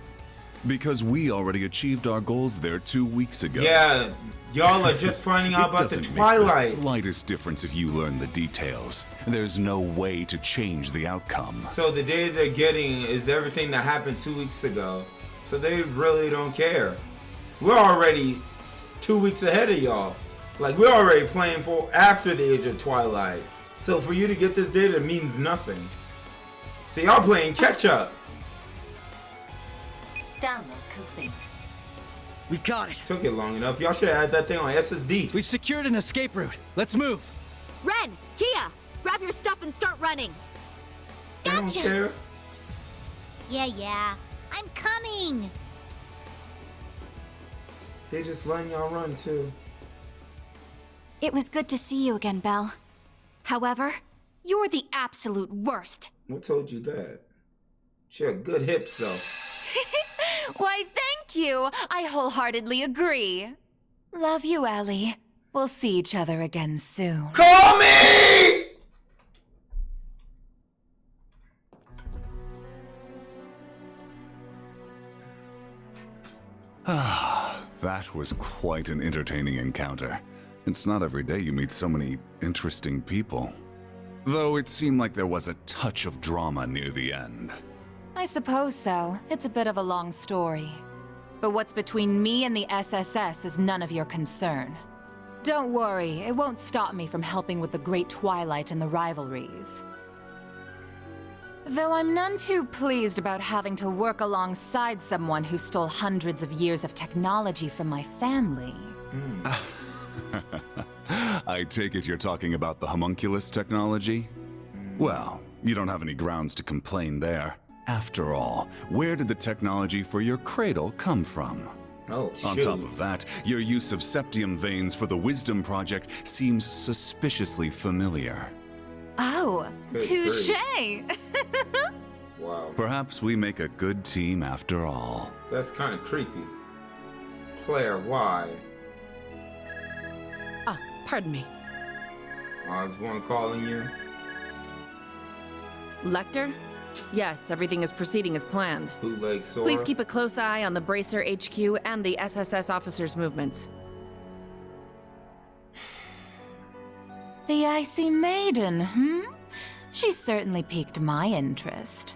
Because we already achieved our goals there 2 weeks ago. Yeah, y'all are just finding out about the Twilight. It doesn't make the slightest difference if you learn the details. There's no way to change the outcome. So the data they're getting is everything that happened 2 weeks ago. So they really don't care. We're already 2 weeks ahead of y'all. Like, we're already playing for after the age of Twilight. So for you to get this data means nothing. So y'all playing catch up. Download complete. We got it. Took it long enough. Y'all should have had that thing on SSD. We've secured an escape route. Let's move. Ren, Kia, grab your stuff and start running. I don't care. Yeah. I'm coming. They just letting y'all run too. It was good to see you again, Belle. However, you're the absolute worst. What told you that? She had good hips though. Why, thank you. I wholeheartedly agree. Love you, Ellie. We'll see each other again soon. Call me! That was quite an entertaining encounter. It's not every day you meet so many interesting people. Though it seemed like there was a touch of drama near the end. I suppose so. It's a bit of a long story. But what's between me and the SSS is none of your concern. Don't worry, it won't stop me from helping with the Great Twilight and the rivalries. Though I'm none too pleased about having to work alongside someone who stole hundreds of years of technology from my family. I take it you're talking about the homunculus technology? Well, you don't have any grounds to complain there. After all, where did the technology for your cradle come from? Oh, shoot. On top of that, your use of septium veins for the Wisdom Project seems suspiciously familiar. Oh, Good touche! Wow. Perhaps we make a good team after all. That's kind of creepy. Claire, why? Ah, pardon me. Osborn calling you? Lecter? Yes, everything is proceeding as planned. Bootleg Sora? Please keep a close eye on the Bracer HQ and the SSS officers' movements. The Icy Maiden, She certainly piqued my interest.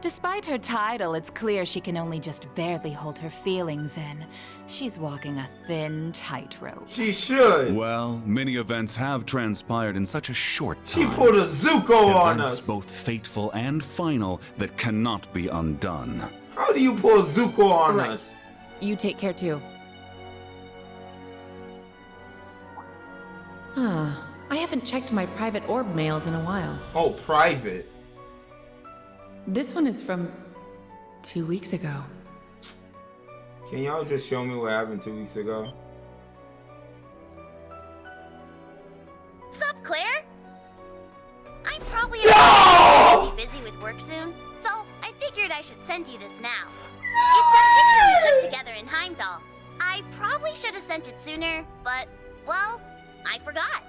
Despite her title, it's clear she can only just barely hold her feelings in. She's walking a thin tightrope. She should! Well, many events have transpired in such a short time. She pulled a Zuko on Events us! both fateful and final that cannot be undone. How do you pull a Zuko on us? You take care too. Huh. I haven't checked my private orb mails in a while. Oh, private. This one is from 2 weeks ago. Can y'all just show me what happened 2 weeks ago? What's up, Claire? I'm probably busy with work soon, so I figured I should send you this now. It's that picture we took together in Heimdall. I probably should have sent it sooner, but, well, I forgot.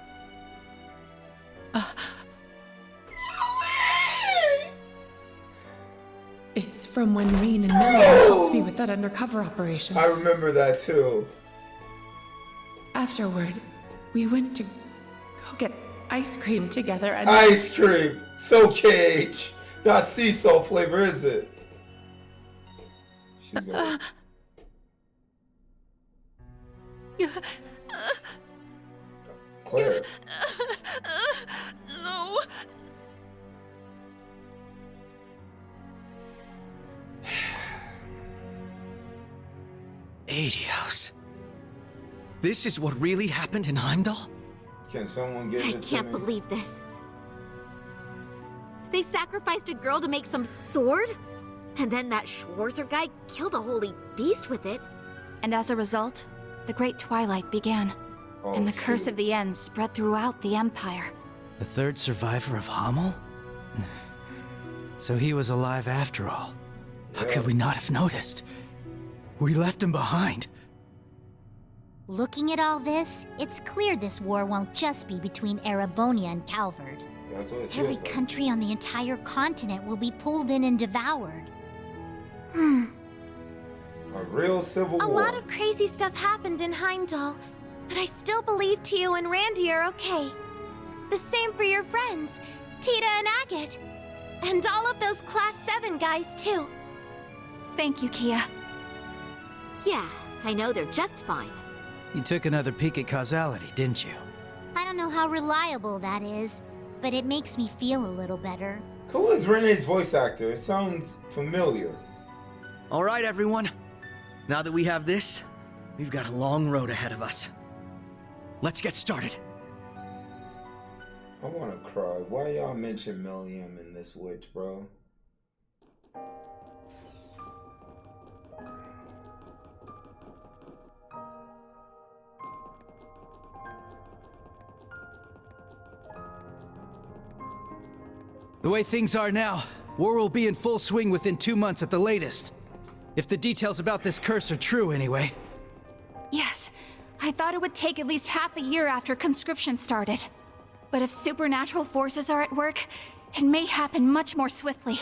It's from when Reen and Millie helped me with that undercover operation. I remember that too. Afterward, we went to go get ice cream together and... Ice cream! So cage! Not sea salt flavor, is it? She's gonna... Claire. No. Adios. This is what really happened in Heimdall? Can someone get it? I can't believe this. They sacrificed a girl to make some sword? And then that Schwarzer guy killed a holy beast with it. And as a result, the Great Twilight began. And the curse of the Ends spread throughout the Empire. The third survivor of Hamel? So he was alive after all. How could we not have noticed? We left him behind. Looking at all this, it's clear this war won't just be between Erebonia and Calvard. That's what it feels Every like. country on the entire continent will be pulled in and devoured. A real civil A war. lot of crazy stuff happened in Heimdall, but I still believe Tio and Randy are okay. The same for your friends, Tita and Agate. And all of those Class 7 guys, too. Thank you, Kia. Yeah, I know they're just fine. You took another peek at causality, didn't you? I don't know how reliable that is, but it makes me feel a little better. Who is Renee's voice actor? It sounds familiar. All right, everyone. Now that we have this, we've got a long road ahead of us. Let's get started. I want to cry. Why y'all mention Milliam in this witch, bro? The way things are now, war will be in full swing within 2 months at the latest. If the details about this curse are true, anyway. Yes, I thought it would take at least half a year after conscription started. But if supernatural forces are at work, it may happen much more swiftly.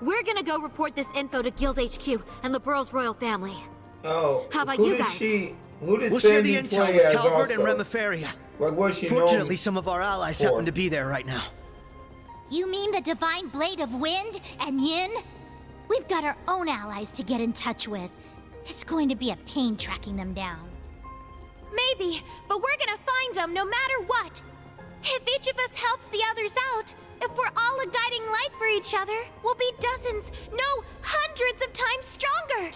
We're gonna go report this info to Guild HQ and the Burrow's royal family. Oh, how about who you did guys? Who did We'll share Sandy the intel play with as Calvard and also? Remiferia. Like, what's she known Fortunately, some of our allies for? happen to be there right now. You mean the Divine Blade of Wind and Yin? We've got our own allies to get in touch with. It's going to be a pain tracking them down. Maybe, but we're gonna find them no matter what. If each of us helps the others out, if we're all a guiding light for each other, we'll be dozens, no, hundreds of times stronger.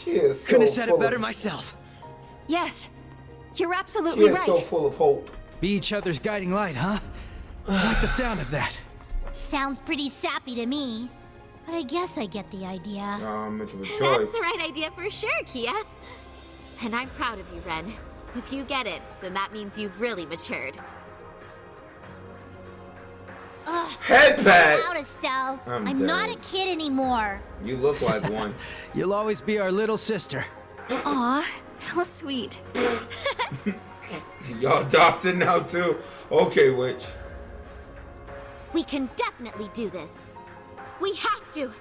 Couldn't have said it better myself. Yes, you're She absolutely is right. so full of hope. Be each other's guiding light, huh? I like the sound of that. Sounds pretty sappy to me, but I guess I get the idea. Not much of a That's choice. the right idea for sure, Kia. And I'm proud of you, Ren. If you get it, then that means you've really matured. Ugh, Head pat! Out, Estelle. I'm I'm not a dead. kid anymore. You look like one. You'll always be our little sister. Aw, how sweet. Y'all adopted now too? Okay, witch. We can definitely do this. We have to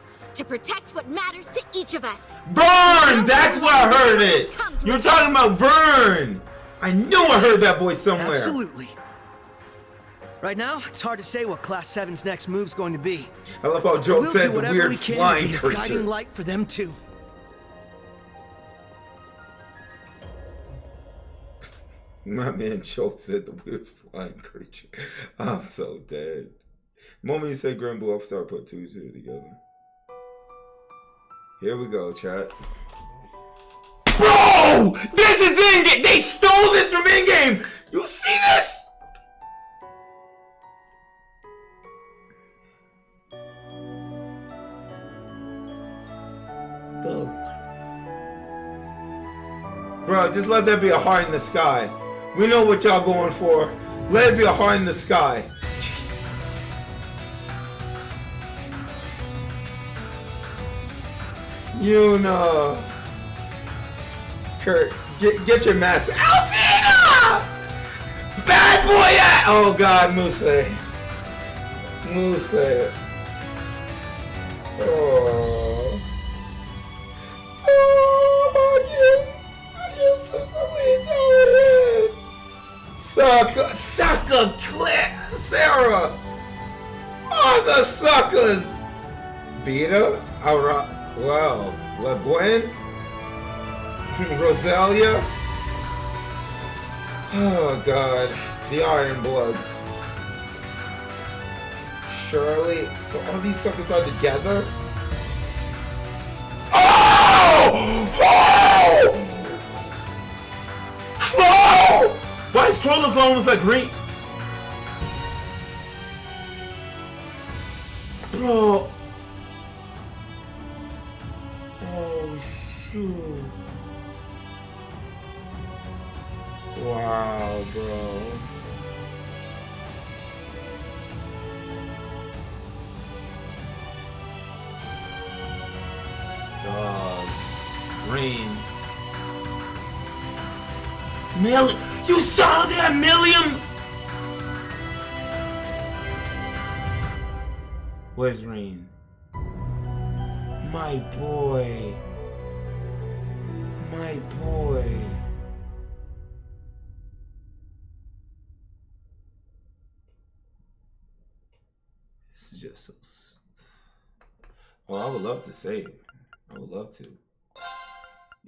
protect what matters to each of us. Vern! That's where I heard it! You're talking about Vern! I knew I heard that voice somewhere. Absolutely. Right now, it's hard to say what Class 7's next move's going to be. I love how Joe We'll said do the whatever weird we can flying to be a creature. guiding light for them too. My man Joe said the weird flying creature. I'm so dead. The moment you say Grim Blue, I'll start put two and two together. Here we go, chat. Oh! This is in-game! They stole this from in-game! You see this? Look. Bro, just let there be a heart in the sky. We know what y'all going for. Let it be a heart in the sky. You know. Kurt, get your mask. Alcina! Bad boy at! Oh God, Musa. Musa. Oh. Oh my goodness. I used to Sucker, Claire, Sarah. Oh, the suckers. Beta, alright. Wow. La Gwen. Rosalia. Oh God. The Iron Bloods. Shirley. So all these suckers are together? Oh! Oh! Crow! Why is Crow look almost like green? Bro. Oh shoot. Wow, bro. Green. You saw that, Milliam? Where's Rain? My boy. My boy. This is just so... Oh, I would love to say it. I would love to.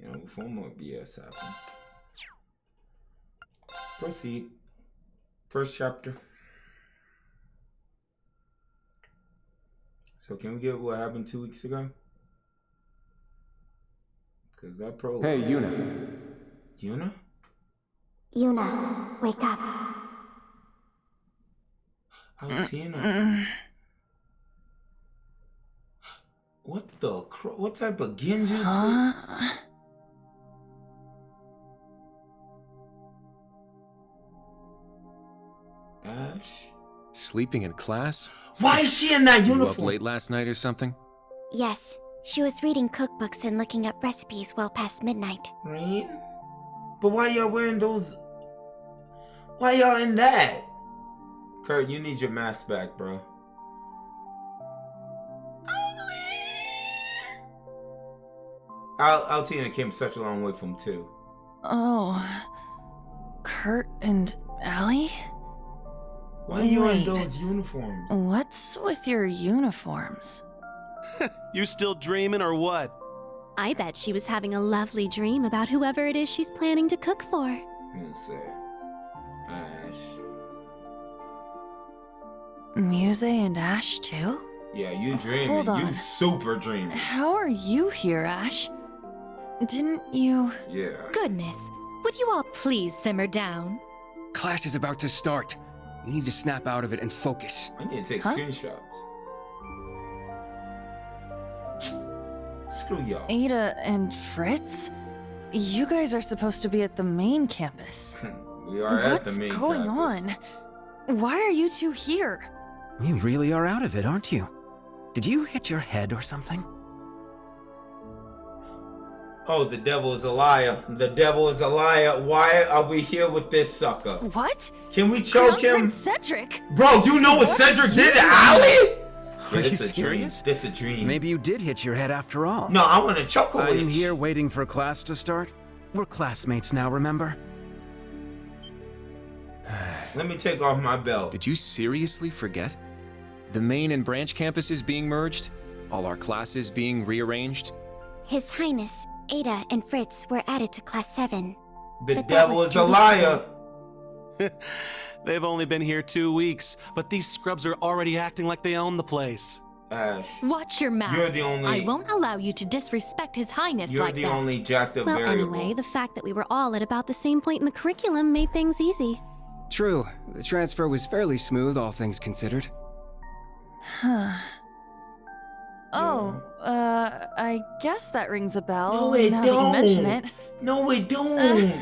You know, before more BS happens. Proceed. First chapter. So can we get what happened 2 weeks ago? Because that prologue... Hey, Yuna. Yuna? Yuna, wake up. Altina. What the what type of genjutsu? Ash? Sleeping in class? Why is she in that You uniform? up late last night or something? Yes, she was reading cookbooks and looking up recipes well past midnight. Rain? But why y'all wearing those? Why y'all in that? Kurt, you need your mask back, bro. Altina came such a long way from 2. Oh. Kurt and Allie? Why are you in Wait. those uniforms? What's with your uniforms? You still dreaming or what? I bet she was having a lovely dream about whoever it is she's planning to cook for. Muse. Ash. Muse and Ash too? Yeah, you dreaming. Hold on. You super dreaming. How are you here, Ash? Didn't you... Yeah. Goodness, would you all please simmer down? Class is about to start. You need to snap out of it and focus. I need to take screenshots. Screw y'all. Ada and Fritz? You guys are supposed to be at the main campus. We are at the main What's going campus. on? Why are you two here? You really are out of it, aren't you? Did you hit your head or something? Oh, the devil is a liar. The devil is a liar. Why are we here with this sucker? What? Can we choke him? Conrad Cedric? Bro, you know what Cedric did to Allie? Are you It's a dream. serious? This a dream. Maybe you did hit your head after all. No, I want to choke a I'm witch. here waiting for class to start. We're classmates now, remember? Let me take off my belt. Did you seriously forget? The main and branch campuses being merged? All our classes being rearranged? His Highness, Ada and Fritz were added to Class 7. The But that devil was is 2 a weeks liar. They've only been here 2 weeks, but these scrubs are already acting like they own the place. Ash. Watch your mouth. You're the only. I won't allow you to disrespect His Highness You're like that. the only jacked up Well, variable. anyway, the fact that we were all at about the same point in the curriculum made things easy. True. The transfer was fairly smooth, all things considered. Huh. Oh, I guess that rings a bell. No, it now don't. that you mention it. No, it don't.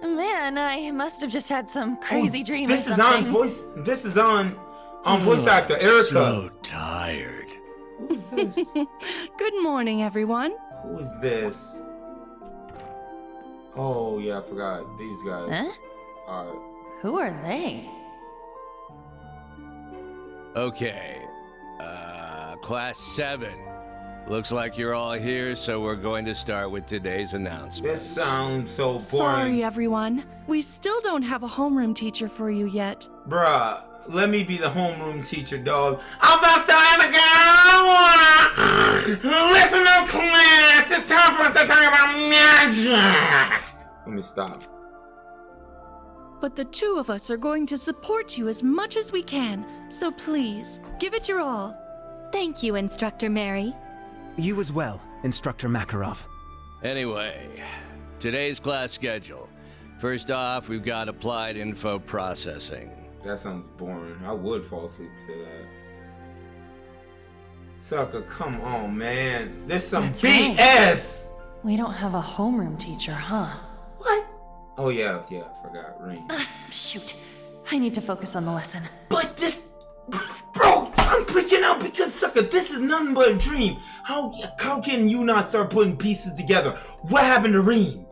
Man, I must have just had some crazy dream. This or is something. on voice. This is on voice actor Erica. So tired. Who's this? Good morning, everyone. Who is this? Oh yeah, I forgot. These guys. Huh? Alright. Who are they? Okay. Class 7. Looks like you're all here, so we're going to start with today's announcement. This sounds so boring. Sorry, everyone. We still don't have a homeroom teacher for you yet. Bruh, let me be the homeroom teacher, dog. I'm about to end again. Listen up, class. It's time for us to talk about magic. Let me stop. But the two of us are going to support you as much as we can, so please, give it your all. Thank you, Instructor Mary. You as well, Instructor Makarov. Anyway, today's class schedule. First off, we've got applied info processing. That sounds boring. I would fall asleep to that. Sucker, come on, man. This some That's BS! right. We don't have a homeroom teacher, huh? Oh, yeah, I forgot. Rain. Shoot. I need to focus on the lesson. But this... Bro, I'm freaking out because, sucker, this is nothing but a dream. How can you not start putting pieces together? What happened to Reem?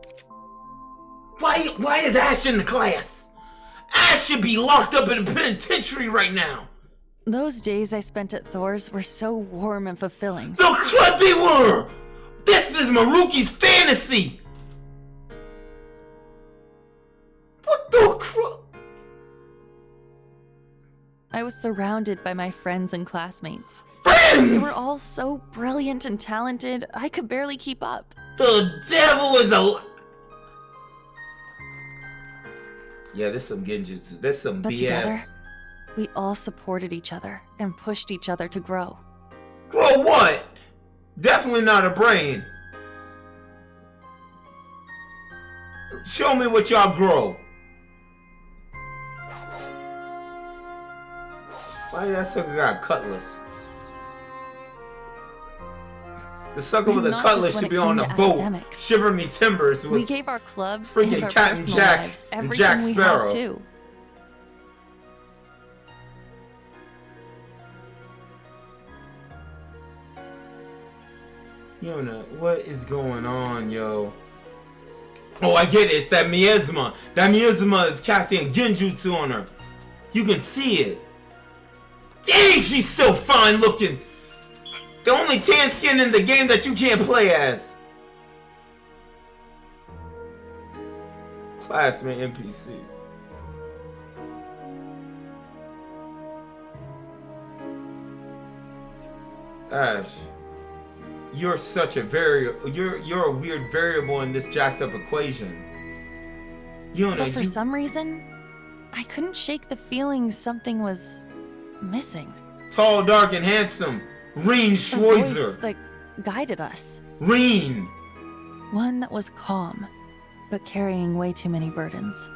Why is Ash in the class? Ash should be locked up in a penitentiary right now. Those days I spent at Thor's were so warm and fulfilling. The crud they were! This is Maruki's fantasy! What the crud? I was surrounded by my friends and classmates. Friends! They were all so brilliant and talented, I could barely keep up. The devil is a... Yeah, this some genjutsu. This some But BS. together, we all supported each other and pushed each other to grow. Grow what? Definitely not a brain. Show me what y'all grow. Why that sucker got a cutlass? The sucker with a Not cutlass just when should it be on came a to boat. academics. Shiver me timbers with We gave our clubs and freaking our Captain personal Jack lives and everything Jack we Sparrow. had too. Yona, what is going on, yo? Oh, I get it. It's that miasma. That miasma is casting genjutsu on her. You can see it. Dang, she's still fine looking. The only tan skin in the game that you can't play as. Classmate NPC. Ash, you're such a you're a weird variable in this jacked up equation. But for some reason, I couldn't shake the feeling something was missing. Tall, dark, and handsome. Reen A voice Schweizer. that guided us. Reen. One that was calm, but carrying way too many burdens.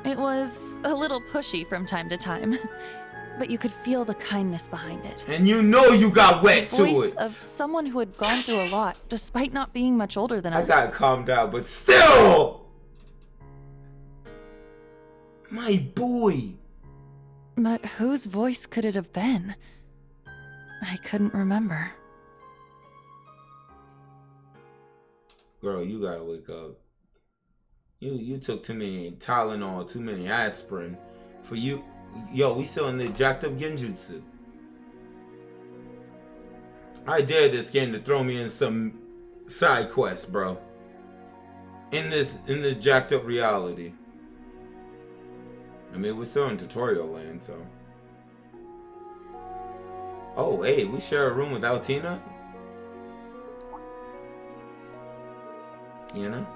It was a little pushy from time to time, but you could feel the kindness behind it. And you know you got wet The to voice it. of someone who had gone through a lot, despite not being much older than I us. got calmed down, but still. My boy. But whose voice could it have been? I couldn't remember. Girl, you gotta wake up. You took too many Tylenol, too many aspirin. For you, yo, we still in the jacked up genjutsu. I dare this game to throw me in some side quest, bro. In this jacked up reality. I mean, we're still in tutorial land, so. Oh, hey, we share a room with Altina? You know?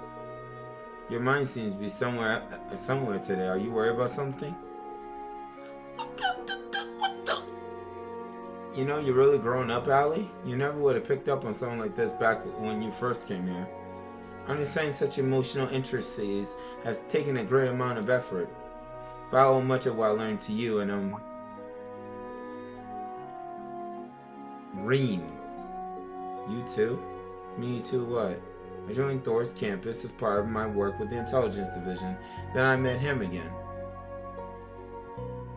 Your mind seems to be somewhere today. Are you worried about something? You know, you're really growing up, Allie. You never would have picked up on something like this back when you first came here. Understanding such emotional intricacies has taken a great amount of effort. But I owe much of what I learned to you, and Reem. You too? Me too what? I joined Thor's campus as part of my work with the intelligence division. Then I met him again.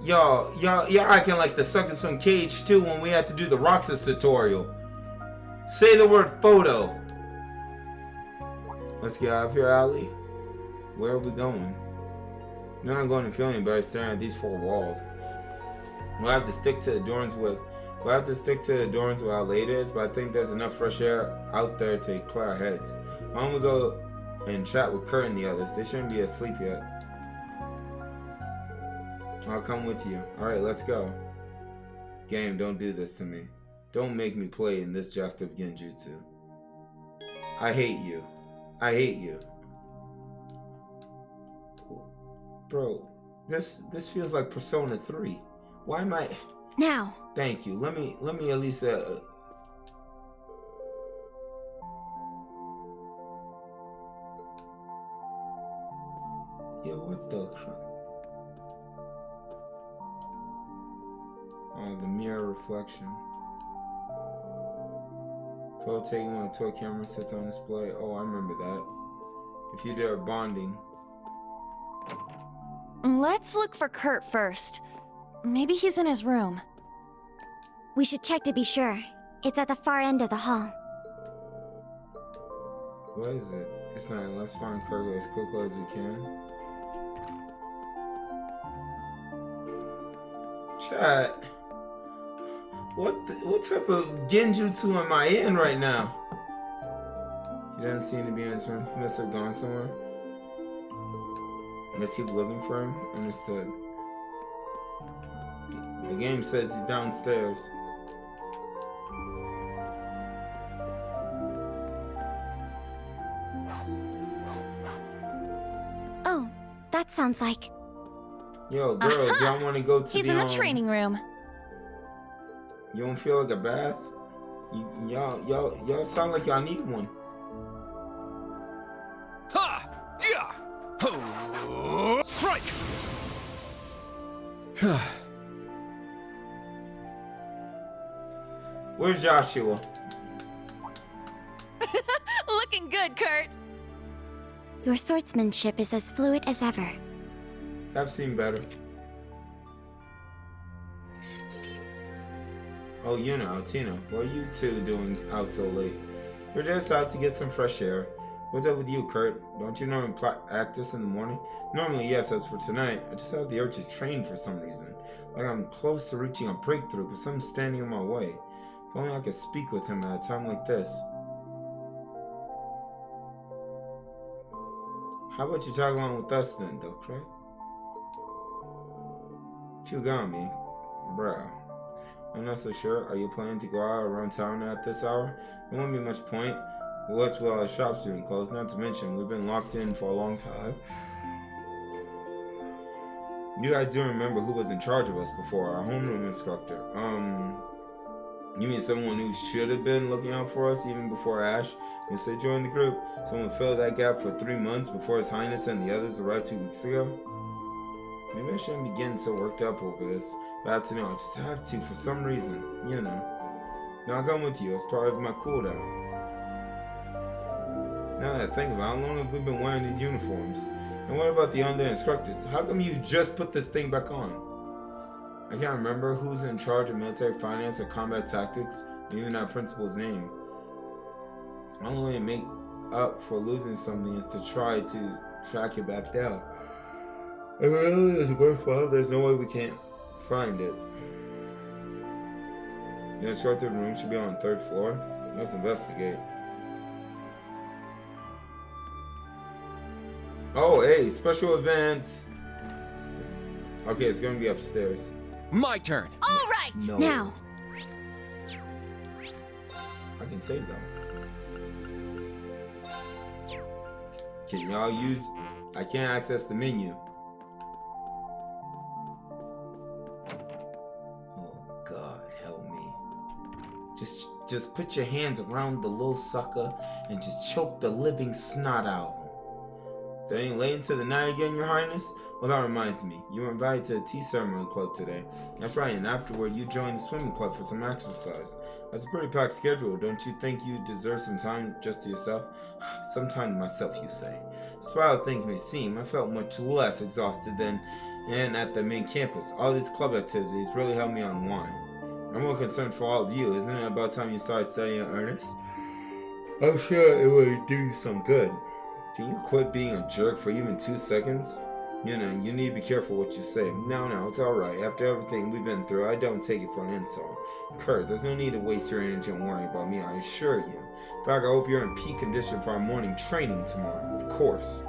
Y'all acting like the suckers from Cage 2 when we had to do the Roxas tutorial. Say the word photo. Let's get out of here, Allie. Where are we going? You're not going to feel any better staring at these four walls. We'll have to stick to the dorms where our lady is, but I think there's enough fresh air out there to clear our heads. Why don't we go and chat with Kurt and the others? They shouldn't be asleep yet. I'll come with you. Alright, let's go. Game, don't do this to me. Don't make me play in this jacked up genjutsu. I hate you. I hate you. Bro, this feels like Persona 3. Why am I... Now. Thank you. Let me at least Yo, what the crap? Oh, the mirror reflection. Photo taken when a toy camera sits on display. Oh, I remember that. If you dare bonding. Let's look for Kurt first. Maybe he's in his room. We should check to be sure. It's at the far end of the hall. What is it? It's not. Let's find Kurt as quickly as we can. Chat. What type of genjutsu am I in right now? He doesn't seem to be in his room. He must have gone somewhere. Let's keep looking for him. Understood. The game says he's downstairs. Oh, that sounds like... Yo, girls, y'all want to go to He's in the training room. You don't feel like a bath? Y'all sound like y'all need one. Ha! Yeah! Ho! Strike! Where's Joshua? Looking good, Kurt. Your swordsmanship is as fluid as ever. I've seen better. Oh, you know, Tina, what are you two doing out so late? We're just out to get some fresh air. What's up with you, Kurt? Don't you normally practice in the morning? Normally, yes. As for tonight, I just had the urge to train for some reason. Like I'm close to reaching a breakthrough, but something's standing in my way. If only I could speak with him at a time like this. How about you tag along with us then, Doc, right? You got me, bruh. I'm not so sure. Are you planning to go out around town at this hour? There won't be much point. What's with all the shops being closed? Not to mention, we've been locked in for a long time. You guys do remember who was in charge of us before, our homeroom instructor. You mean someone who should have been looking out for us even before Ash? You said join the group. Someone filled that gap for 3 months before His Highness and the others arrived 2 weeks ago? Maybe I shouldn't be getting so worked up over this. But I have to know, I just have to for some reason, you know. Now I'll come with you as part of my cooldown. Now that I think about it, how long have we been wearing these uniforms? And what about the other instructors? How come you just put this thing back on? I can't remember who's in charge of military finance or combat tactics, even our principal's name. The only way to make up for losing something is to try to track it back down. If it really is worthwhile, there's no way we can't find it. The instructor room should be on the 3rd floor. Let's investigate. Oh, hey, special events. Okay, it's gonna be upstairs. My turn. All right. No. Now. I can save them. Can y'all use... I can't access the menu. Oh, God, help me. Just put your hands around the little sucker and just choke the living snot out. Staying late into the night again, Your Highness? Well, that reminds me. You were invited to the tea ceremony club today. That's right, and afterward you joined the swimming club for some exercise. That's a pretty packed schedule. Don't you think you deserve some time just to yourself? Some time to myself, you say. Despite how things may seem, I felt much less exhausted than at the main campus. All these club activities really helped me unwind. I'm more concerned for all of you. Isn't it about time you started studying in earnest? I'm sure it would do you some good. Can you quit being a jerk for even 2 seconds? You know, you need to be careful what you say. No, it's alright. After everything we've been through, I don't take it for an insult. Kurt, there's no need to waste your energy on worrying about me, I assure you. In fact, I hope you're in peak condition for our morning training tomorrow. Of course.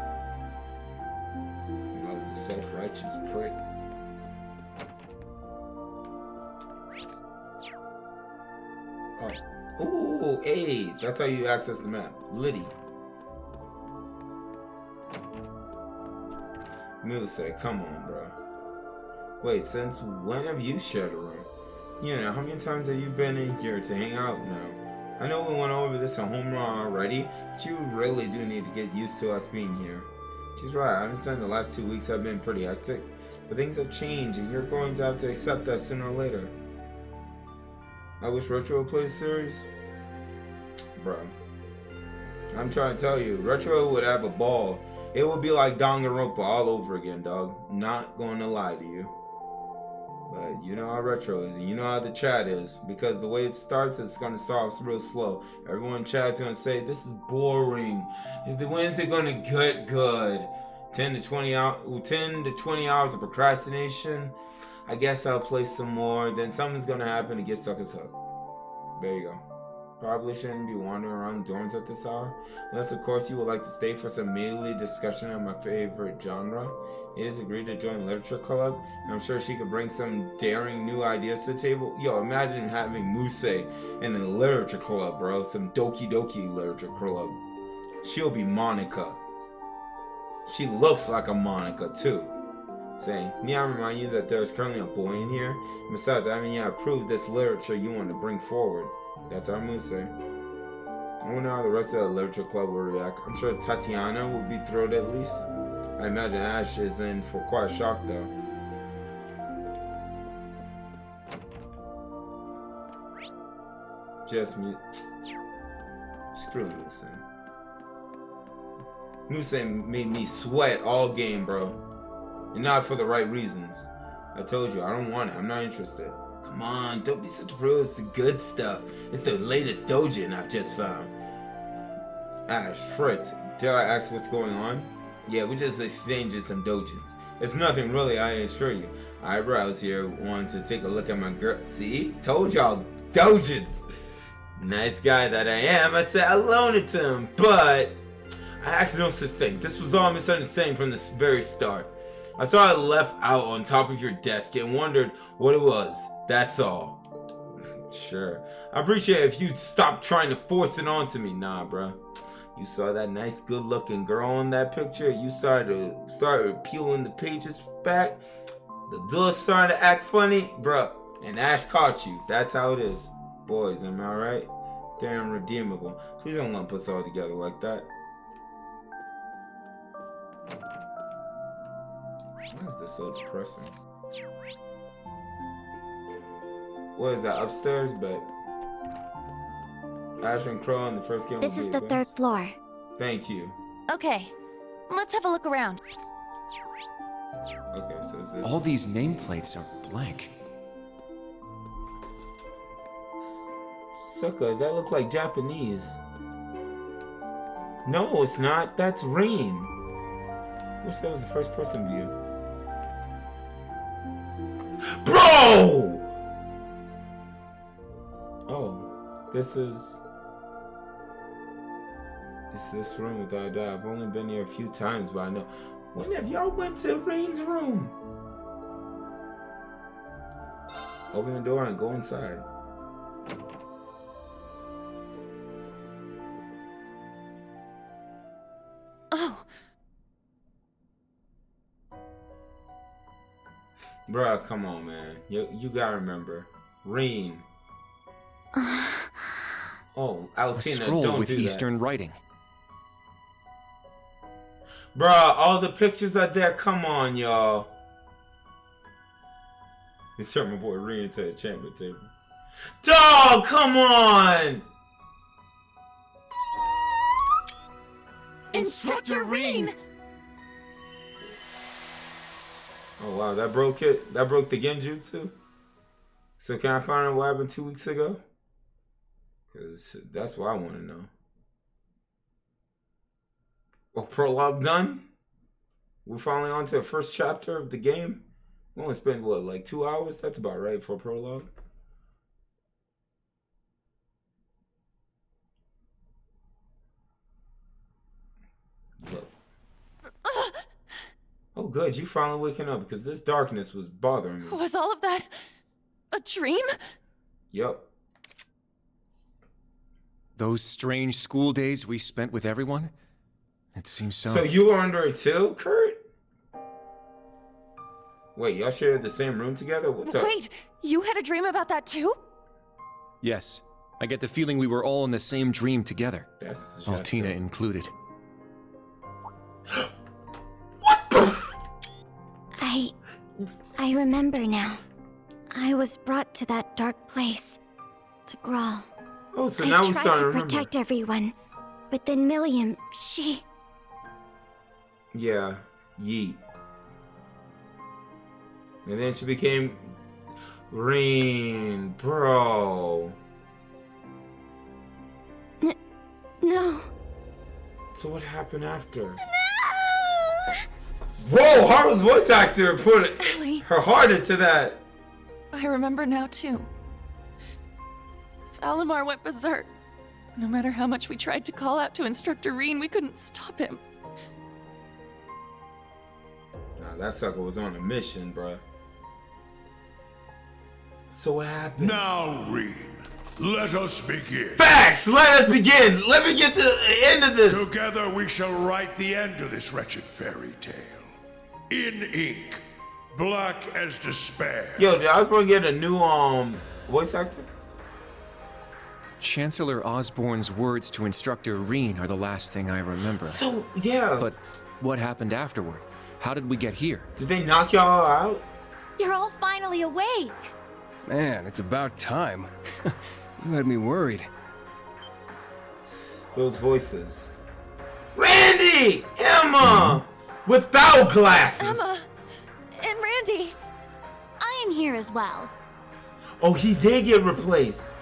I was a self-righteous prick. Oh. Ooh, hey, that's how you access the map. Liddy. Muse, come on, bro. Wait, since when have you shared a room? You know, how many times have you been in here to hang out now? I know we went over this on home run already, but you really do need to get used to us being here. She's right, I understand the last 2 weeks have been pretty hectic, but things have changed and you're going to have to accept that sooner or later. I wish Retro would play the series. Bro. I'm trying to tell you, Retro would have a ball. It would be like Danganronpa all over again, dog. Not going to lie to you. But you know how Retro is, and you know how the chat is. Because the way it starts, it's going to start off real slow. Everyone in chat's going to say, this is boring. When is it going to get good? 10 to 20 hours of procrastination. I guess I'll play some more. Then something's going to happen to get suckers hooked. There you go. Probably shouldn't be wandering around dorms at this hour. Unless, of course, you would like to stay for some meaty discussion of my favorite genre. It is agreed to join Literature Club, and I'm sure she could bring some daring new ideas to the table. Yo, imagine having Muse in the Literature Club, bro. Some Doki Doki Literature Club. She'll be Monica. She looks like a Monica, too. Saying, need I remind you that there's currently a boy in here? And besides, I haven't yet approved this literature you want to bring forward. That's our Muse. I wonder how the rest of the Literature Club will react. I'm sure Tatiana will be thrilled at least. I imagine Ash is in for quite a shock though. Just me. Screw Muse. Muse made me sweat all game, bro. And not for the right reasons. I told you, I don't want it. I'm not interested. Come on, don't be such a pro. It's the good stuff. It's the latest doujin I've just found. Ash, Fritz, dare I ask what's going on? Yeah, we just exchanging some doujins. It's nothing really, I assure you. Eyebrows here wanted to take a look at my girl. See? Told y'all, doujins. Nice guy that I am, I said I loaned it to him, but I actually no such thing. This was all a misunderstanding from the very start. I saw it left out on top of your desk and wondered what it was. That's all. Sure. I appreciate it if you'd stop trying to force it onto me. Nah, bro. You saw that nice, good-looking girl in that picture. You started peeling the pages back. The door started to act funny, bro. And Ash caught you. That's how it is. Boys, am I right? They're irredeemable. Please don't lump us all together like that. Why is this so depressing? What is that, upstairs? But Ash and Crow in the first game. This is the third floor. Thank you. Okay, let's have a look around. Okay, so it's this. All these nameplates are blank. Sucker, that look like Japanese. No, it's not. That's Rain. Wish that was the first person view. Bro! Oh, this is... It's this room without a doubt. I've only been here a few times, but I know. When have y'all went to Rain's room? Open the door and go inside. Oh! Bruh, come on, man. You gotta remember. Rain. Oh, A Alcina, scroll don't with do Eastern writing. that. Bruh, all the pictures are there. Come on, y'all. Insert my boy Ring into the enchantment table. Dog, come on! Instructor Reen! Oh wow, that broke it. That broke the genjutsu. So can I find out what happened 2 weeks ago? Because that's what I want to know. Oh, prologue done? We're finally on to the first chapter of the game. We only spent, what, like 2 hours? That's about right for a prologue. Look. Oh, good. You finally waking up because this darkness was bothering me. Was all of that a dream? Yup. Those strange school days we spent with everyone? It seems so. So you were under it too, Kurt? Wait, y'all shared the same room together? What's up? Wait, you had a dream about that too? Yes. I get the feeling we were all in the same dream together. That's Altina included. I remember now. I was brought to that dark place. The Grawl. Oh, so now we tried starting to to remember. protect everyone, but then Milliam, she... Yeah, Yeet. And then she became Reen, bro. No. So what happened after? Whoa, Harvard's voice actor put her heart into that. I remember now too. Valimar went berserk. No matter how much we tried to call out to Instructor Reen, we couldn't stop him. Nah, that sucker was on a mission, bruh. So what happened? Now, Reen, let us begin. Facts! Let us begin! Let me get to the end of this! Together we shall write the end of this wretched fairy tale. In ink, black as despair. Yo, did Osborn get a new voice actor? Chancellor Osborne's words to Instructor Reen are the last thing I remember. So, yeah. But what happened afterward? How did we get here? Did they knock y'all out? You're all finally awake. Man, it's about time. You had me worried. Those voices. Randy! Emma! Without glasses! Emma! And Randy! I am here as well. Oh, he did get replaced.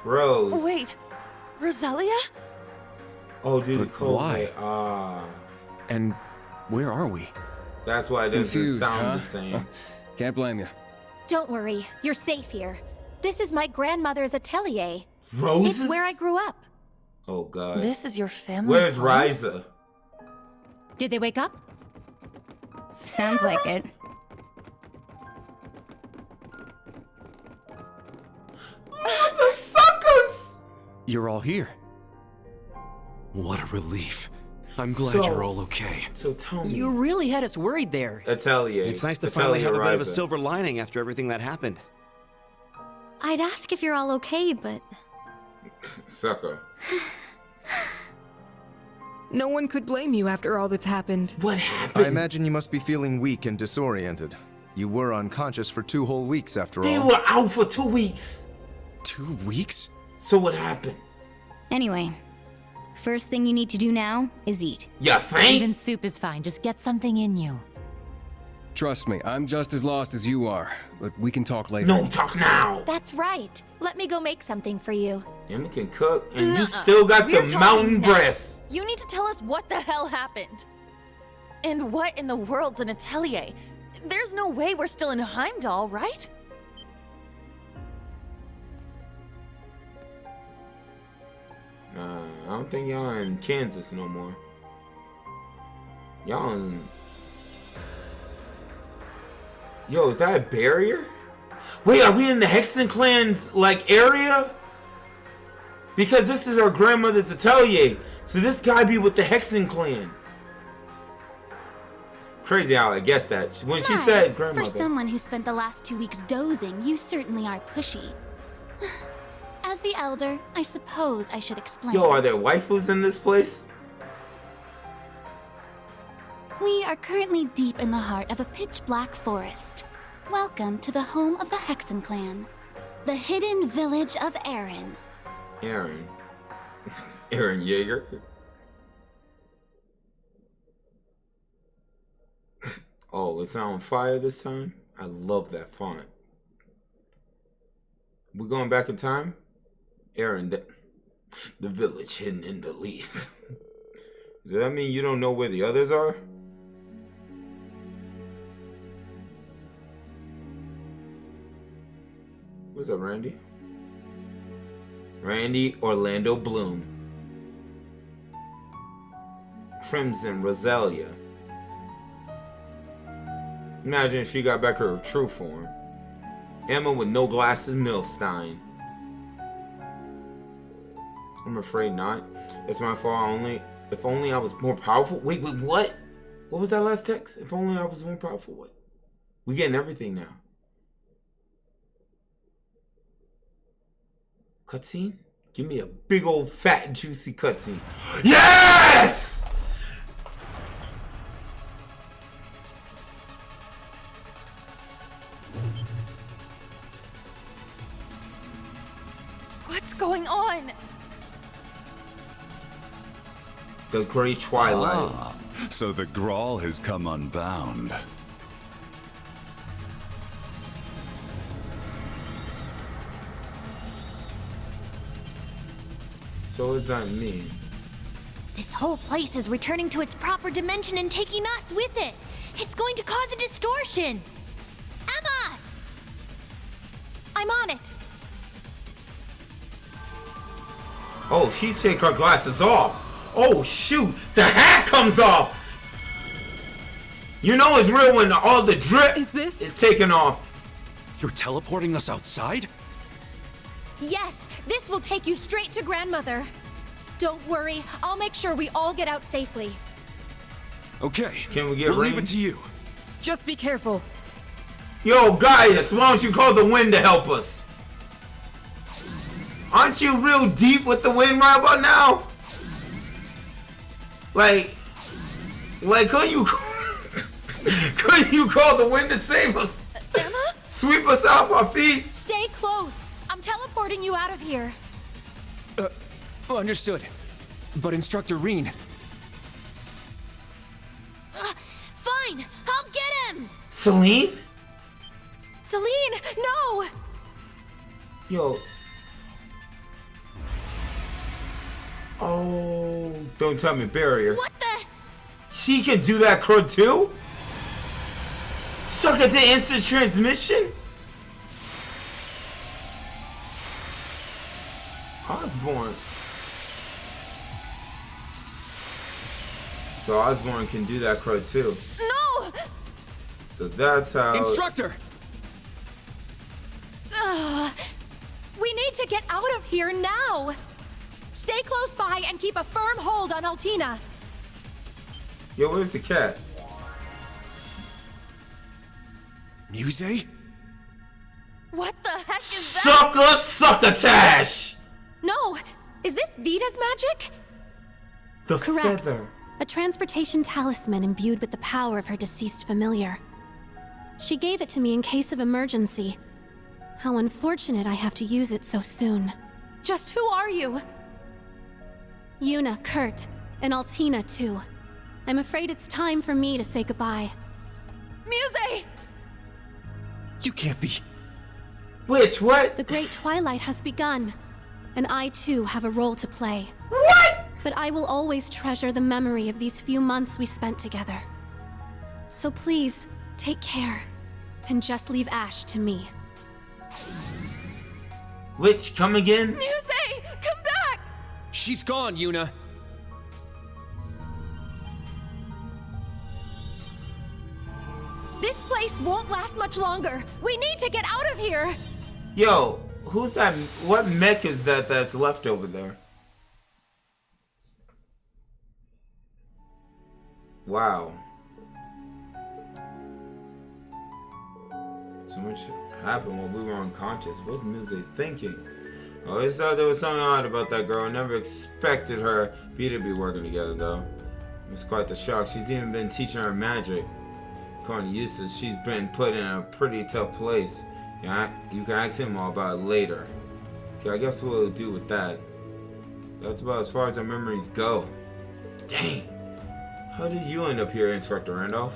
Rose. Wait, Rosalia? Oh, dude, But Cole. why? And where are we? That's why it doesn't Confused, sound huh? the same. Can't blame you. Don't worry, you're safe here. This is my grandmother's atelier. Roses? It's where I grew up. Oh, God. This is your family? Where's home? Ryza? Did they wake up? Sounds like it. Oh, the suckers! You're all here. What a relief. I'm glad So- you're all okay. So tell me. You really had us worried there. Atelier. It's nice to finally have a bit of a Ryza. silver lining after everything that happened. I'd ask if you're all okay, but... Sucker. No one could blame you after all that's happened. What happened? I imagine you must be feeling weak and disoriented. You were unconscious for 2 whole weeks after They all. were out for 2 weeks. 2 weeks? So what happened? Anyway, first thing you need to do now is eat. Ya think? Even soup is fine. Just get something in you. Trust me, I'm just as lost as you are, but we can talk later. No, talk now. That's right. Let me go make something for you. Emma can cook, and you Nuh-uh. still got We're the talking mountain now. breasts. You need to tell us what the hell happened. And what in the world's an atelier? There's no way we're still in Heimdall, right? I don't think y'all in Kansas no more. Y'all in... Yo, is that a barrier? Wait, are we in the Hexen clan's, like, area? Because this is our grandmother's atelier. So this guy be with the Hexen clan. Crazy how I guessed that. When she said grandmother. For someone who spent the last 2 weeks dozing, you certainly are pushy. As the elder, I suppose I should explain. Yo, are there waifus in this place? We are currently deep in the heart of a pitch-black forest. Welcome to the home of the Hexen clan, the hidden village of Aaron. Aaron? Aaron Yeager? Oh, it's not on fire this time? I love that font. We going back in time? Aaron, the village hidden in the leaves. Does that mean you don't know where the others are? What's up, Randy? Randy Orlando Bloom. Crimson Rosalia. Imagine if she got back her true form. Emma with no glasses, Milstein. I'm afraid not. It's my fault. If only I was more powerful. Wait, what? What was that last text? If only I was more powerful. What? We getting everything now. Cutscene? Give me a big old fat juicy cutscene. Yes! What's going on? The Great Twilight. Ah, so the Grawl has come unbound. So what does that mean? This whole place is returning to its proper dimension and taking us with it. It's going to cause a distortion. Emma! I'm on it. Oh, she take her glasses off. Oh shoot, the hat comes off. You know it's real when all the drip is taken off. You're teleporting us outside? Yes, this will take you straight to Grandmother. Don't worry, I'll make sure we all get out safely. Okay, can we get we'll leave it to you. Just be careful. Yo, Gaius, why don't you call the wind to help us? Aren't you real deep with the wind right about now? Like, couldn't you call the wind to save us? Emma? Sweep us off our feet? Stay close. I'm teleporting you out of here. Understood. But Instructor Reen... Fine, I'll get him! Celine? Celine, no! Yo. Oh, don't tell me barrier. What the? She can do that crud too? Suck at the instant transmission? Osborne. So Osborne can do that crud too. No! So that's how... Instructor! We need to get out of here now! Stay close by and keep a firm hold on Altina. Yo, where's the cat? Muse? What the heck is that? Succotash! No! Is this Vita's magic? The Correct. feather. A transportation talisman imbued with the power of her deceased familiar. She gave it to me in case of emergency. How unfortunate I have to use it so soon. Just who are you? Yuna, Kurt, and Altina too. I'm afraid it's time for me to say goodbye. Muse! You can't be... Which, what? The Great Twilight has begun, and I too have a role to play. What? But I will always treasure the memory of these few months we spent together. So please, take care, and just leave Ash to me. Which, come again? Muse! Come back! She's gone, Yuna. This place won't last much longer. We need to get out of here! Yo, who's that? What mech is that that's left over there? Wow. So much happened while we were unconscious. What's Muse thinking? Always thought there was something odd about that girl. Never expected her and Peter to be working together, though. It was quite the shock. She's even been teaching her magic. According to Eustace, she's been put in a pretty tough place. Yeah, you can ask him all about it later. Okay, I guess we'll do with that. That's about as far as our memories go. Dang. How did you end up here, Inspector Randolph?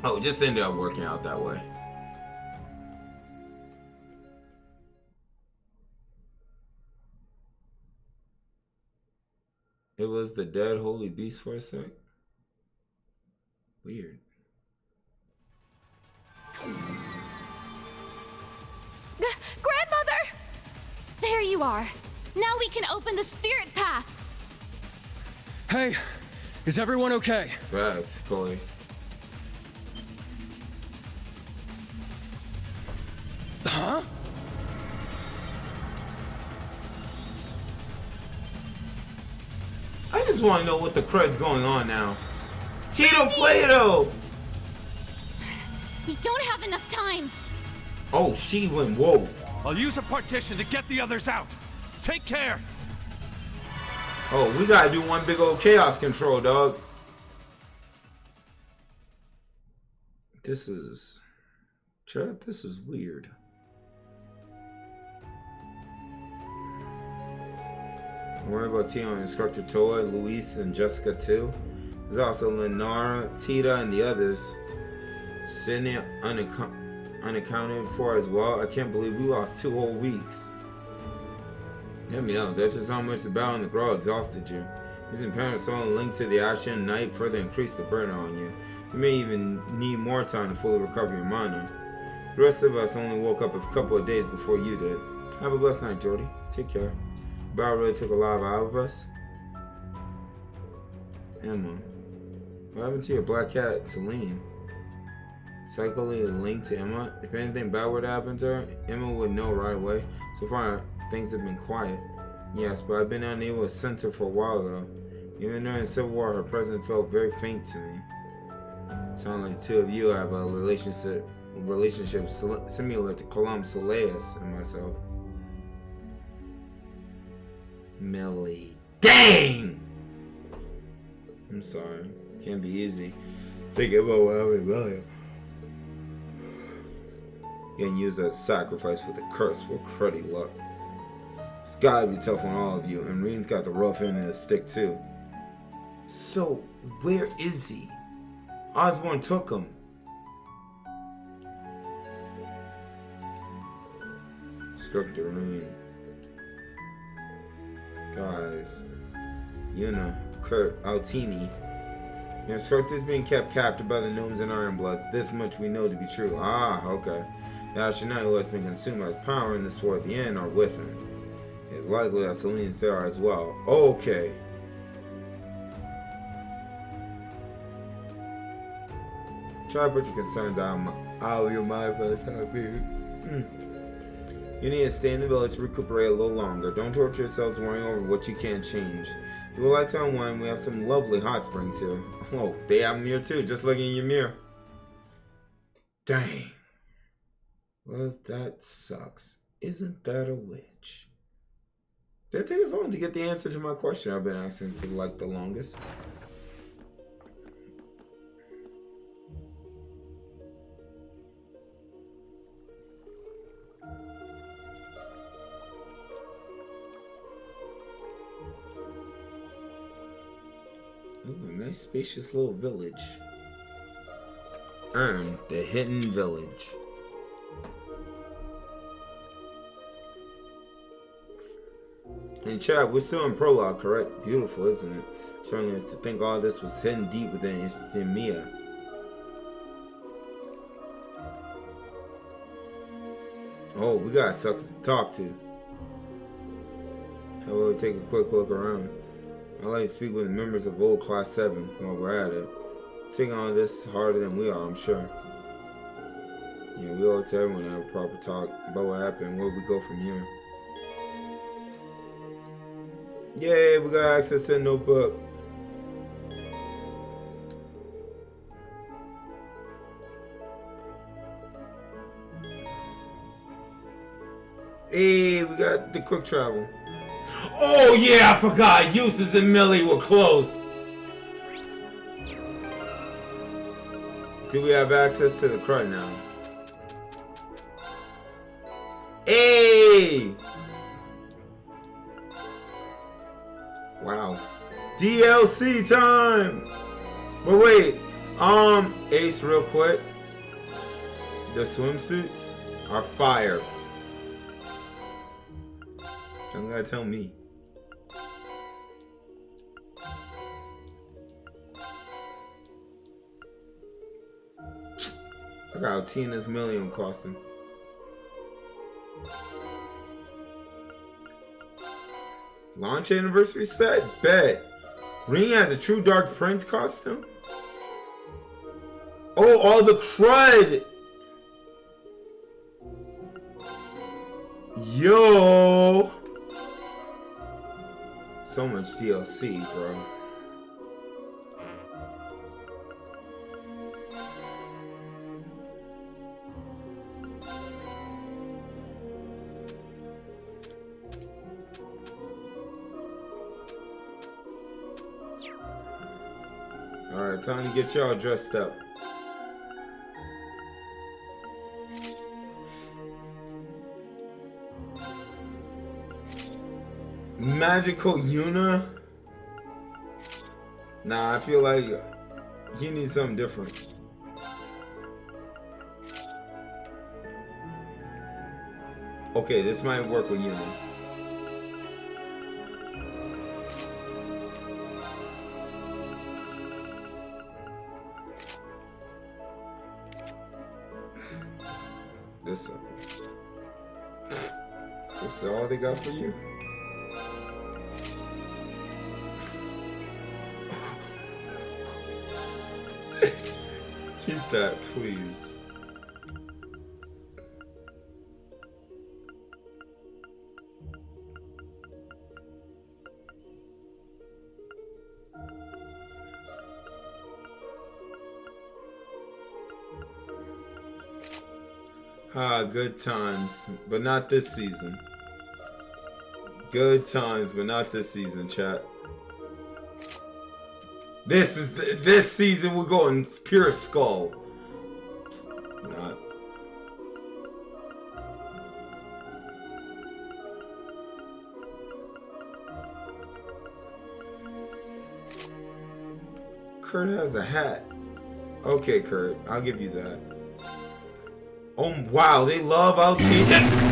Oh, just ended up working out that way. It was the dead holy beast for a sec? Weird. Grandmother! There you are. Now we can open the spirit path. Hey, is everyone okay? Facts, Chloe. Huh? I just want to know what the crud's going on now. Tito Plato! We don't have enough time. Oh, she went whoa. I'll use a partition to get the others out. Take care. Oh, we gotta do one big old chaos control, dog. This is... Chad, this is weird. Don't worry about Tito and Instructor Toa, Luis, and Jessica too. There's also Lenara, Tita, and the others. Sydney unaccounted for as well. I can't believe we lost 2 whole weeks. Let me know. That's just how much the battle and the grow exhausted you. Using Panasol linked to the Ashen Night further increased the burden on you. You may even need more time to fully recover your mana. The rest of us only woke up a couple of days before you did. Have a blessed night, Jordy. Take care. The battle really took a lot out of us. Emma. What happened to your black cat, Celine? Psychically linked to Emma. If anything bad were to happen to her, Emma would know right away. So far, things have been quiet. Yes, but I've been unable to sense her for a while though. Even during the Civil War, her presence felt very faint to me. Sounds like the two of you have a relationship similar to Colum Soleus and myself. Millie. Dang! I'm sorry. Can't be easy. Thinking about what happened earlier. Getting used as a sacrifice for the curse. What cruddy luck. It's gotta be tough on all of you, and Reen's got the rough end of the stick too. So, where is he? Osborne took him. Instructor Reen. Guys. Yuna, Kurt, Altini. Your instructor's being kept captive by the gnomes and Ironbloods. This much we know to be true. Ah, okay. The Ashenite who has been consumed by his power in the sword at the end are with him. It's likely that Celine's there as well. Okay. Try to put your concerns out of your mind for the time being. You need to stay in the village to recuperate a little longer. Don't torture yourselves worrying over what you can't change. If you would like to unwind, we have some lovely hot springs here. Oh, they have them here too, just like in your mirror. Dang. Well, that sucks. Isn't that a witch? Did it take us long to get the answer to my question I've been asking for like the longest? Ooh, a nice spacious little village. Earn the hidden village. And Chad, we're still in prologue, correct? Beautiful, isn't it? Certainly to think all this was hidden deep within Isthmia. Oh, we got suckers to talk to. How about we take a quick look around? I'd like to speak with the members of Old Class 7 while we're at it. Taking on this harder than we are, I'm sure. Yeah, we owe it to everyone to have a proper talk about what happened, where we go from here. Yay, we got access to the notebook. Hey, we got the quick travel. Oh yeah, I forgot. Eustace and Millie were close. Do we have access to the crud now? Hey! Wow. DLC time! But wait, Ace, real quick. The swimsuits are fire. You gotta tell me. Look how Tina's million costing. Launch anniversary set? Bet. Ring has a true Dark Prince costume? Oh, all the crud! Yo! So much DLC, bro. Alright, time to get y'all dressed up. Magical Yuna? Nah, I feel like he needs something different. Okay, this might work with Yuna. This is all they got for you. Keep that, please. Ah, good times, but not this season. Good times, but not this season, chat. This season we're going pure skull. Not. Kurt has a hat. Okay, Kurt, I'll give you that. Oh wow, they love Altina.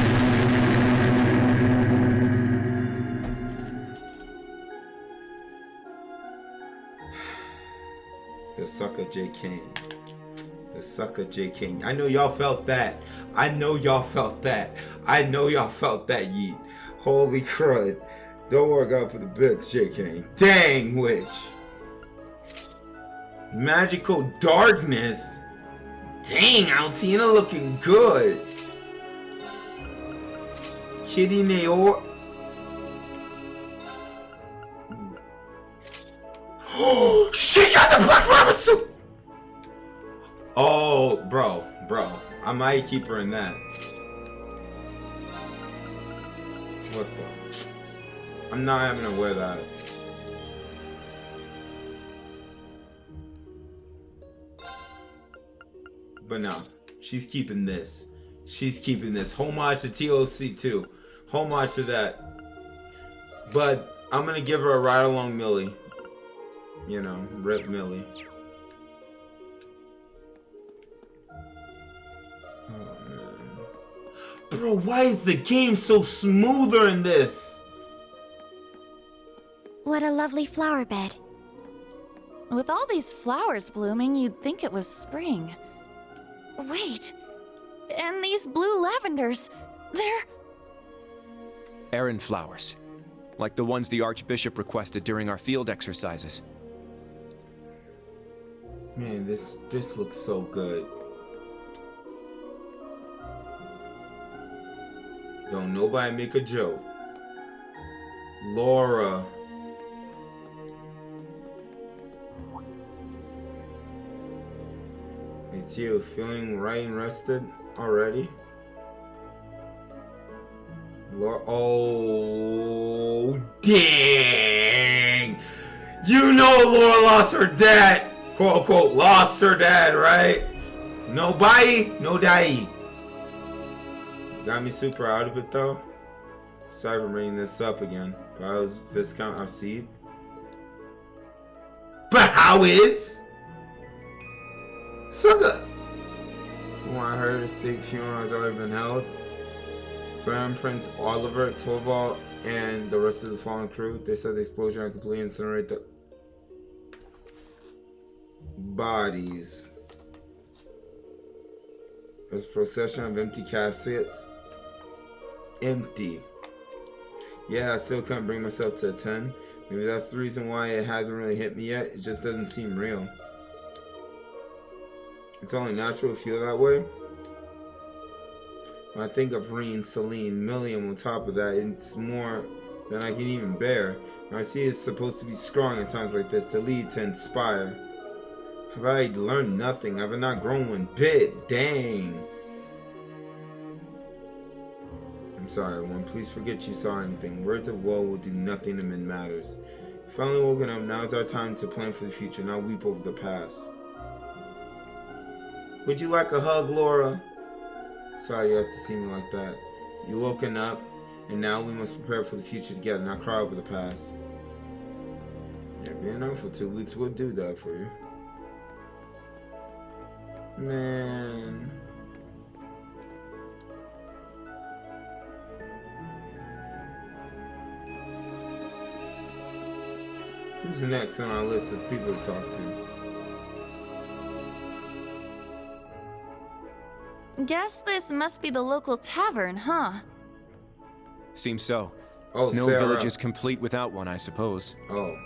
The sucker J. Kane. The sucker J. Kane. I know y'all felt that. I know y'all felt that. I know y'all felt that, yeet. Holy crud. Don't work out for the bits, J. Kane. Dang, witch. Magical darkness. Dang, Altina looking good. Kitty Naor. Oh, she got the Black Rabbit suit! Oh, bro. I might keep her in that. What the? I'm not having to wear that. But no, she's keeping this. She's keeping this. Homage to TOC too. Homage to that. But I'm gonna give her a ride along Millie. You know, rip Millie. Oh man. Bro, why is the game so smoother in this? What a lovely flower bed. With all these flowers blooming, you'd think it was spring. Wait, and these blue lavenders, they're... Errand flowers. Like the ones the Archbishop requested during our field exercises. Man, this looks so good. Don't nobody make a joke. Laura. It's you, feeling right and rested already? Laura. Oh, dang. You know Laura lost her dad. Quote unquote, lost her dad, right? Nobody, no die. Got me super out of it though. Sorry for bringing this up again. But I was Viscount Arcide. But how is? Sucker. From what I heard, a state funeral has already been held. Grand Prince Oliver, Torvald, and the rest of the fallen crew. They said the explosion had completely incinerated the bodies. There's a procession of empty caskets. Empty. Yeah, I still couldn't bring myself to attend. Maybe that's the reason why it hasn't really hit me yet. It just doesn't seem real. It's only natural to feel that way. When I think of Reen, Celine, Milliam on top of that, it's more than I can even bear. And I see it's supposed to be strong at times like this, to lead, to inspire. Have I learned nothing? Have I not grown one bit? Dang. I'm sorry, everyone. Please forget you saw anything. Words of woe will do nothing to mend matters. Finally woken up, now is our time to plan for the future, not weep over the past. Would you like a hug, Laura? Sorry you have to see me like that. You woken up, and now we must prepare for the future together, not cry over the past. Yeah, being out for 2 weeks would do that for you. Man. Who's next on our list of people to talk to? Guess this must be the local tavern, huh? Seems so. Oh, no Sarah. village is complete without one, I suppose. Oh,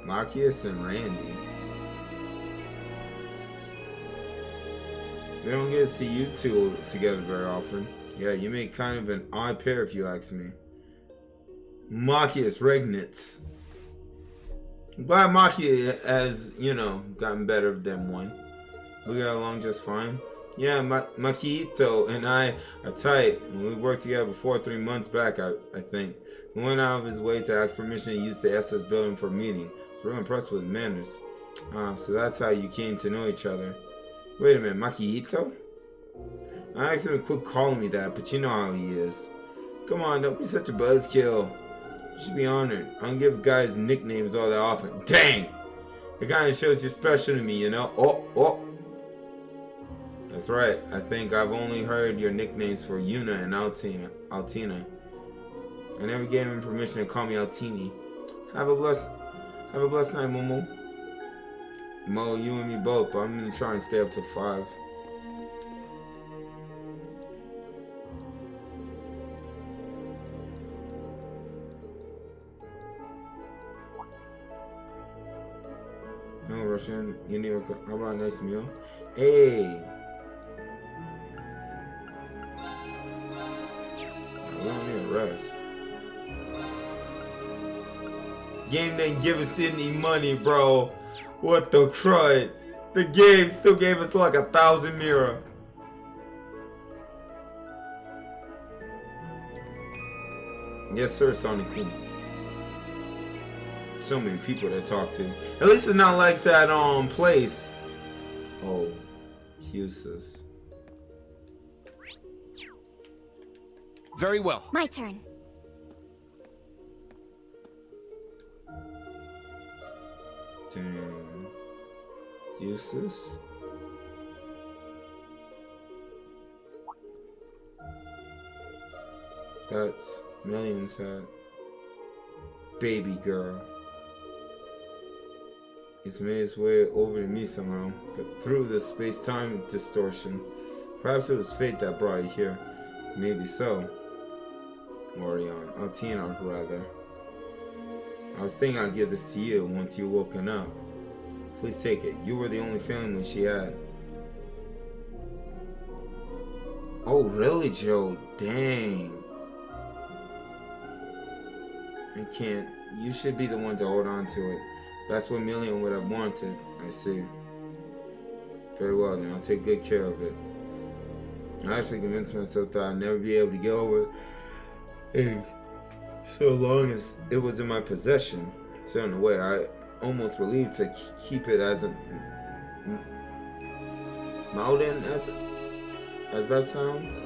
Marcus and Randy. We don't get to see you two together very often. Yeah, you make kind of an odd pair if you ask me. Marcus Regnitz. I'm glad Maki has, you know, gotten better than one. We got along just fine. Yeah, Makito and I are tight. We worked together before 3 months back, I think. He went out of his way to ask permission to use the SS building for a meeting. I was really impressed with his manners. So that's how you came to know each other. Wait a minute, Makito? I asked him to quit calling me that, but you know how he is. Come on, don't be such a buzzkill. You should be honored. I don't give guys nicknames all that often. Dang! It kind of shows you're special to me, you know? Oh! That's right. I think I've only heard your nicknames for Yuna and Altina. I never gave him permission to call me Altini. Have a blessed night, Momo. Mo, you and me both, but I'm gonna try and stay up till 5. No Russian, you need how about a nice meal? Hey! We don't need a rest. Game didn't give us any money, bro. What the crud? The game still gave us like 1,000 mira. Yes, sir, Sonic Queen. So many people to talk to. At least it's not like that place. Oh, Huses. Very well. My turn. Dang. Useless? That's Millions hat. Baby girl. It's made its way over to me somehow, through the space-time distortion. Perhaps it was fate that brought you here. Maybe so. Orion. Altina, rather. I was thinking I'd give this to you once you woken up. Please take it. You were the only family she had. Oh, really, Joe? Dang. I can't. You should be the one to hold on to it. That's what Million would have wanted. I see. Very well, then. I'll take good care of it. I actually convinced myself that I'd never be able to get over Hey, so long as it was in my possession, so in a way, I almost relieved to keep it as a Malden, as that sounds.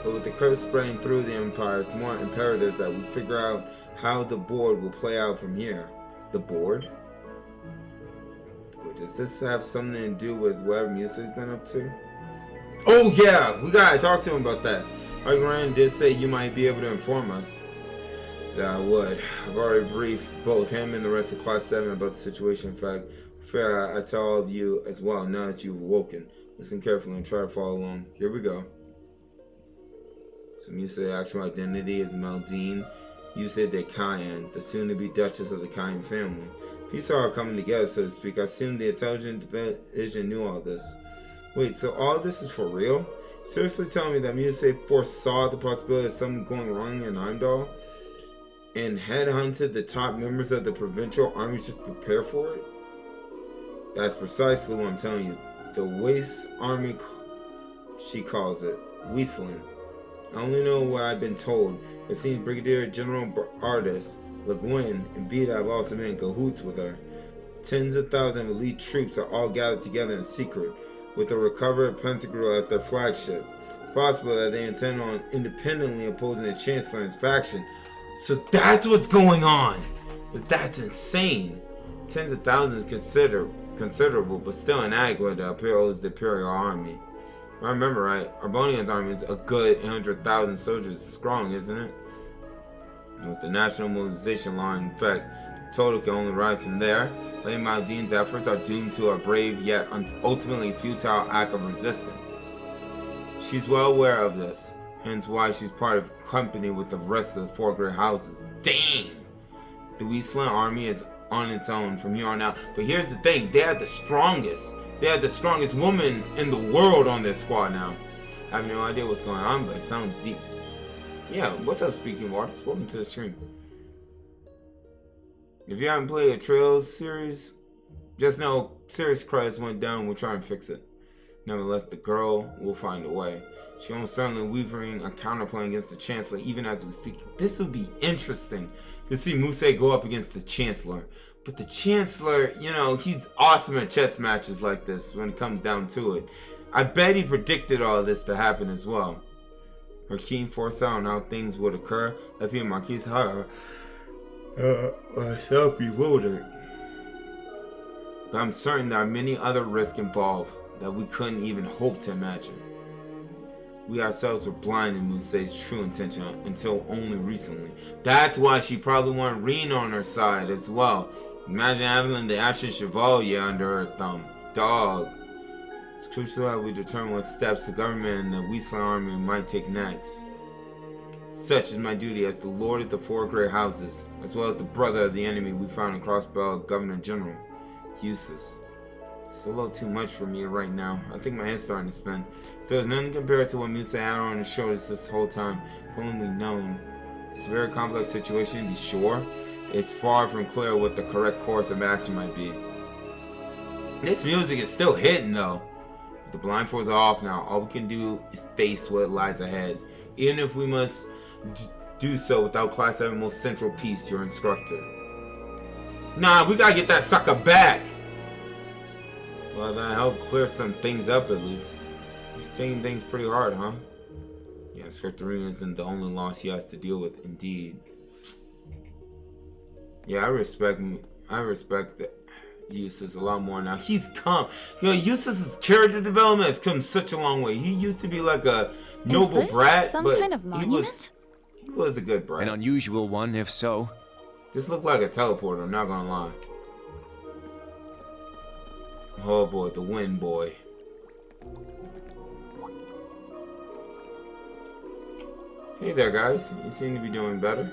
But with the curse spreading through the Empire, it's more imperative that we figure out how the board will play out from here. The board? Wait, does this have something to do with whatever Musa's been up to? Oh yeah, we gotta talk to him about that. Ryan did say you might be able to inform us. That I would. I've already briefed both him and the rest of Class 7 about the situation. In fact, fair, I tell all of you as well now that you've awoken. Listen carefully and try to follow along. Here we go. So Musa's actual identity is Maldine Yusa de Cayenne, the soon-to-be Duchess of the Cayenne family. Peace are all coming together, so to speak. I assume the intelligence division knew all this. Wait, so all this is for real? Seriously telling me that Musa foresaw the possibility of something going wrong in Heimdall? And headhunted the top members of the provincial armies just to prepare for it? That's precisely what I'm telling you. The Waste Army, she calls it. Wasteland. I only know what I've been told. It seems Brigadier General Artis, Le Guin, and Beta have also been in cahoots with her. Tens of thousands of elite troops are all gathered together in secret, with the recovered Pentagram as their flagship. It's possible that they intend on independently opposing the Chancellor and his faction. So that's what's going on! But that's insane! Tens of thousands is considerable, but still inadequate to oppose the Imperial Army. If I remember right, Arbonian's army is a good 800,000 soldiers strong, isn't it? With the National Mobilization Law in effect, the total can only rise from there. Lady Maldine's efforts are doomed to a brave yet ultimately futile act of resistance. She's well aware of this, hence why she's part of company with the rest of the four great houses. Dang! The Wasteland army is on its own from here on out. But here's the thing, they had the strongest woman in the world on their squad now. I have no idea what's going on, but it sounds deep. Yeah, what's up, Speaking Arts? Welcome to the stream. If you haven't played a Trails series, just know serious credits went down. We'll try and fix it. Nevertheless, the girl will find a way. She almost certainly weaving a counterplay against the Chancellor even as we speak. This would be interesting to see Musa go up against the Chancellor. But the Chancellor, you know, he's awesome at chess matches like this when it comes down to it. I bet he predicted all this to happen as well. Her keen foresight on how things would occur left me and Marquise myself bewildered. But I'm certain there are many other risks involved that we couldn't even hope to imagine. We ourselves were blind to Musa's true intention until only recently. That's why she probably wanted Reen on her side as well. Imagine having the Ashen Chevalier under her thumb. Dog. It's crucial that we determine what steps the government and the Wasteland army might take next. Such is my duty as the Lord of the Four Great Houses, as well as the brother of the enemy we found in Crossbell, Governor General, Eustace. It's a little too much for me right now. I think my head's starting to spin. So there's nothing compared to what Musa had on his shoulders this whole time. If only we'd known. It's a very complex situation, to be sure. It's far from clear what the correct course of action might be. This music is still hitting though. But the blindfolds are off now. All we can do is face what lies ahead. Even if we must do so without Class 7 most central piece, your instructor. Nah, we gotta get that sucker back! Well, that helped clear some things up at least. He's taking things pretty hard, huh? Yeah, Scripturine isn't the only loss he has to deal with, indeed. Yeah, I respect that Eustace a lot more now. He's come. You know, Eustace's character development has come such a long way. He used to be like a noble brat, some but kind of monument? he was a good brat. An unusual one, if so. This looked like a teleporter, I'm not gonna lie. Oh boy, the wind boy. Hey there, guys. You seem to be doing better.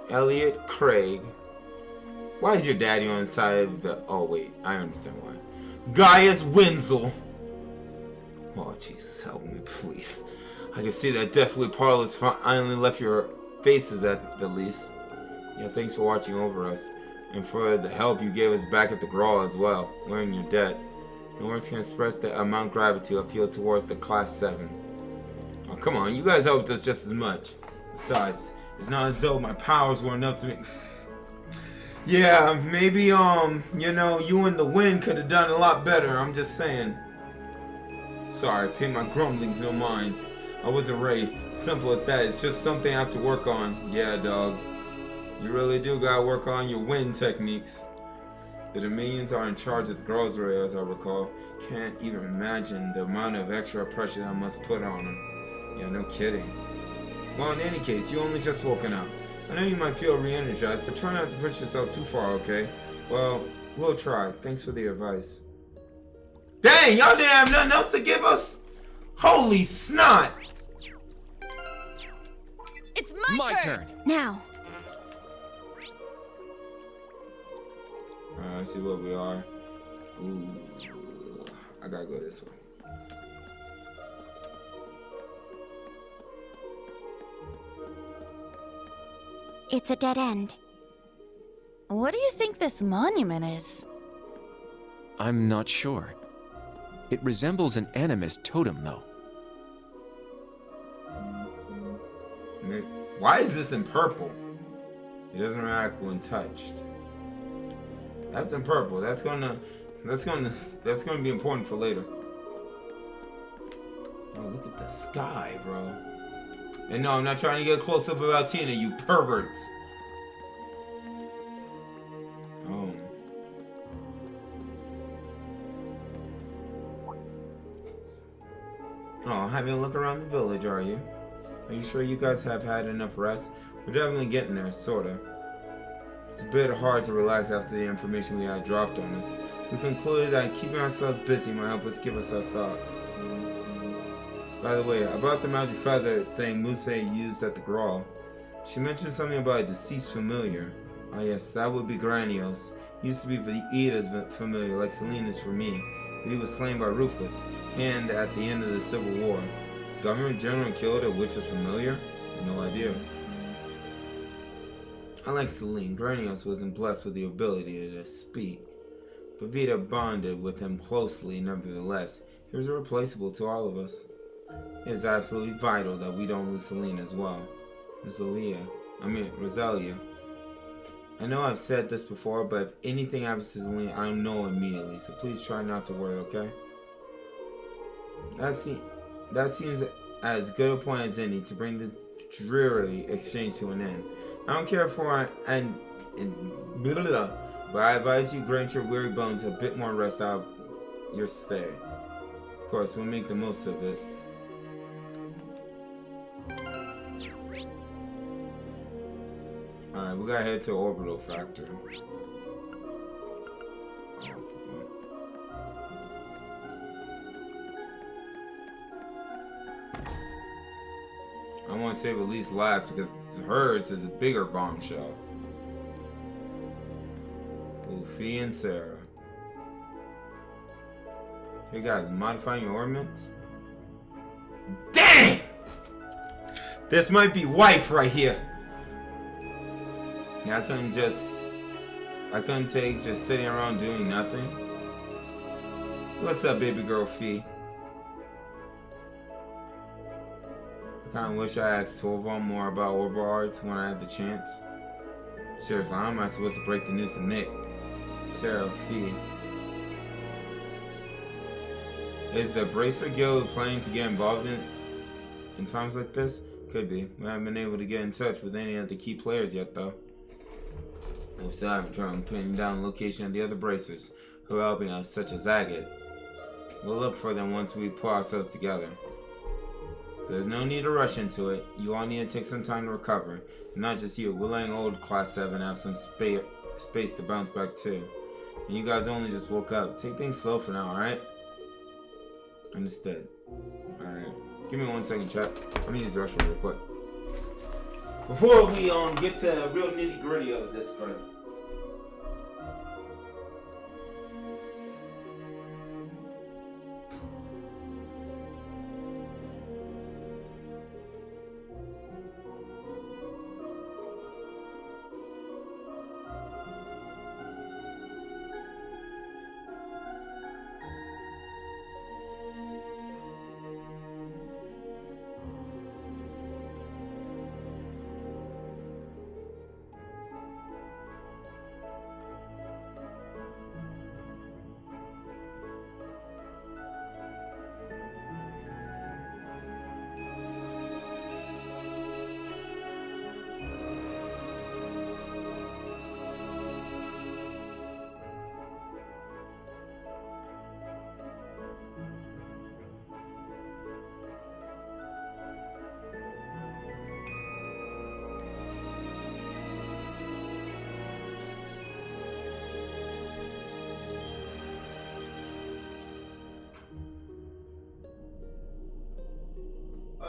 Elliot Craig. Why is your daddy on the side of the... Oh, wait. I understand why. Gaius Wenzel. Oh, Jesus. Help me, please. I can see that definitely Parlor's finally left your faces at the least. Yeah, thanks for watching over us. And for the help you gave us back at the Grawl as well. Learning your debt. No words can express the amount of gratitude I feel towards the Class 7. Oh, come on, you guys helped us just as much. Besides, it's not as though my powers were enough to make... Yeah, maybe, you know, you and the wind could have done a lot better, I'm just saying. Sorry, pay my grumblings no mind. I wasn't ready. Simple as that, it's just something I have to work on. Yeah, dog. You really do gotta work on your wind techniques. The Dominions are in charge of the girls' rail, as I recall. Can't even imagine the amount of extra pressure I must put on them. Yeah, no kidding. Well, in any case, you only just woken up. I know you might feel re-energized, but try not to push yourself too far, okay? Well, we'll try. Thanks for the advice. Dang, y'all didn't have nothing else to give us? Holy snot! It's my turn! Now. Alright, let's see what we are. Ooh, I gotta go this way. It's a dead end. What do you think this monument is? I'm not sure. It resembles an animist totem, though. Why is this in purple? It doesn't react when touched. That's in purple. That's gonna be important for later. Oh, look at the sky, bro. And no, I'm not trying to get close up about Tina, you perverts. Oh. Oh, having a look around the village, are you? Are you sure you guys have had enough rest? We're definitely getting there, sorta. It's a bit hard to relax after the information we had dropped on us. We concluded that keeping ourselves busy might help us give us a thought. By the way, about the magic feather thing Muse used at the Grawl. She mentioned something about a deceased familiar. Ah yes, that would be Granios. He used to be Ida's familiar, like Selena's for me. But he was slain by Rufus, and at the end of the Civil War. Government General killed a witch's familiar? No idea. Unlike Selene, Granios wasn't blessed with the ability to speak. But Vita bonded with him closely nevertheless. He was irreplaceable to all of us. It is absolutely vital that we don't lose Selene as well. Rosalia. I know I've said this before, but if anything happens to Selene, I'll know immediately, so please try not to worry, okay? That seems as good a point as any to bring this dreary exchange to an end. I don't care for but I advise you grant your weary bones a bit more rest out of your stay. Of course, we'll make the most of it. Alright, we gotta head to Orbital Factory. I want to save at least last because hers is a bigger bombshell. Fee and Sarah. Hey guys, modifying your ornaments? Dang! This might be wife right here. Yeah, I couldn't take just sitting around doing nothing. What's up, baby girl Fee? I kinda wish I asked Torvald more about orbital arts when I had the chance. Seriously, how am I supposed to break the news to Nick? Sarah, Fee. Is the Bracer Guild planning to get involved in times like this? Could be. We haven't been able to get in touch with any of the key players yet, though. We still haven't tried pinning down the location of the other Bracers who are helping us, such as Agate. We'll look for them once we pull ourselves together. There's no need to rush into it. You all need to take some time to recover. And not just you. We're letting old Class 7 have some space to bounce back too. And you guys only just woke up. Take things slow for now, alright? Understood. Alright. Give me 1 second, chat. Let me use the restroom real quick. Before we get to the real nitty gritty of this part.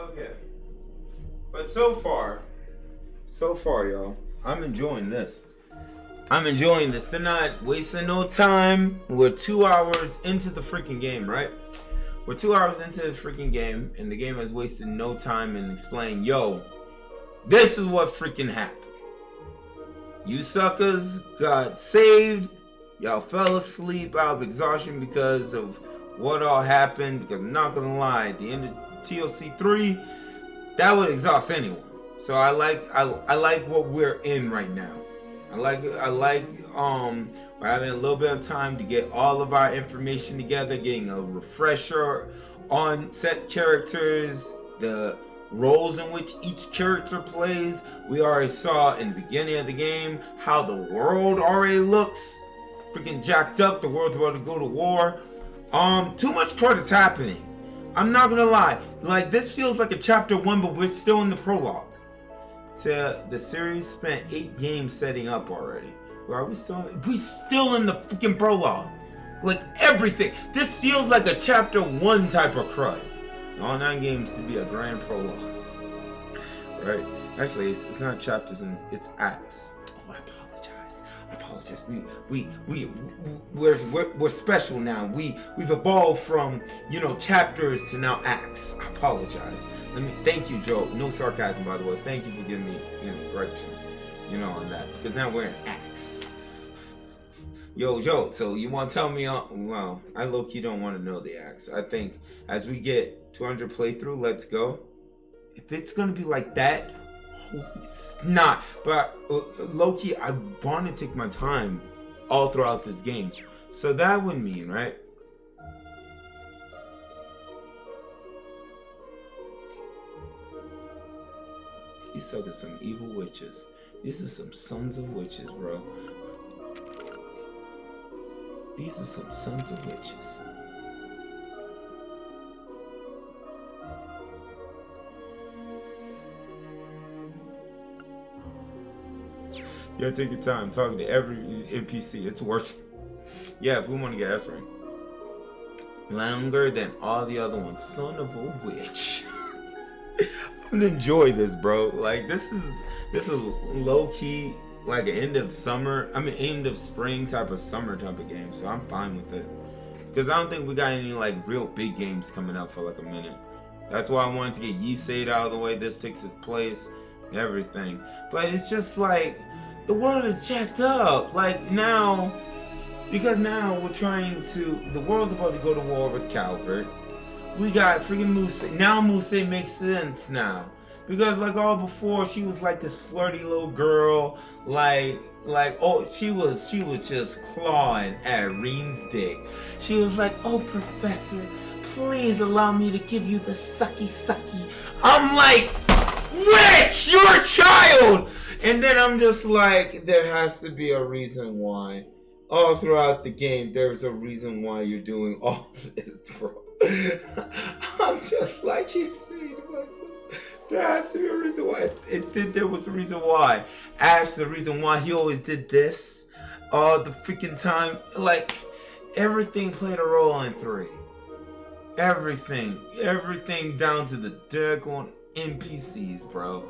Okay. But so far, y'all, I'm enjoying this. They're not wasting no time. We're 2 hours into the freaking game, right? We're 2 hours into the freaking game, and the game has wasted no time in explaining, yo, this is what freaking happened. You suckers got saved. Y'all fell asleep out of exhaustion because of what all happened. Because I'm not gonna lie, at the end of TLC 3, that would exhaust anyone. So I like what we're in right now. I like we're having a little bit of time to get all of our information together, getting a refresher on set characters, the roles in which each character plays. We already saw in the beginning of the game how the world already looks freaking jacked up. The world's about to go to war. Too much crud is happening. I'm not gonna lie, like this feels like a chapter 1, but we're still in the prologue. The series spent 8 games setting up already. Are we still in the freaking prologue? Like everything. This feels like a chapter 1 type of crud. All 9 games to be a grand prologue. Right? Actually, it's not chapters, it's acts. Oh, I apologize. We're special now. We've evolved from, chapters to now acts. I apologize. Thank you, Joe. No sarcasm, by the way. Thank you for giving me, correction, on that. Because now we're in acts. Yo, Joe, so you want to tell me, well, I low-key don't want to know the acts. I think as we get 200 playthrough, let's go. If it's going to be like that, holy snot. But low-key, I want to take my time all throughout this game. So that would mean, right? These suckers some evil witches. These are some sons of witches, bro. These are some sons of witches. You gotta take your time talking to every NPC. It's worth it. Yeah, if we want to get S rank. Longer than all the other ones. Son of a witch. I'm gonna enjoy this, bro. Like this is low key like an end of spring type of summer type of game. So I'm fine with it because I don't think we got any like real big games coming up for like a minute. That's why I wanted to get Yesaid out of the way. This takes its place, everything. But it's just like the world is jacked up. Like now, because now the world's about to go to war with Calvert. We got freaking Muse. Now Muse makes sense now. Because like all before, she was like this flirty little girl. She was just clawing at Reen's dick. She was like, oh, Professor, please allow me to give you the sucky sucky. I'm like, witch, you're a child! And then I'm just like, there has to be a reason why. All throughout the game, there's a reason why you're doing all this, bro. I'm just like you saying to myself, there has to be a reason why. There was a reason why. Ash, the reason why he always did this all the freaking time. Like, everything played a role in 3. Everything down to the daggone NPCs, bro.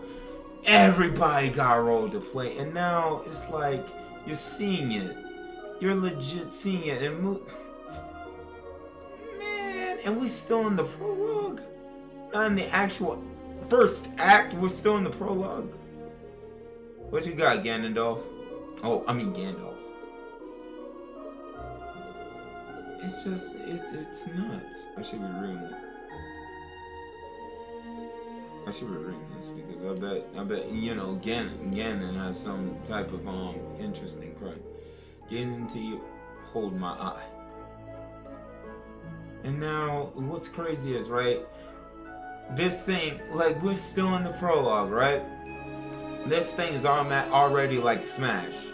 Everybody got a role to play, and now it's like you're seeing it. You're legit seeing it, and and we still in the prologue. Not in the actual first act. We're still in the prologue. What you got, Ganondorf? Oh, I mean Gandalf. It's just, it's nuts. I should be reading it. I should be reading this because I bet Ganon has some type of interesting crime. Getting into you, hold my eye. And now, what's crazy is, right, this thing, like, we're still in the prologue, right? This thing is already, like, smashed.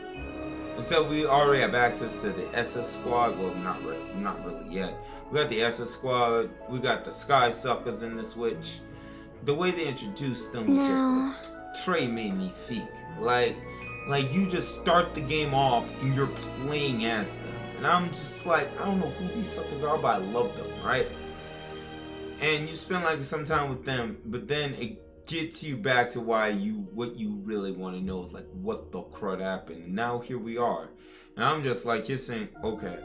And so we already have access to the SS Squad. Well, not really yet. We got the SS Squad. We got the Sky Suckers in this witch. The way they introduced them was just très magnifique. Like you just start the game off and you're playing as them. And I'm just like, I don't know who these suckers are, but I love them, right? and you spend like some time with them, but then it gets you back to what you really want to know is like what the crud happened. Now here we are, and I'm just like, you're saying, okay,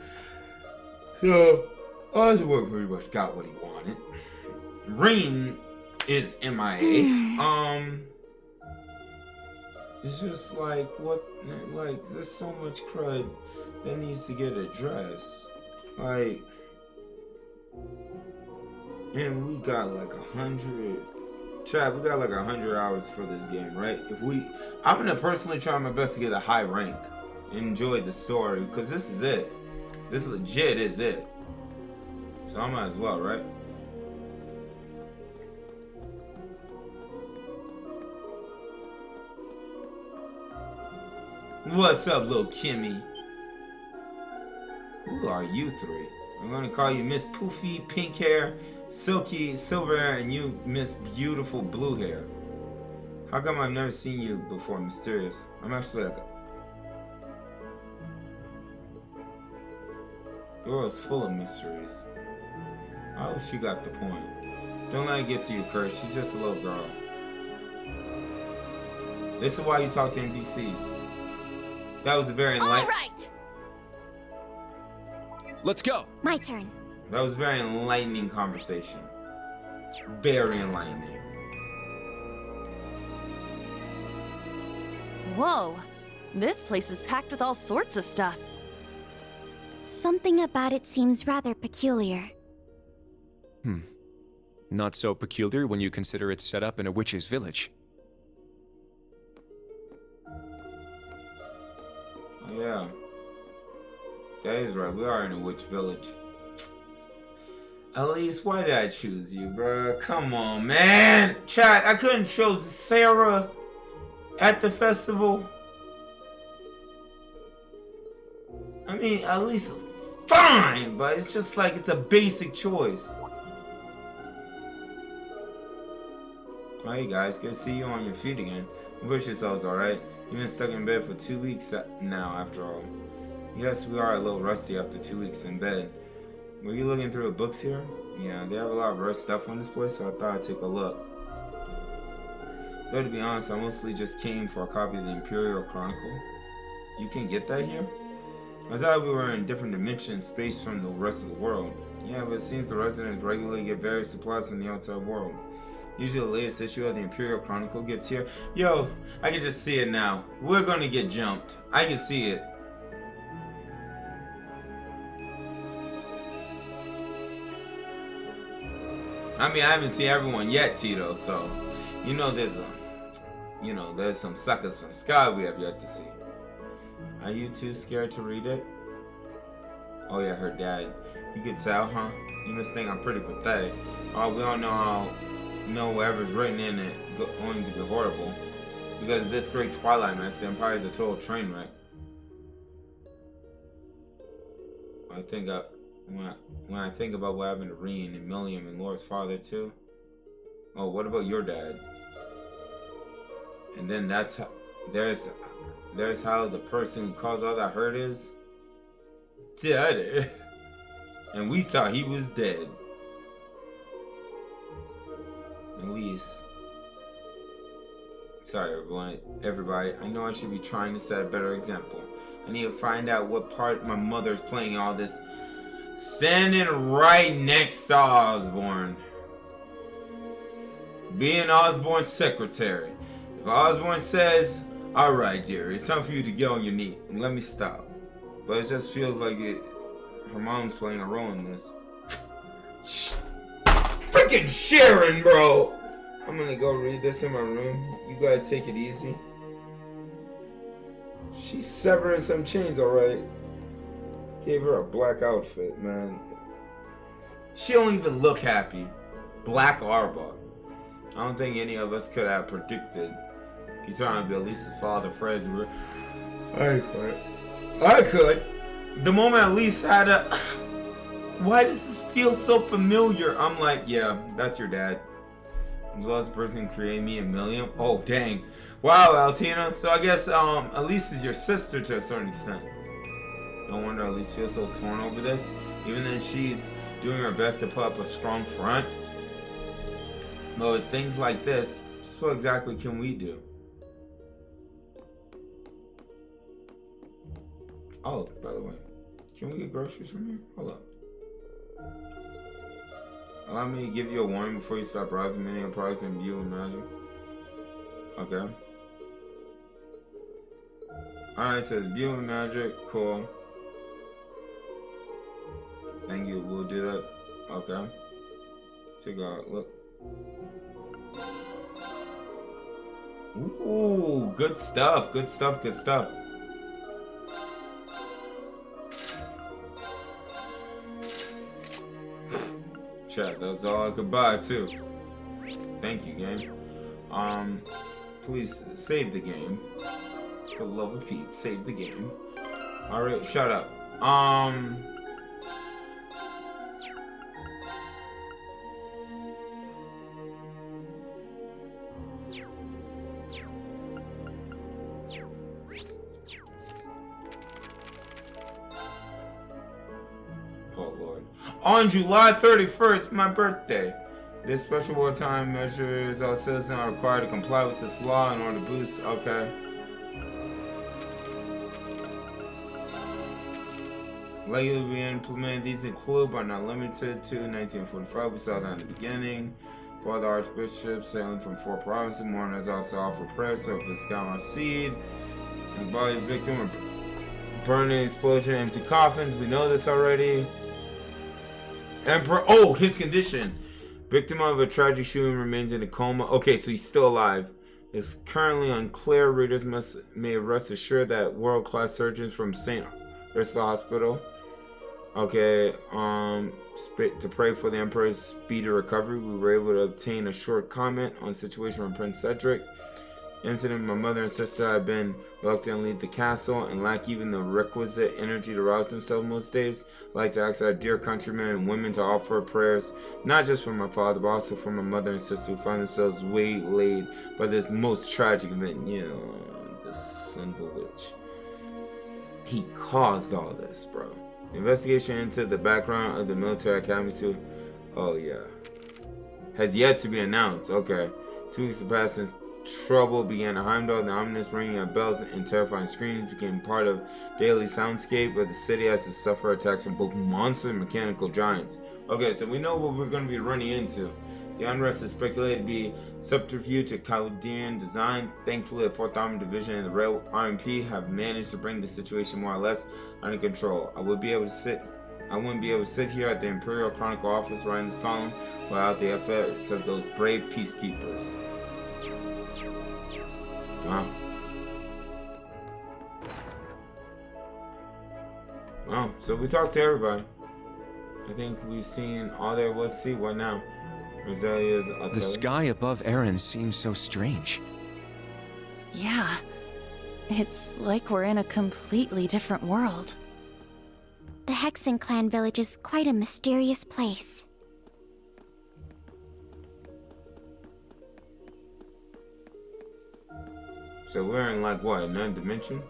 so Osborn pretty much got what he wanted. Rain is MIA. It's just like, what, like, there's so much crud that needs to get addressed. Like, and we got like 100, Chad, we got like 100 hours for this game, right? I'm gonna personally try my best to get a high rank, enjoy the story, because this is it. This legit is it. So I might as well, right? What's up, little Kimmy? Who are you three? I'm gonna call you Miss Poofy, pink hair, Silky, silver hair, and you, Miss Beautiful, blue hair. How come I've never seen you before, Mysterious? I'm actually like... The world's full of mysteries. I hope she got the point. Don't let it get to you, Kurt. She's just a little girl. This is why you talk to NPCs. That was a very enlightening... Alright! Let's go! My turn. That was a very enlightening conversation. Very enlightening. Whoa. This place is packed with all sorts of stuff. Something about it seems rather peculiar. Not so peculiar when you consider it's set up in a witch's village. Oh, yeah. That is right. We are in a witch village. Elise, why did I choose you, bruh? Come on, man. Chat, I couldn't choose Sarah at the festival. I mean, at least fine, but it's just like it's a basic choice. Hey guys, good to see you on your feet again. Wish yourselves alright. You've been stuck in bed for 2 weeks now, after all. Yes, we are a little rusty after 2 weeks in bed. Were you looking through the books here? Yeah, they have a lot of rare stuff on this place, so I thought I'd take a look. Though to be honest, I mostly just came for a copy of the Imperial Chronicle. You can get that here? I thought we were in different dimensions, space from the rest of the world. Yeah, but it seems the residents regularly get various supplies from the outside world. Usually the latest issue of the Imperial Chronicle gets here. Yo, I can just see it now. We're gonna get jumped. I can see it. I mean, I haven't seen everyone yet, Tito, so you know there's some suckers from Sky we have yet to see. Are you too scared to read it? Oh yeah, her dad. You can tell, huh? You must think I'm pretty pathetic. Oh, we all know whatever's written in it going to be horrible. Because of this great Twilight mess, the Empire is a total train wreck. When I think about what happened to Reen and Milliam and Laura's father too. Oh, what about your dad? And then that's how, there's how the person who caused all that hurt is dead. And we thought he was dead. At least. Sorry everybody. I know I should be trying to set a better example. I need to find out what part my mother's playing in all this. Standing right next to Osborn. Being Osborn's secretary. If Osborn says, alright dear, it's time for you to get on your knee. Let me stop. But it just feels like her mom's playing a role in this. Freaking Sharon, bro! I'm gonna go read this in my room. You guys take it easy. She's severing some chains, alright. Gave her a black outfit, man. She don't even look happy. Black Arbok. I don't think any of us could have predicted Kitana to be Elise's father, Fred's. I could. The moment Elise had a... Why does this feel so familiar? I'm like, yeah, that's your dad. As well as the person who created me and Milliam. Oh, dang. Wow, Altina. So I guess Elise is your sister to a certain extent. No wonder Elise feels so torn over this. Even then she's doing her best to put up a strong front. But with things like this, just what exactly can we do? Oh, by the way, can we get groceries from here? Hold up. Allow me to give you a warning before you stop browsing many products and view and magic. Okay. Alright, so view and magic, cool. Thank you, we'll do that. Okay. Take a look. Ooh, good stuff, good stuff, good stuff. Chat, that's all I could buy too. Thank you, game. Please save the game. For the love of Pete, save the game. Alright, shut up. Oh Lord. On July 31st, my birthday. This special wartime measures all citizens are required to comply with this law in order to boost. Okay. Likely to be implemented. These include, but not limited to, 1945. We saw that in the beginning. For the archbishops sailing from 4 provinces, mourners also offer prayers so the scout seed and body of victim or burning explosion, empty coffins. We know this already. Emperor. Oh, his condition. Victim of a tragic shooting remains in a coma. Okay, so he's still alive. It's currently unclear. Readers may rest assured that world-class surgeons from St. Ursula Hospital. Okay, to pray for the Emperor's speedy recovery. We were able to obtain a short comment on the situation from Prince Cedric. Incident: my mother and sister have been reluctant to leave the castle and lack even the requisite energy to rouse themselves most days. I'd like to ask our dear countrymen and women to offer prayers, not just for my father, but also for my mother and sister who find themselves waylaid by this most tragic event. You know, the son of a witch. He caused all this, bro. Investigation into the background of the military academy student. Oh yeah. Has yet to be announced. Okay. 2 weeks have passed since trouble began at Heimdall. The ominous ringing of bells and terrifying screams became part of daily soundscape, but the city has to suffer attacks from both monster and mechanical giants. Okay, so we know what we're going to be running into. The unrest is speculated to be subterfuge of Chaldean design. Thankfully, the 4th Armored Division and the Rail RMP have managed to bring the situation more or less under control. I wouldn't be able to sit here at the Imperial Chronicle office writing this column without the efforts of those brave peacekeepers. Wow. Wow, so we talked to everybody. I think we've seen all there was to see. What now? Rosalia's The sky above Erin seems so strange. Yeah. It's like we're in a completely different world. The Hexen clan village is quite a mysterious place. So we're in like what, another dimension?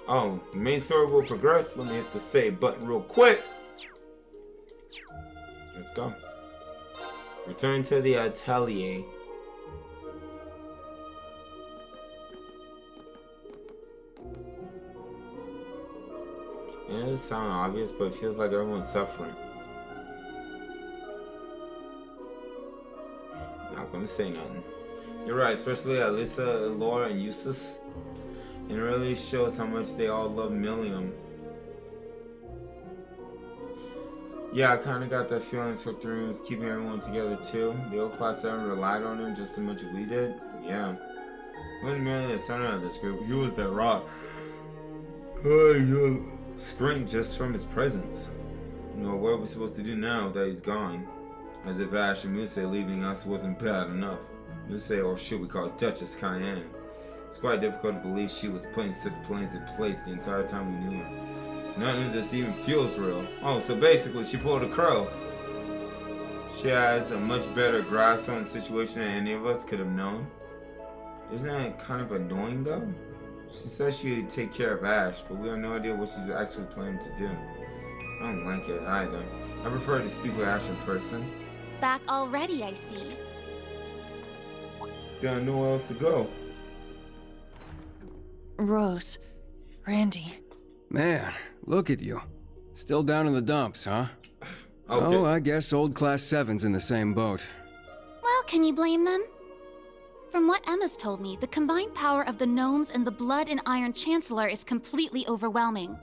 Oh, the main story will progress. Let me hit the save button real quick. Let's go. Return to the atelier. It does sound obvious, but it feels like everyone's suffering. Not gonna say nothing. You're right, especially Alyssa, Laura, and Eustace. It really shows how much they all love Millium. Yeah, I kind of got that feeling Spectrum was keeping everyone together too. The old Class 7 relied on him just as much as we did. Yeah. He wasn't merely the center of this group, he was their rock. Scream just from his presence. You know, what are we supposed to do now that he's gone? As if Ash and Muse leaving us wasn't bad enough. Muse, or should we call Duchess Cayenne. It's quite difficult to believe she was putting such plans in place the entire time we knew her. None of this even feels real. Oh, so basically she pulled a crow. She has a much better grasp on the situation than any of us could have known. Isn't that kind of annoying though? She says she would take care of Ash, but we have no idea what she's actually planning to do. I don't like it either. I prefer to speak with Ash in person. back already, I see. Got nowhere else to go. Rose, Randy. Man, look at you. Still down in the dumps, huh? Okay. Oh, I guess old Class 7's in the same boat. Well, can you blame them? From what Emma's told me, the combined power of the gnomes and the Blood and Iron Chancellor is completely overwhelming.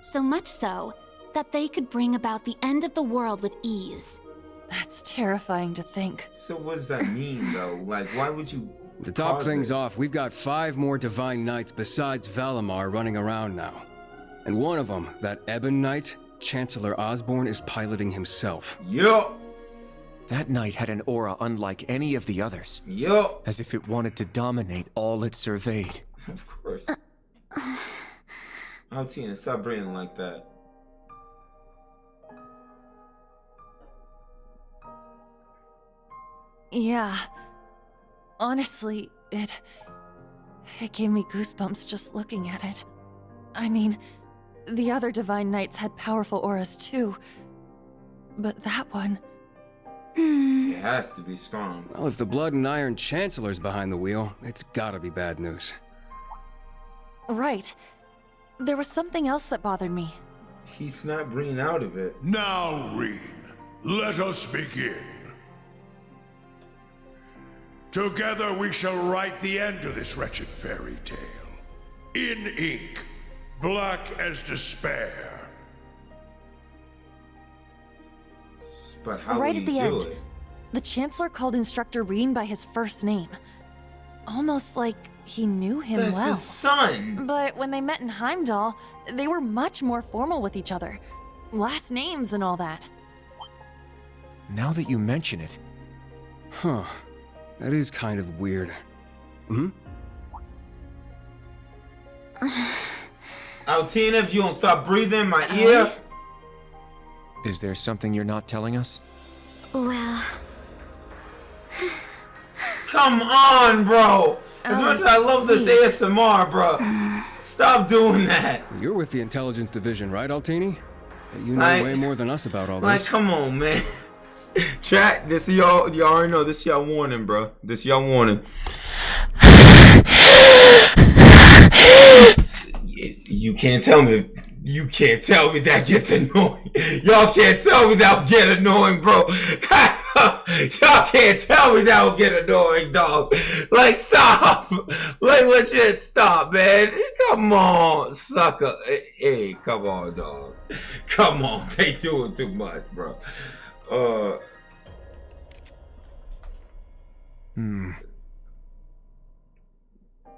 So much so that they could bring about the end of the world with ease. That's terrifying to think. So what does that mean, though? Like, why would you... To top cause things it? off, we've got 5 more Divine Knights besides Valimar running around now. And one of them, that Ebon Knight, Chancellor Osborn, is piloting himself. Yup! That knight had an aura unlike any of the others. Yup! As if it wanted to dominate all it surveyed. Of course. Altina, stop breathing like that. Yeah. Honestly, it gave me goosebumps just looking at it. I mean, the other Divine Knights had powerful auras too. But that one... It has to be strong. Well, if the Blood and Iron Chancellor's behind the wheel, it's gotta be bad news. Right. There was something else that bothered me. He snapped Reen out of it. Now, Reen, let us begin. Together we shall write the end to this wretched fairy tale. In ink, black as despair. But how right will at the you do end, it? the Chancellor called Instructor Reen by his first name. Almost like he knew him That's well. his son! But when they met in Heimdall, they were much more formal with each other. Last names and all that. Now that you mention it... Huh. That is kind of weird. Hmm? Altina, if you don't stop breathing in my ear... Is there something you're not telling us? Well... Come on, bro! As much as I love this ASMR, bro, stop doing that. You're with the Intelligence Division, right, Altini? You know Like- way more than us about all Like, this. come on, man. Chat, this is y'all already know, this is y'all warning, bro. This is y'all warning. You can't tell me. You can't tell me that gets annoying. Y'all can't tell me that'll get annoying, bro. Y'all can't tell me that'll get annoying, dog. Like, stop. Like, legit, stop, man. Come on, sucker. Hey, come on, dog. Come on. They doing too much, bro.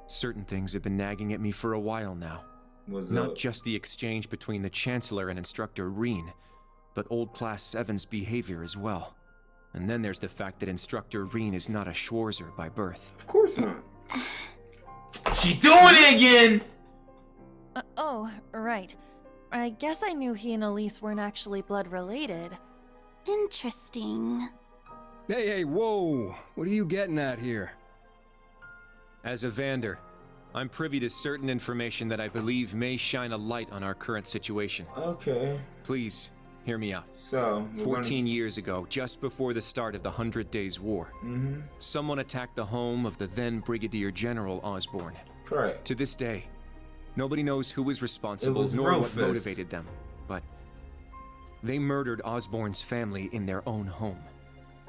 Certain things have been nagging at me for a while now. What's Not up? just the exchange between the Chancellor and Instructor Reen, but old Class 7's behavior as well. And then there's the fact that Instructor Reen is not a Schwarzer by birth. Of course not. She's doing it again! Oh, right. I guess I knew he and Elise weren't actually blood related. Interesting. Hey, whoa! What are you getting at here? As a Vander, I'm privy to certain information that I believe may shine a light on our current situation. Okay. Please, hear me out. So, 14 years ago, just before the start of the 100 Days War, someone attacked the home of the then Brigadier General Osborn. Correct. To this day, nobody knows who was responsible nor what motivated them, but they murdered Osborn's family in their own home.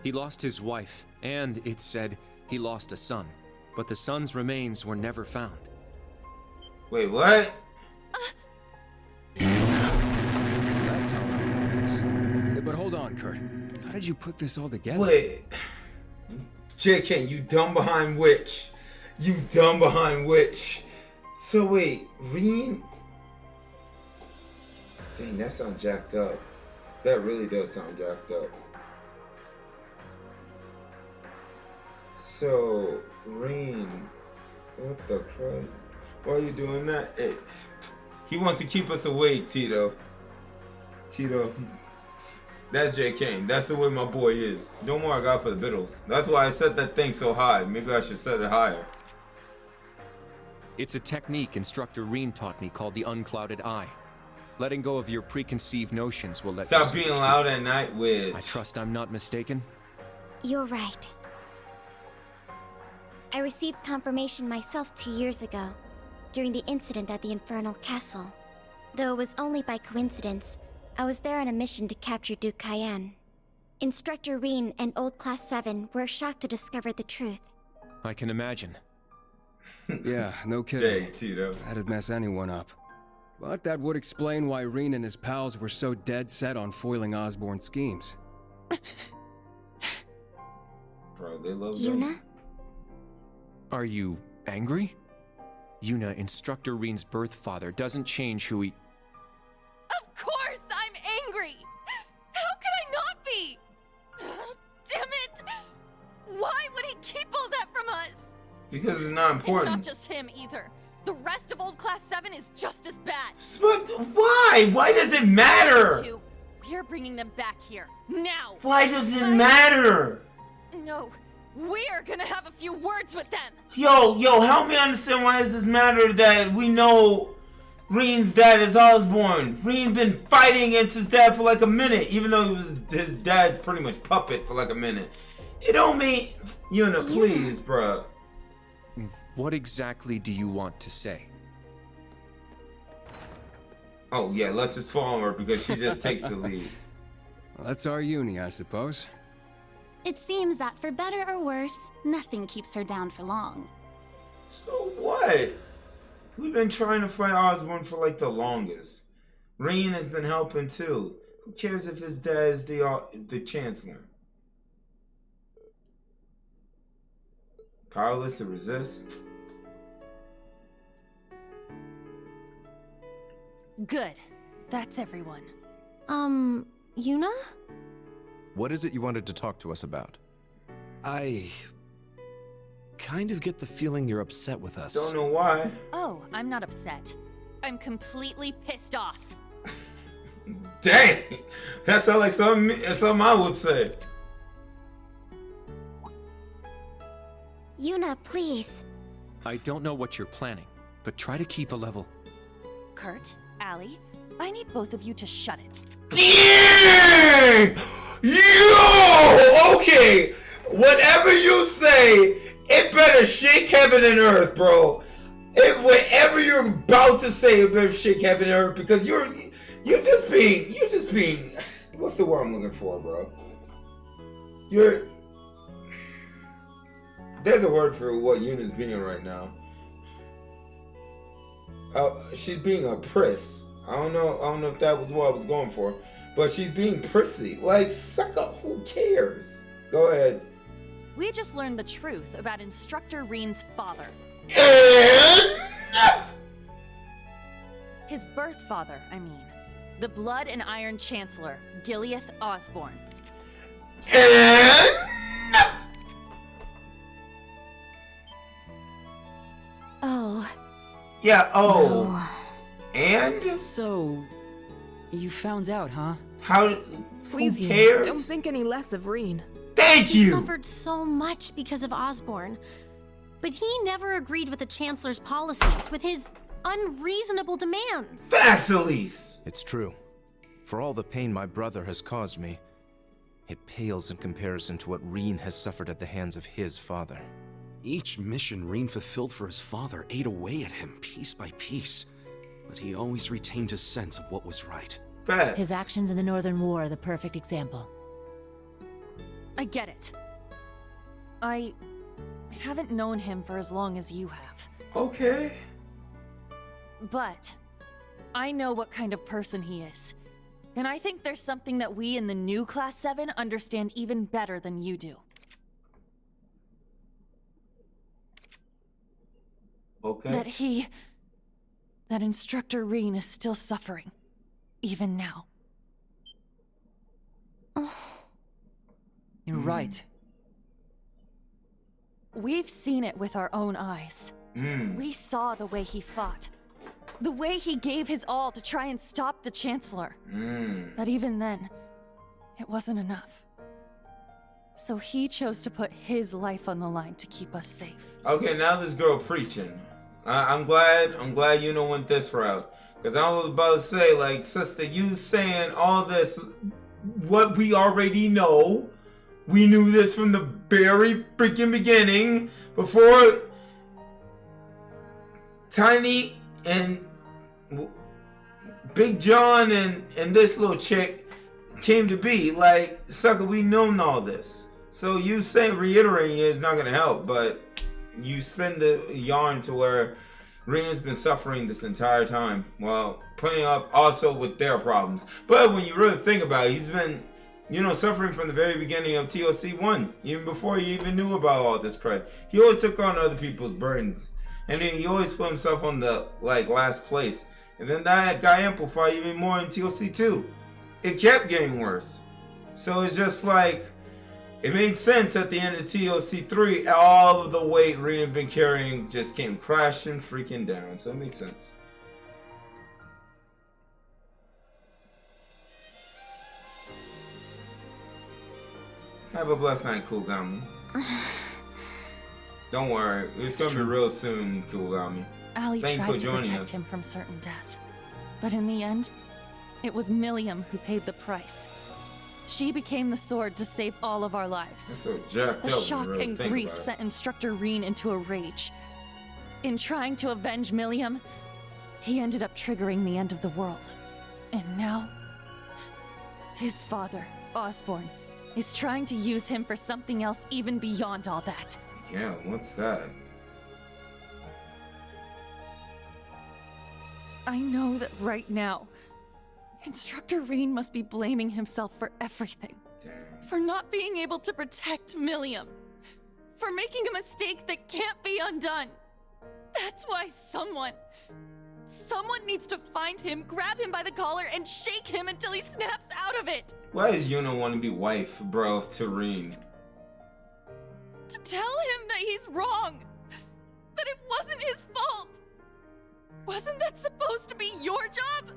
He lost his wife, and it's said he lost a son, but the son's remains were never found. Wait, what? That's how that works. Hey, but hold on, Kurt. How did you put this all together? Wait. JK, you dumb behind which? You dumb behind which? So wait, Reen? Dang, that sounds jacked up. That really does sound jacked up. So, Reen, what the crud? Why are you doing that? Hey, he wants to keep us awake, Tito. Tito. That's J. Kane. That's the way my boy is. Don't worry, I got for the Biddles. That's why I set that thing so high. Maybe I should set it higher. It's a technique Instructor Reen taught me called the Unclouded Eye. Letting go of your preconceived notions will let you Stop see being the loud truth. at night, Widge. I trust I'm not mistaken. You're right. I received confirmation myself 2 years ago, during the incident at the Infernal Castle. Though it was only by coincidence, I was there on a mission to capture Duke Cayenne. Instructor Reen and Old Class 7 were shocked to discover the truth. I can imagine. Yeah, no kidding. That'd mess anyone up. But that would explain why Reen and his pals were so dead set on foiling Osborn's schemes. Bro, they love Yuna? Are you angry? Yuna, Instructor Reen's birth father, doesn't change who he... Of course I'm angry! How could I not be? Damn it! Why would he keep all that from us? Because it's not important. And not just him either. The rest of Old Class 7 is just as bad. But why? Why does it matter? We're bringing them back here, now! Why does it matter? No, we're gonna have a few words with them! Yo, help me understand why does this matter that we know Reen's dad is Osborn. Reen been fighting against his dad for like a minute, even though he was his dad's pretty much puppet for like a minute. It don't mean... Yuna, please, bruh. What exactly do you want to say? Oh yeah, let's just follow her because she just takes the lead. Well, that's our uni, I suppose. It seems that for better or worse, nothing keeps her down for long. So what? We've been trying to fight Osborn for like the longest. Reen has been helping too. Who cares if his dad is the Chancellor? Powerless to resist? Good. That's everyone. Yuna? What is it you wanted to talk to us about? I kind of get the feeling you're upset with us. Don't know why. Oh, I'm not upset. I'm completely pissed off. Dang! That sounds like something I would say. Yuna, please. I don't know what you're planning, but try to keep a level. Kurt, Allie, I need both of you to shut it. Dang! Yo! Okay! Whatever you say, it better shake heaven and earth, bro. Whatever you're about to say, it better shake heaven and earth because you're just being what's the word I'm looking for, bro? There's a word for what Yuna's being right now. She's being a priss. I don't know if that was what I was going for, but she's being prissy. Like, suck up. Who cares? Go ahead. We just learned the truth about Instructor Reen's father. And his birth father, I mean. The Blood and Iron Chancellor, Gileath Osborn. And Oh. yeah, oh. No. And? So, you found out, huh? How? Please, who cares? don't think any less of Reen. Thank He you! suffered so much because of Osborn. But he never agreed with the Chancellor's policies, with his unreasonable demands. Facts, Elise! It's true. For all the pain my brother has caused me, it pales in comparison to what Reen has suffered at the hands of his father. Each mission Reen fulfilled for his father ate away at him piece by piece, but he always retained his sense of what was right. Facts. His actions in the Northern War are the perfect example. I get it. I haven't known him for as long as you have. Okay. But I know what kind of person he is. And I think there's something that we in the new Class 7 understand even better than you do. Okay. That Instructor Reen is still suffering. Even now. You're right. We've seen it with our own eyes. We saw the way he fought. The way he gave his all to try and stop the Chancellor. But even then, it wasn't enough. So he chose to put his life on the line to keep us safe. Okay, now this girl preaching. I'm glad Yuna went this route. Because I was about to say, like, sister, you saying all this, what we already know, We knew this from the very freaking beginning. Before Tiny and Big John and this little chick came to be. Like, sucker, we known all this. So you saying reiterating it is not gonna help, but you spin the yarn to where Rena's been suffering this entire time. Well, putting up also with their problems. But when you really think about it, he's been, you know, suffering from the very beginning of TLC 1. Even before he even knew about all this crud. He always took on other people's burdens. And then he always put himself on the, like, last place. And then that got amplified even more in TLC 2. It kept getting worse. So it's just like, it made sense at the end of TLC 3. All of the weight Rena had been carrying just came crashing freaking down. So it makes sense. Have a blessed night, Kugami. Don't worry, it's gonna be real soon, Kugami. Ali Thank you tried for to joining protect us. him from certain death. But in the end, it was Milliam who paid the price. She became the sword to save all of our lives. That's so jacked The up when you shock really and think grief about it. sent Instructor Reen into a rage. In trying to avenge Milliam, he ended up triggering the end of the world. And now, his father, Osborn, is trying to use him for something else even beyond all that. Yeah, what's that? I know that right now, Instructor Reen must be blaming himself for everything. Damn. For not being able to protect Milliam. For making a mistake that can't be undone. That's why someone needs to find him, grab him by the collar, and shake him until he snaps out of it. Why does Yuna want to be wife, bro, to Reen? To tell him that he's wrong. That it wasn't his fault. Wasn't that supposed to be your job?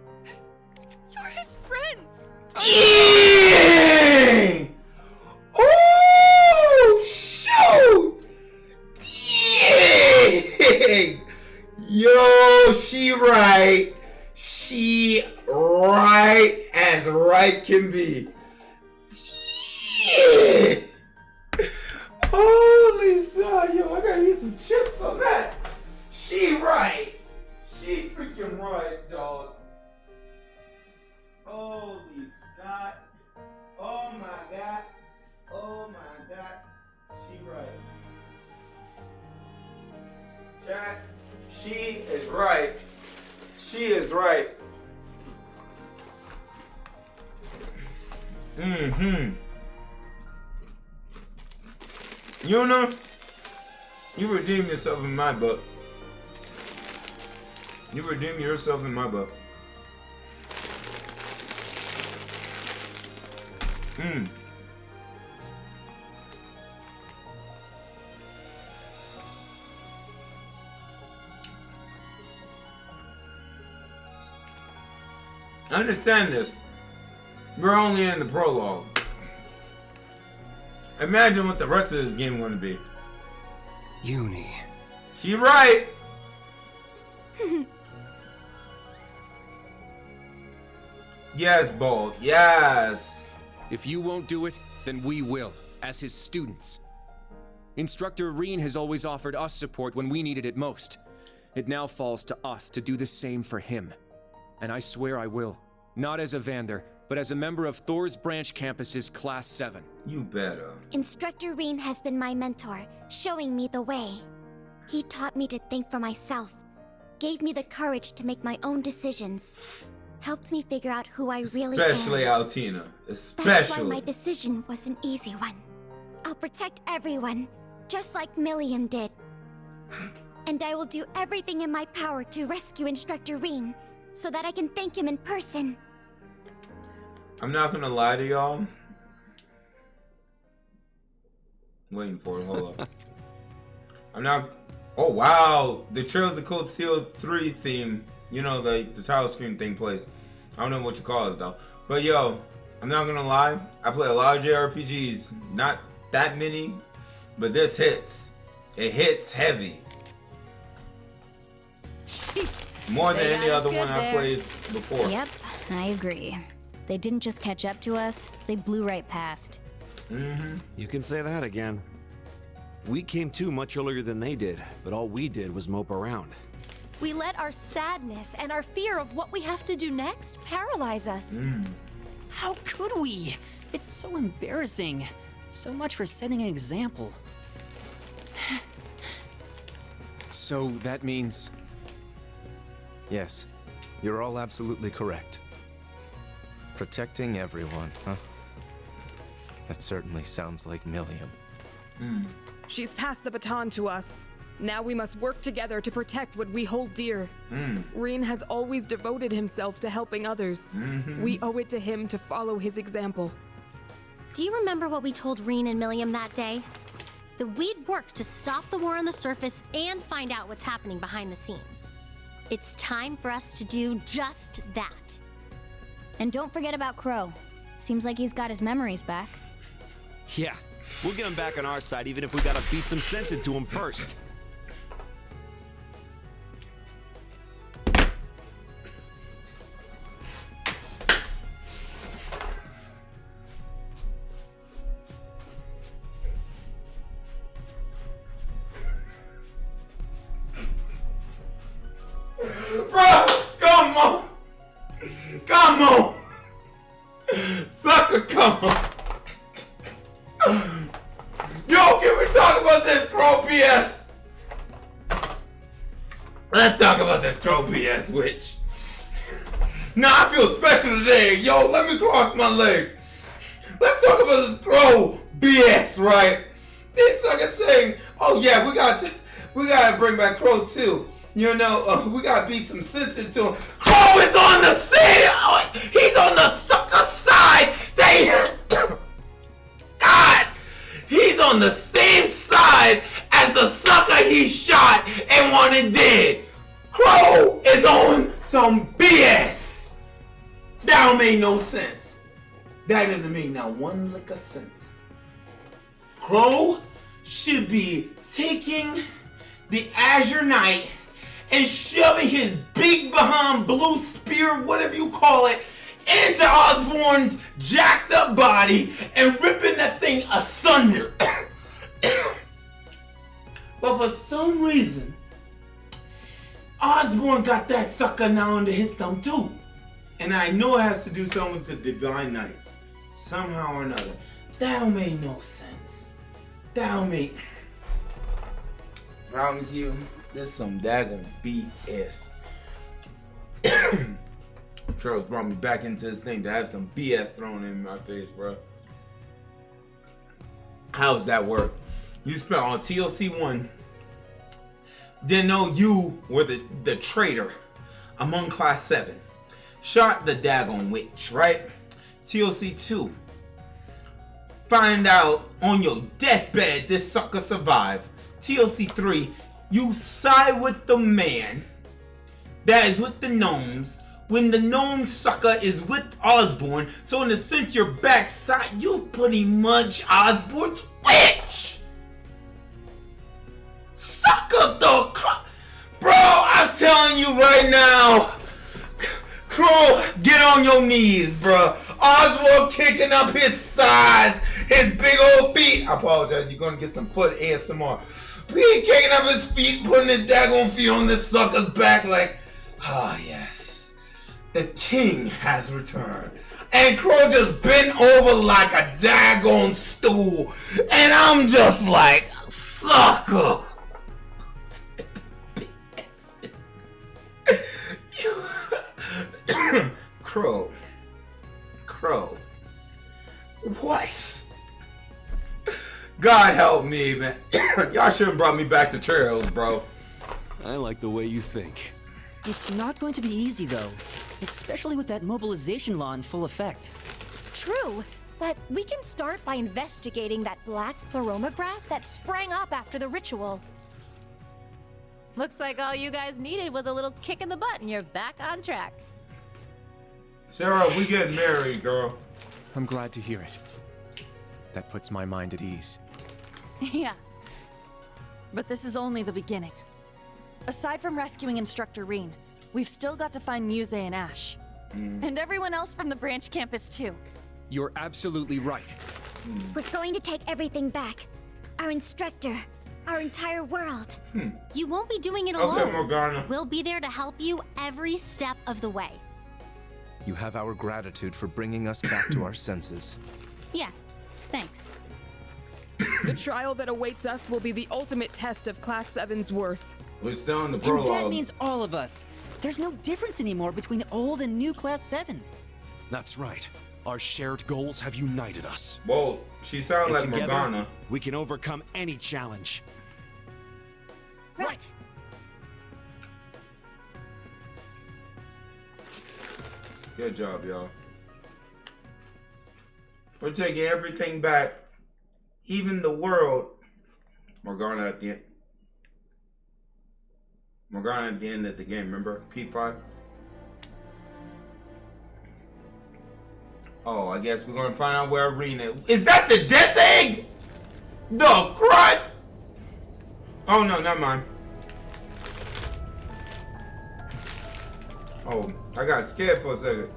You're his friends. Dang! Oh, shoot! Dang! Yo, she right. She right as right can be. Dang! Holy son, yo, I gotta eat some chips on that. She right. She freaking right, dog. Holy Scott. Oh my God. Oh my God. She right. Jack, she is right. She is right. Mm-hmm. Yuna, you redeem yourself in my book. You redeem yourself in my book. Hmm. Understand this. We're only in the prologue. Imagine what the rest of this game is going to be. Uni. She right. Yes, Bold. Yes. If you won't do it, then we will, as his students. Instructor Reen has always offered us support when we needed it most. It now falls to us to do the same for him. And I swear I will. Not as a Vander, but as a member of Thor's Branch Campus's Class 7. You better. Instructor Reen has been my mentor, showing me the way. He taught me to think for myself, gave me the courage to make my own decisions, helped me figure out who I really am. Especially Altina. Especially. That's why my decision was an easy one. I'll protect everyone, just like Milliam did. And I will do everything in my power to rescue Instructor Reen, so that I can thank him in person. I'm not gonna lie to y'all. Waiting for it, hold up. I'm not. Oh wow, the Trails of Cold Steel 3 theme. You know, the title screen thing plays. I don't know what you call it though. But yo, I'm not gonna lie. I play a lot of JRPGs. Not that many, but this hits. It hits heavy. More than any other one I played before. Yep, I agree. They didn't just catch up to us, they blew right past. You can say that again. We came to much earlier than they did, but all we did was mope around. We let our sadness and our fear of what we have to do next paralyze us. How could we? It's so embarrassing. So much for setting an example. So that means... Yes, you're all absolutely correct. Protecting everyone, huh? That certainly sounds like Milliam. She's passed the baton to us. Now we must work together to protect what we hold dear. Reen has always devoted himself to helping others. We owe it to him to follow his example. Do you remember what we told Reen and Milliam that day? That we'd work to stop the war on the surface and find out what's happening behind the scenes. It's time for us to do just that. And don't forget about Crow. Seems like he's got his memories back. Yeah, we'll get him back on our side even if we gotta beat some sense into him first. Bro, come on! Come on! Sucker, come on! Yo, can we talk about this Crow BS? Let's talk about this Crow BS, witch. Nah, I feel special today. Yo, let me cross my legs. Let's talk about this Crow BS, right? These suckers saying, oh yeah, we gotta bring back Crow too. You know, we gotta beat some sense into him. Crow is on the side! He's on the sucker side! God! He's on the same side as the sucker he shot and wanted dead! Crow is on some BS! That don't make no sense. That doesn't make not one lick of sense. Crow should be taking the Azure Knight and shoving his big behind blue spear, whatever you call it, into Osborn's jacked up body and ripping that thing asunder. But for some reason, Osborn got that sucker now under his thumb too. And I know it has to do something with the Divine Knights. Somehow or another. That don't make no sense. That don't make... Promise you, there's some daggone BS. Charles brought me back into this thing to have some BS thrown in my face, bro. How does that work? You spent on TLC 1. Didn't know you were the traitor among Class 7. Shot the daggone witch, right? TLC 2. Find out on your deathbed this sucker survived. TLC 3. You side with the man that is with the gnomes when the gnome sucker is with Osborn. So in a sense, your backside, you pretty much Osborn's witch. Sucker the bro, I'm telling you right now. Crow, get on your knees, bro. Osborn kicking up his size, his big old feet. I apologize, you're gonna get some foot ASMR. He kicking up his feet, putting his daggone feet on this sucker's back like, ah yes, the king has returned. And Crow just bent over like a daggone stool. And I'm just like, sucker. Crow. What? God help me, man. Y'all shouldn't brought me back to Trails, bro. I like the way you think. It's not going to be easy, though. Especially with that mobilization law in full effect. True, but we can start by investigating that black pleroma grass that sprang up after the ritual. Looks like all you guys needed was a little kick in the butt and you're back on track. Sarah, we getting married, girl. I'm glad to hear it. That puts my mind at ease. Yeah. But this is only the beginning. Aside from rescuing Instructor Reen, we've still got to find Muse and Ash. And everyone else from the branch campus, too. You're absolutely right. We're going to take everything back. Our instructor, our entire world. You won't be doing it Okay, alone. Morgana. We'll be there to help you every step of the way. You have our gratitude for bringing us back to our senses. Yeah, thanks. The trial that awaits us will be the ultimate test of Class 7's worth. We're still in the And prologue. that means all of us. There's no difference anymore between old and new Class 7. That's right. Our shared goals have united us. Whoa, she sounds And like together, Morgana. we can overcome any challenge. Right. Good job, y'all. We're taking everything back. Even the world. Morgana at the end. Morgana at the end of the game, remember? P5. Oh, I guess we're gonna find out where Arena is. That the death egg? The crud? Oh no, never mind. Oh, I got scared for a second.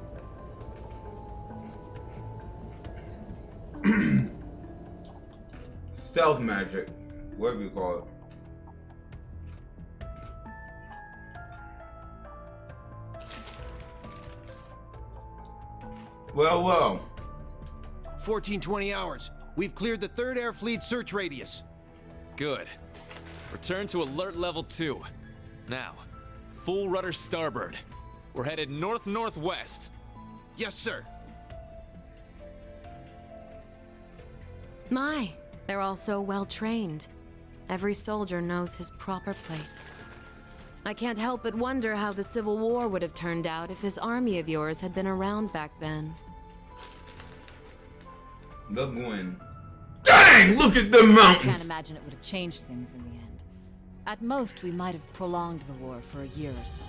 Stealth magic, whatever you call it. Well, well. 1420 hours. We've cleared the 3rd Air Fleet search radius. Good. Return to alert level 2. Now, full rudder starboard. We're headed north-northwest. Yes, sir. My, they're all so well trained. Every soldier knows his proper place. I can't help but wonder how the Civil War would have turned out if this army of yours had been around back then. The Gwen. Dang! Look at the mountains! I can't imagine it would have changed things in the end. At most, we might have prolonged the war for a year or so.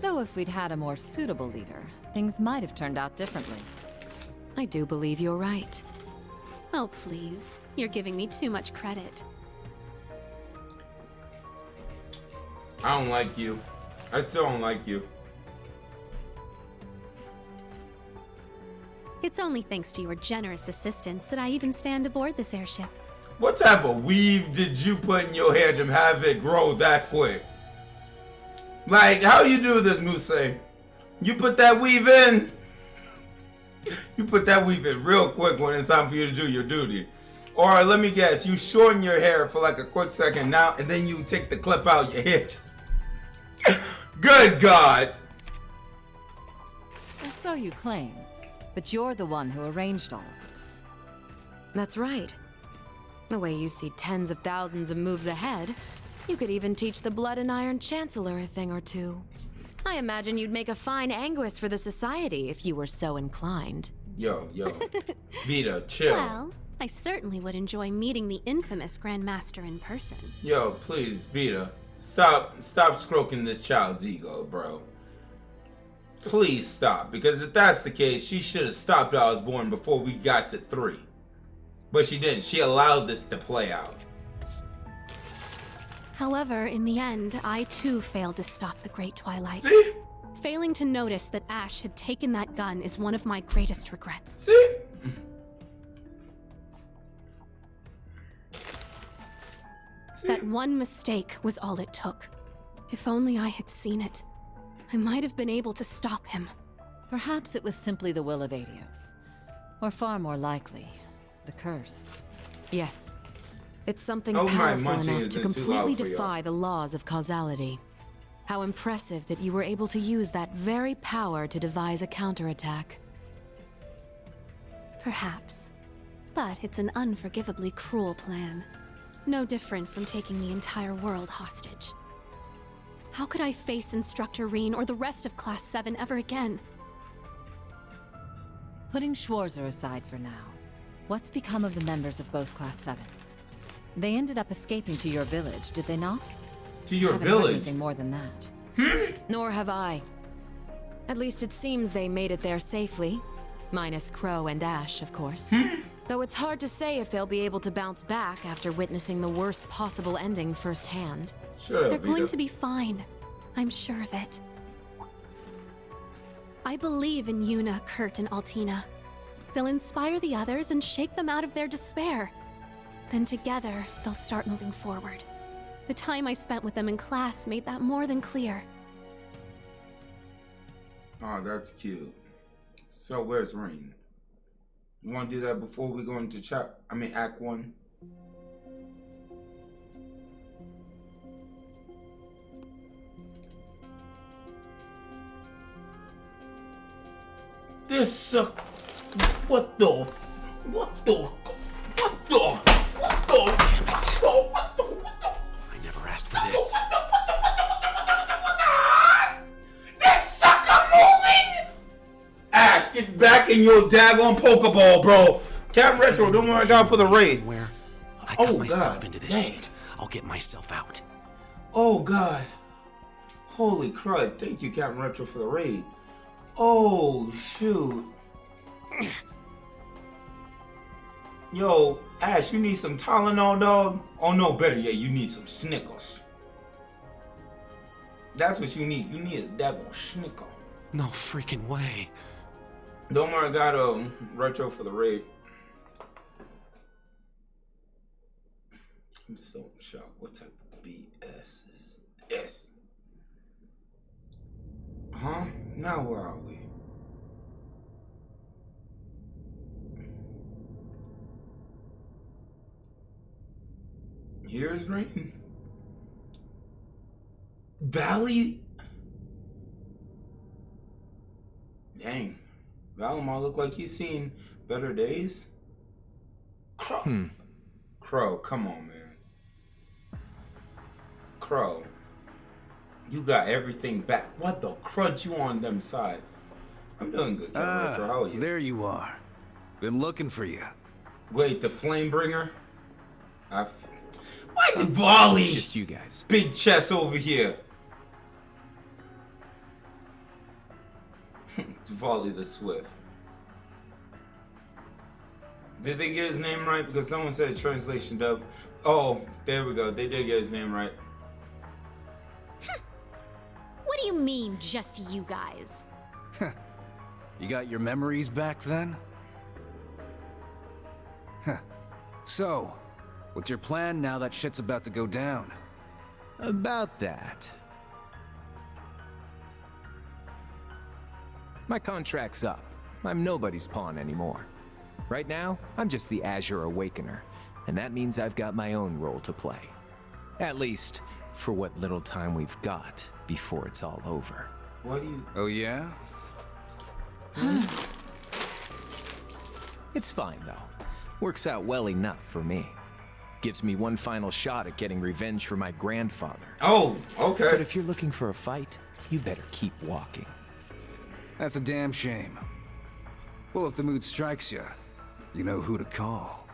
Though if we'd had a more suitable leader, things might have turned out differently. I do believe you're right. Oh, please. You're giving me too much credit. I don't like you. I still don't like you. It's only thanks to your generous assistance that I even stand aboard this airship. What type of weave did you put in your hair to have it grow that quick? Like, how you do this, Muse? You put that weave in? You put that weave in real quick when it's time for you to do your duty. Or let me guess, you shorten your hair for like a quick second now, and then you take the clip out your hair. Just... Good God! So you claim, but you're the one who arranged all of this. That's right. The way you see tens of thousands of moves ahead, you could even teach the Blood and Iron Chancellor a thing or two. I imagine you'd make a fine Anguis for the Society if you were so inclined. Yo, Vita, chill. Well, I certainly would enjoy meeting the infamous Grandmaster in person. Yo, please, Vita, stop stroking this child's ego, bro. Please stop, because if that's the case, she should have stopped Osborn before we got to 3. But she didn't. She allowed this to play out. However, in the end, I too failed to stop the Great Twilight. See? Failing to notice that Ash had taken that gun is one of my greatest regrets. See? That one mistake was all it took. If only I had seen it, I might have been able to stop him. Perhaps it was simply the will of Adios. Or far more likely, the curse. Yes. It's something Oh, my powerful munching enough is to too loud completely for y'all. defy the laws of causality. How impressive that you were able to use that very power to devise a counterattack. Perhaps. But it's an unforgivably cruel plan. No different from taking the entire world hostage. How could I face Instructor Reen or the rest of Class 7 ever again? Putting Schwarzer aside for now, what's become of the members of both Class 7s? They ended up escaping to your village, did they not? To your Haven't heard village? anything more than that. Nor have I. At least it seems they made it there safely. Minus Crow and Ash, of course. Though it's hard to say if they'll be able to bounce back after witnessing the worst possible ending firsthand. They're going to be fine. I'm sure of it. I believe in Yuna, Kurt, and Altina. They'll inspire the others and shake them out of their despair. Then together, they'll start moving forward. The time I spent with them in class made that more than clear. Oh, that's cute. So where's Rain? You want to do that before we go into Act 1? This what the damn it. I never asked for this. This sucker moving! Ash, get back in your daggone Pokeball, bro. Captain Retro, don't worry, I got for the raid. I got myself into this shit. I'll get myself out. Oh god. Holy crud. Thank you, Captain Retro, for the raid. Oh shoot. Yo, Ash, you need some Tylenol, dog? Oh no, better yet, you need some Snickers. That's what you need. You need a daggone Snicker. No freaking way. Don't worry, I got Retro for the raid. I'm so shocked. What type of BS is this? Huh? Now where are we? Here's Rain. Valley. Dang. Valimar look like he's seen better days. Crow. Crow, come on, man. Crow. You got everything back. What the crud you on them side? I'm doing good, Retro. How are you? There you are. Been looking for you. Wait, the Flamebringer? Why Diwali? It's just you guys. Big chest over here. Diwali the Swift. Did they get his name right? Because someone said translation dub. Oh, there we go. They did get his name right. What do you mean, just you guys? You got your memories back then? So, what's your plan now that shit's about to go down? About that. My contract's up. I'm nobody's pawn anymore. Right now, I'm just the Azure Awakener, and that means I've got my own role to play. At least, for what little time we've got before it's all over. What do you... Oh, yeah? It's fine, though. Works out well enough for me. Gives me one final shot at getting revenge for my grandfather. Oh, okay. But if you're looking for a fight, you better keep walking. That's a damn shame. Well, if the mood strikes you, you know who to call.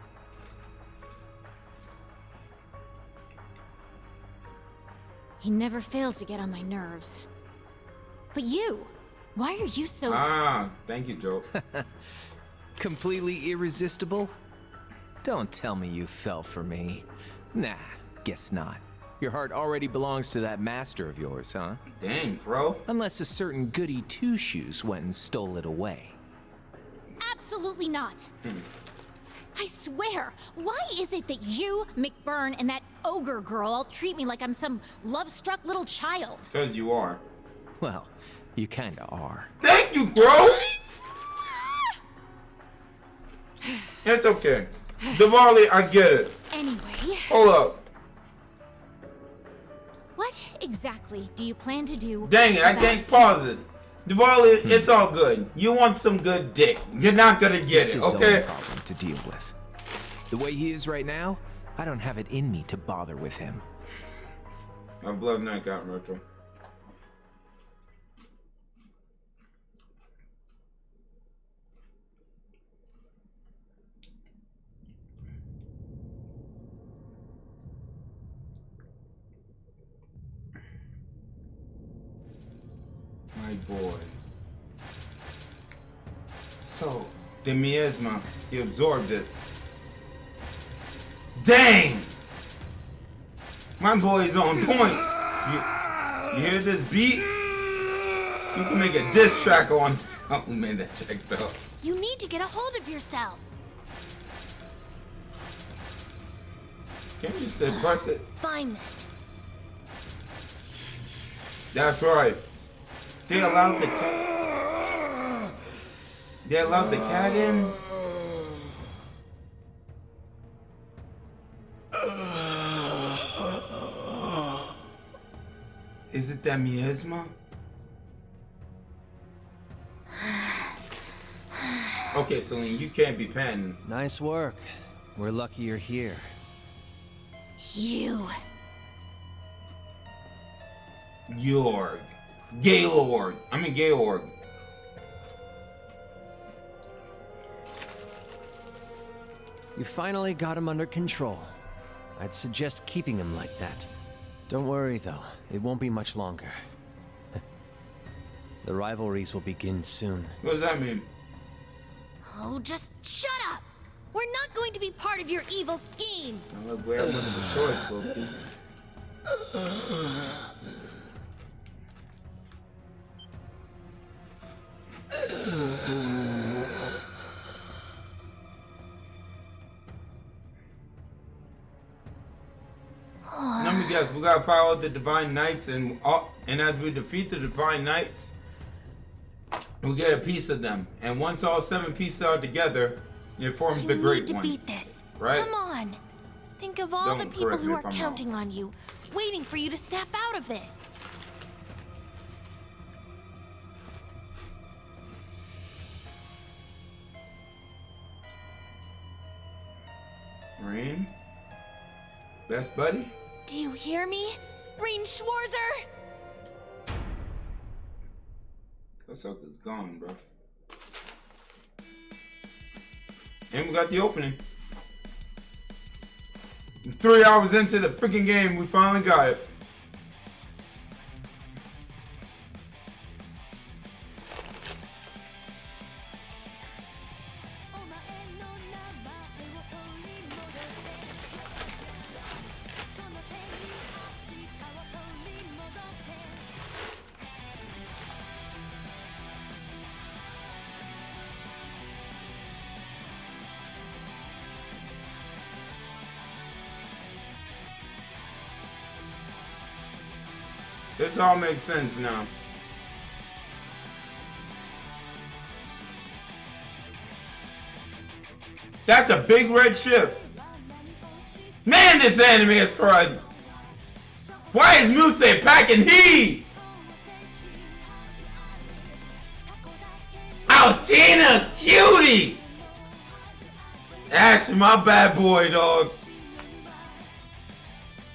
He never fails to get on my nerves. But you, why are you so... Thank you, Joe. Completely irresistible? Don't tell me you fell for me. Nah, guess not. Your heart already belongs to that master of yours, huh? Dang, bro. Unless a certain goody two-shoes went and stole it away. Absolutely not. I swear, why is it that you, McBurn, and that ogre girl all treat me like I'm some love-struck little child? Because you are. Well, you kinda are. Thank you, bro! It's okay. Diwali, I get it. Anyway... Hold up. What exactly do you plan to do? Dang it, I can't pause it. Diwali, it's all good. You want some good dick. You're not gonna get it, okay? It's his own problem to deal with. The way he is right now, I don't have it in me to bother with him. My blood knight got retro. My boy. So, the miasma, he absorbed it. Dang! My boy's on point. You hear this beat? You can make a diss track on Oh man, that checked out. You need to get a hold of yourself. Can't you just say press it? Fine then. That's right. They allowed the cat. They allowed the cat in. Is it that miasma? Okay, Celine, you can't be panning. Nice work. We're lucky you're here. You. Georg. Gaylord. I mean Georg. You finally got him under control. I'd suggest keeping him like that. Don't worry though, it won't be much longer. The rivalries will begin soon. What does that mean? Oh, just shut up! We're not going to be part of your evil scheme! I'm like, we have a choice, Loki. Let me guess, we gotta follow the Divine Knights, and as we defeat the Divine Knights, we get a piece of them. And once all 7 pieces are together, it forms the Great One. You need to beat this. Right? Come on. Think of all the Don't people correct me who are if I'm counting on you, waiting for you to snap out of this. Rain? Best buddy? Do you hear me? Rean Schwarzer! Ahsoka's gone, bro. And we got the opening. 3 hours into the freaking game, we finally got it. This all makes sense now. That's a big red ship. Man, this anime is crud. Why is Muse packing heat? Altina, cutie. Ash, my bad boy, dog.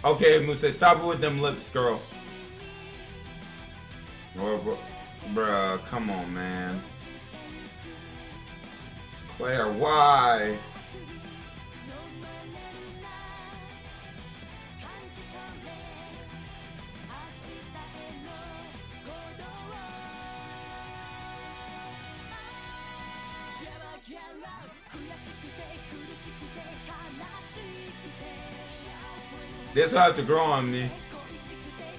Okay, Muse, stop it with them lips, girl. Bruh, come on, man. Claire, why? This will have to grow on me,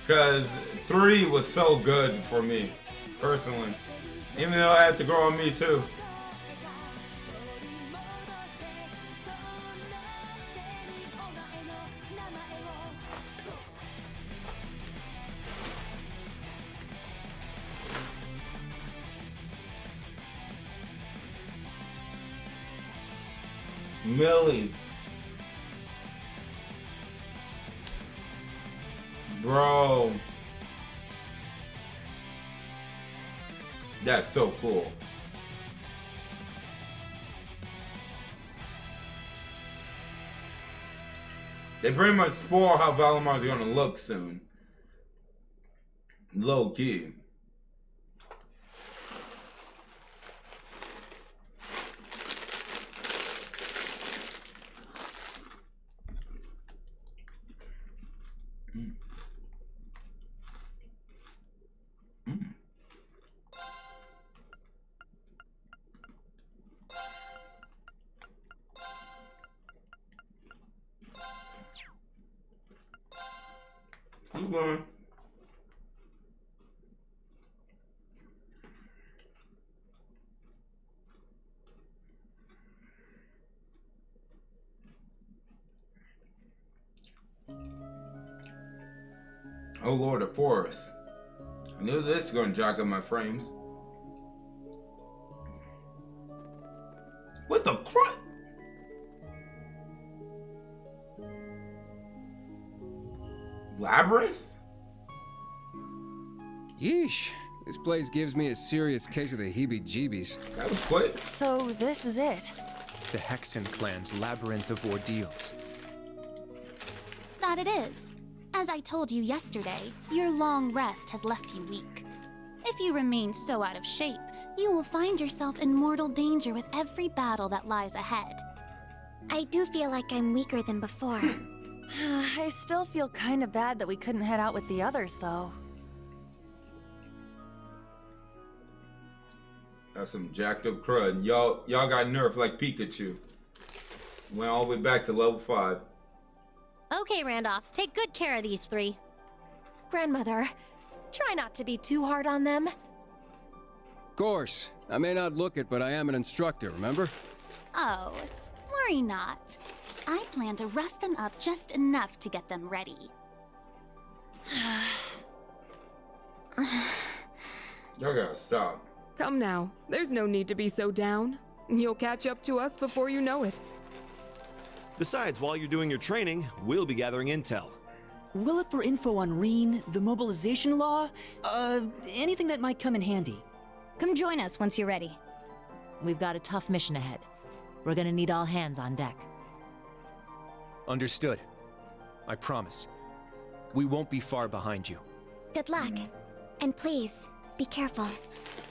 because 3 was so good for me, personally. Even though it had to grow on me too. Millie. Bro. That's so cool. They pretty much spoil how Valimar's gonna look soon. Low key. Keep going. Oh Lord of Forest. I knew this was gonna jack up my frames. What the crap? Labyrinth? Yeesh. This place gives me a serious case of the heebie-jeebies. That was quick. So this is it. The Hexen clan's labyrinth of ordeals. That it is. As I told you yesterday, your long rest has left you weak. If you remain so out of shape, you will find yourself in mortal danger with every battle that lies ahead. I do feel like I'm weaker than before. I still feel kinda bad that we couldn't head out with the others, though. That's some jacked up crud. Y'all got nerfed like Pikachu. Went all the way back to level 5. Okay, Randolph, take good care of these 3. Grandmother, try not to be too hard on them. Of course. I may not look it, but I am an instructor, remember? Oh, worry not. I plan to rough them up just enough to get them ready. Y'all gotta stop. Come now, there's no need to be so down. You'll catch up to us before you know it. Besides, while you're doing your training, we'll be gathering intel. We'll look for info on Reen, the mobilization law, anything that might come in handy. Come join us once you're ready. We've got a tough mission ahead. We're gonna need all hands on deck. Understood. I promise. We won't be far behind you. Good luck. And please, be careful.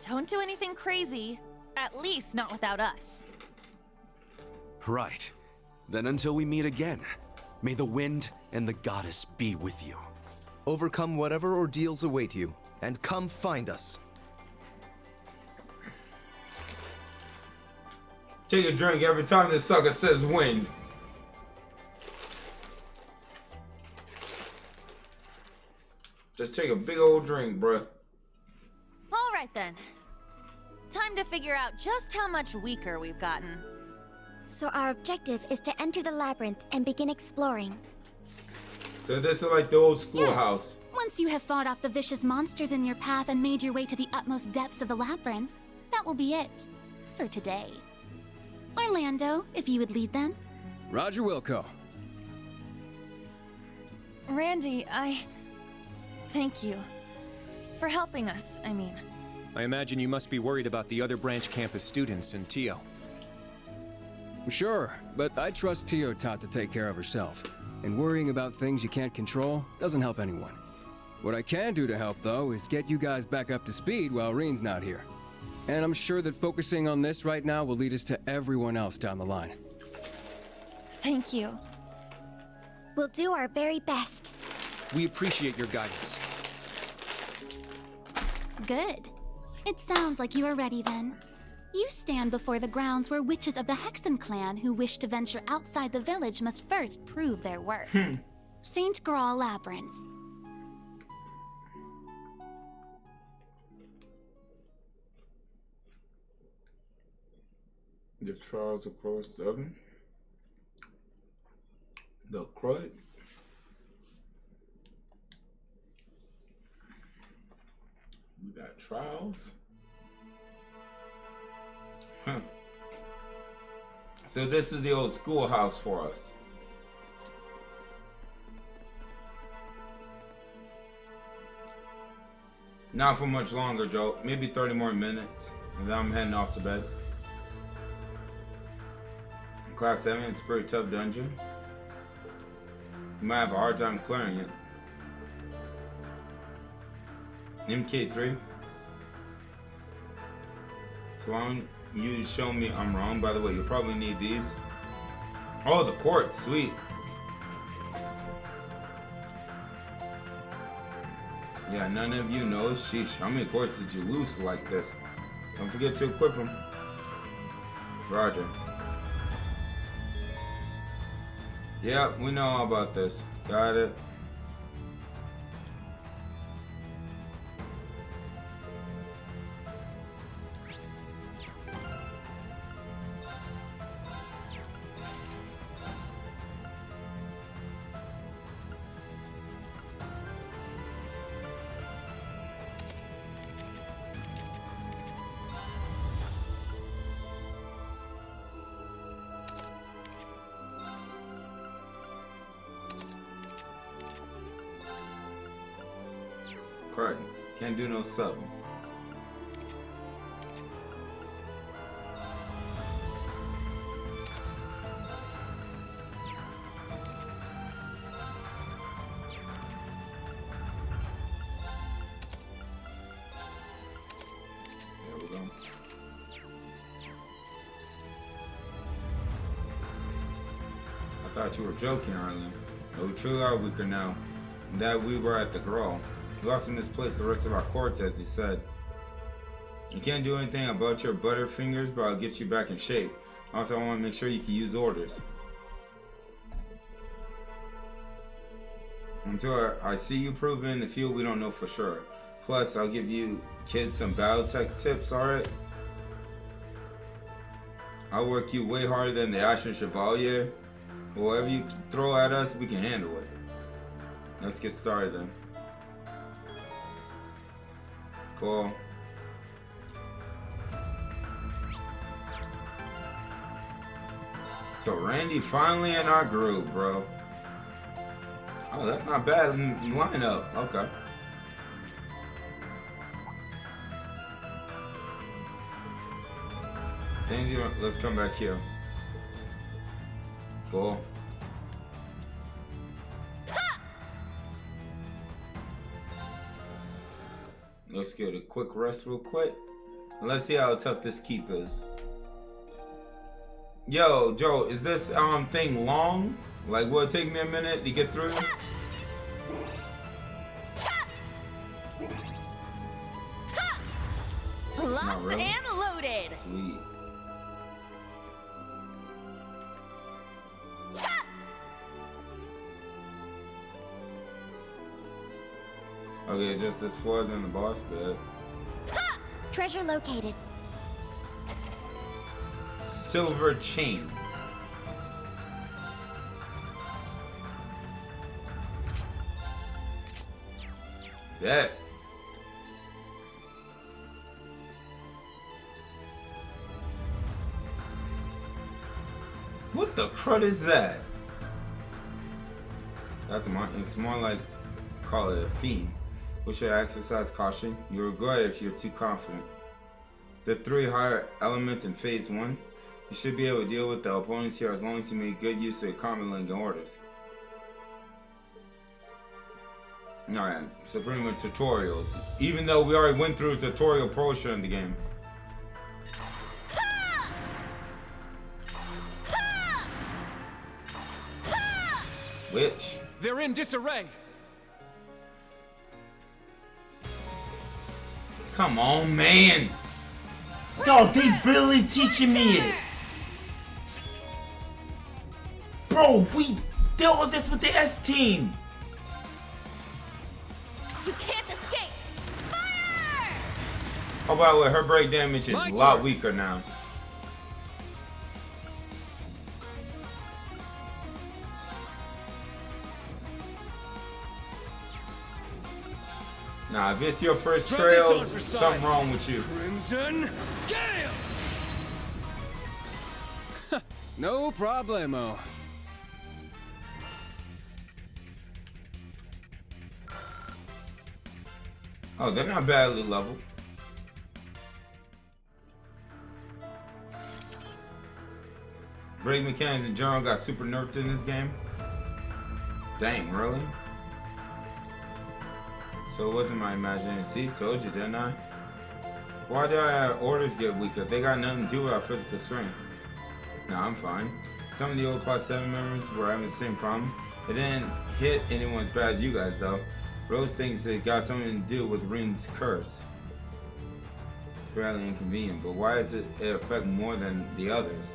Don't do anything crazy. At least not without us. Right. Then until we meet again, may the wind and the goddess be with you. Overcome whatever ordeals await you, and come find us. Take a drink every time this sucker says wind. Just take a big old drink, bruh. All right then. Time to figure out just how much weaker we've gotten. So our objective is to enter the labyrinth and begin exploring. So this is like the old schoolhouse. Once you have fought off the vicious monsters in your path and made your way to the utmost depths of the labyrinth, that will be it. For today. Orlando, if you would lead them. Roger Wilco. Randy, thank you. For helping us, I mean. I imagine you must be worried about the other branch campus students and Tio. Sure, but I trust Tio Tot to take care of herself. And worrying about things you can't control doesn't help anyone. What I can do to help, though, is get you guys back up to speed while Reen's not here. And I'm sure that focusing on this right now will lead us to everyone else down the line. Thank you. We'll do our very best. We appreciate your guidance. Good. It sounds like you are ready then. You stand before the grounds where witches of the Hexen clan who wish to venture outside the village must first prove their worth. St. Graal Labyrinth. The trials across 7. The crud. We got trials. Huh. So this is the old schoolhouse for us. Not for much longer, Joe. Maybe 30 more minutes. And then I'm heading off to bed. Class 7, it's a pretty tough dungeon. You might have a hard time clearing it. MK3. So why don't you show me I'm wrong? By the way, you'll probably need these. Oh, the court, sweet. Yeah, none of you know. Sheesh, how many courts did you lose like this? Don't forget to equip them. Roger. Yeah, we know all about this. Got it. Correct. Can't do no sub. There we go. I thought you were joking, Arlen. But we truly are weaker now. And that we were at the grow. We also misplaced the rest of our cords, as he said. You can't do anything about your butterfingers, but I'll get you back in shape. Also, I want to make sure you can use orders. Until I see you prove it in the field, we don't know for sure. Plus, I'll give you kids some biotech tips, alright? I'll work you way harder than the Ashen Chevalier. Whatever you throw at us, we can handle it. Let's get started then. Cool. So Randy finally in our group, bro. Oh, that's not bad lineup. Okay. Let's come back here. Cool. Let's get a quick rest real quick. Let's see how tough this keep is. Yo, Joe, is this thing long? Like, will it take me a minute to get through? Locked really. and loaded. Sweet. Okay, just this floor, then the boss bed. Treasure located. Silver chain. Yeah. What the crud is that? It's more like, call it a fiend. We should exercise caution. You'll regret it if you're too confident. The 3 higher elements in phase 1. You should be able to deal with the opponents here as long as you make good use of your common link orders. Alright, so pretty much tutorials. Even though we already went through a tutorial portion of the game. Which? They're in disarray. Come on, man. Dog, they really teaching me it. Bro, we dealt with this with the S team. You can't escape. Fire! Oh, by the way, her break damage is a lot weaker now. Nah, if this your first trail, something wrong with you. Crimson Gale! No problemo. Oh, they're not badly leveled. Break mechanics in general got super nerfed in this game. Dang, really? So it wasn't my imagination. See, told you, didn't I? Why did our orders get weaker? They got nothing to do with our physical strength. Nah, I'm fine. Some of the old Plot 7 members were having the same problem. It didn't hit anyone as bad as you guys, though. Rose thinks it got something to do with Rin's curse. Fairly inconvenient, but why does it affect more than the others?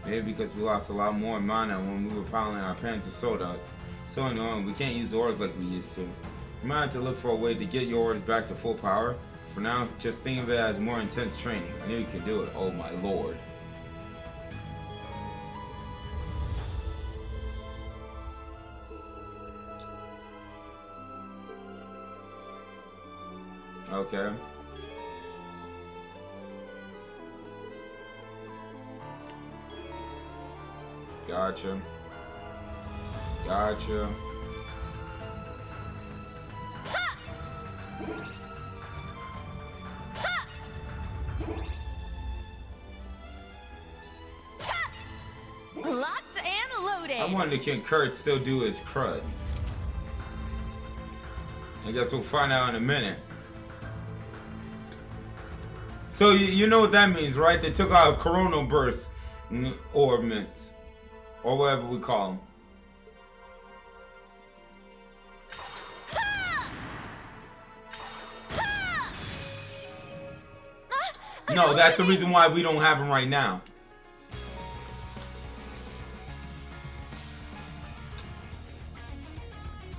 Maybe because we lost a lot more mana when we were piling our parents' soldiers. So annoying, we can't use ores like we used to. You might have to look for a way to get yours back to full power. For now, just think of it as more intense training. I knew you could do it, oh my lord. Okay. Gotcha. Gotcha. loaded! I wonder, can Kurt still do his crud? I guess we'll find out in a minute. So you know what that means, right? They took out coronal burst orbits, or whatever we call them. No, that's the reason why we don't have them right now.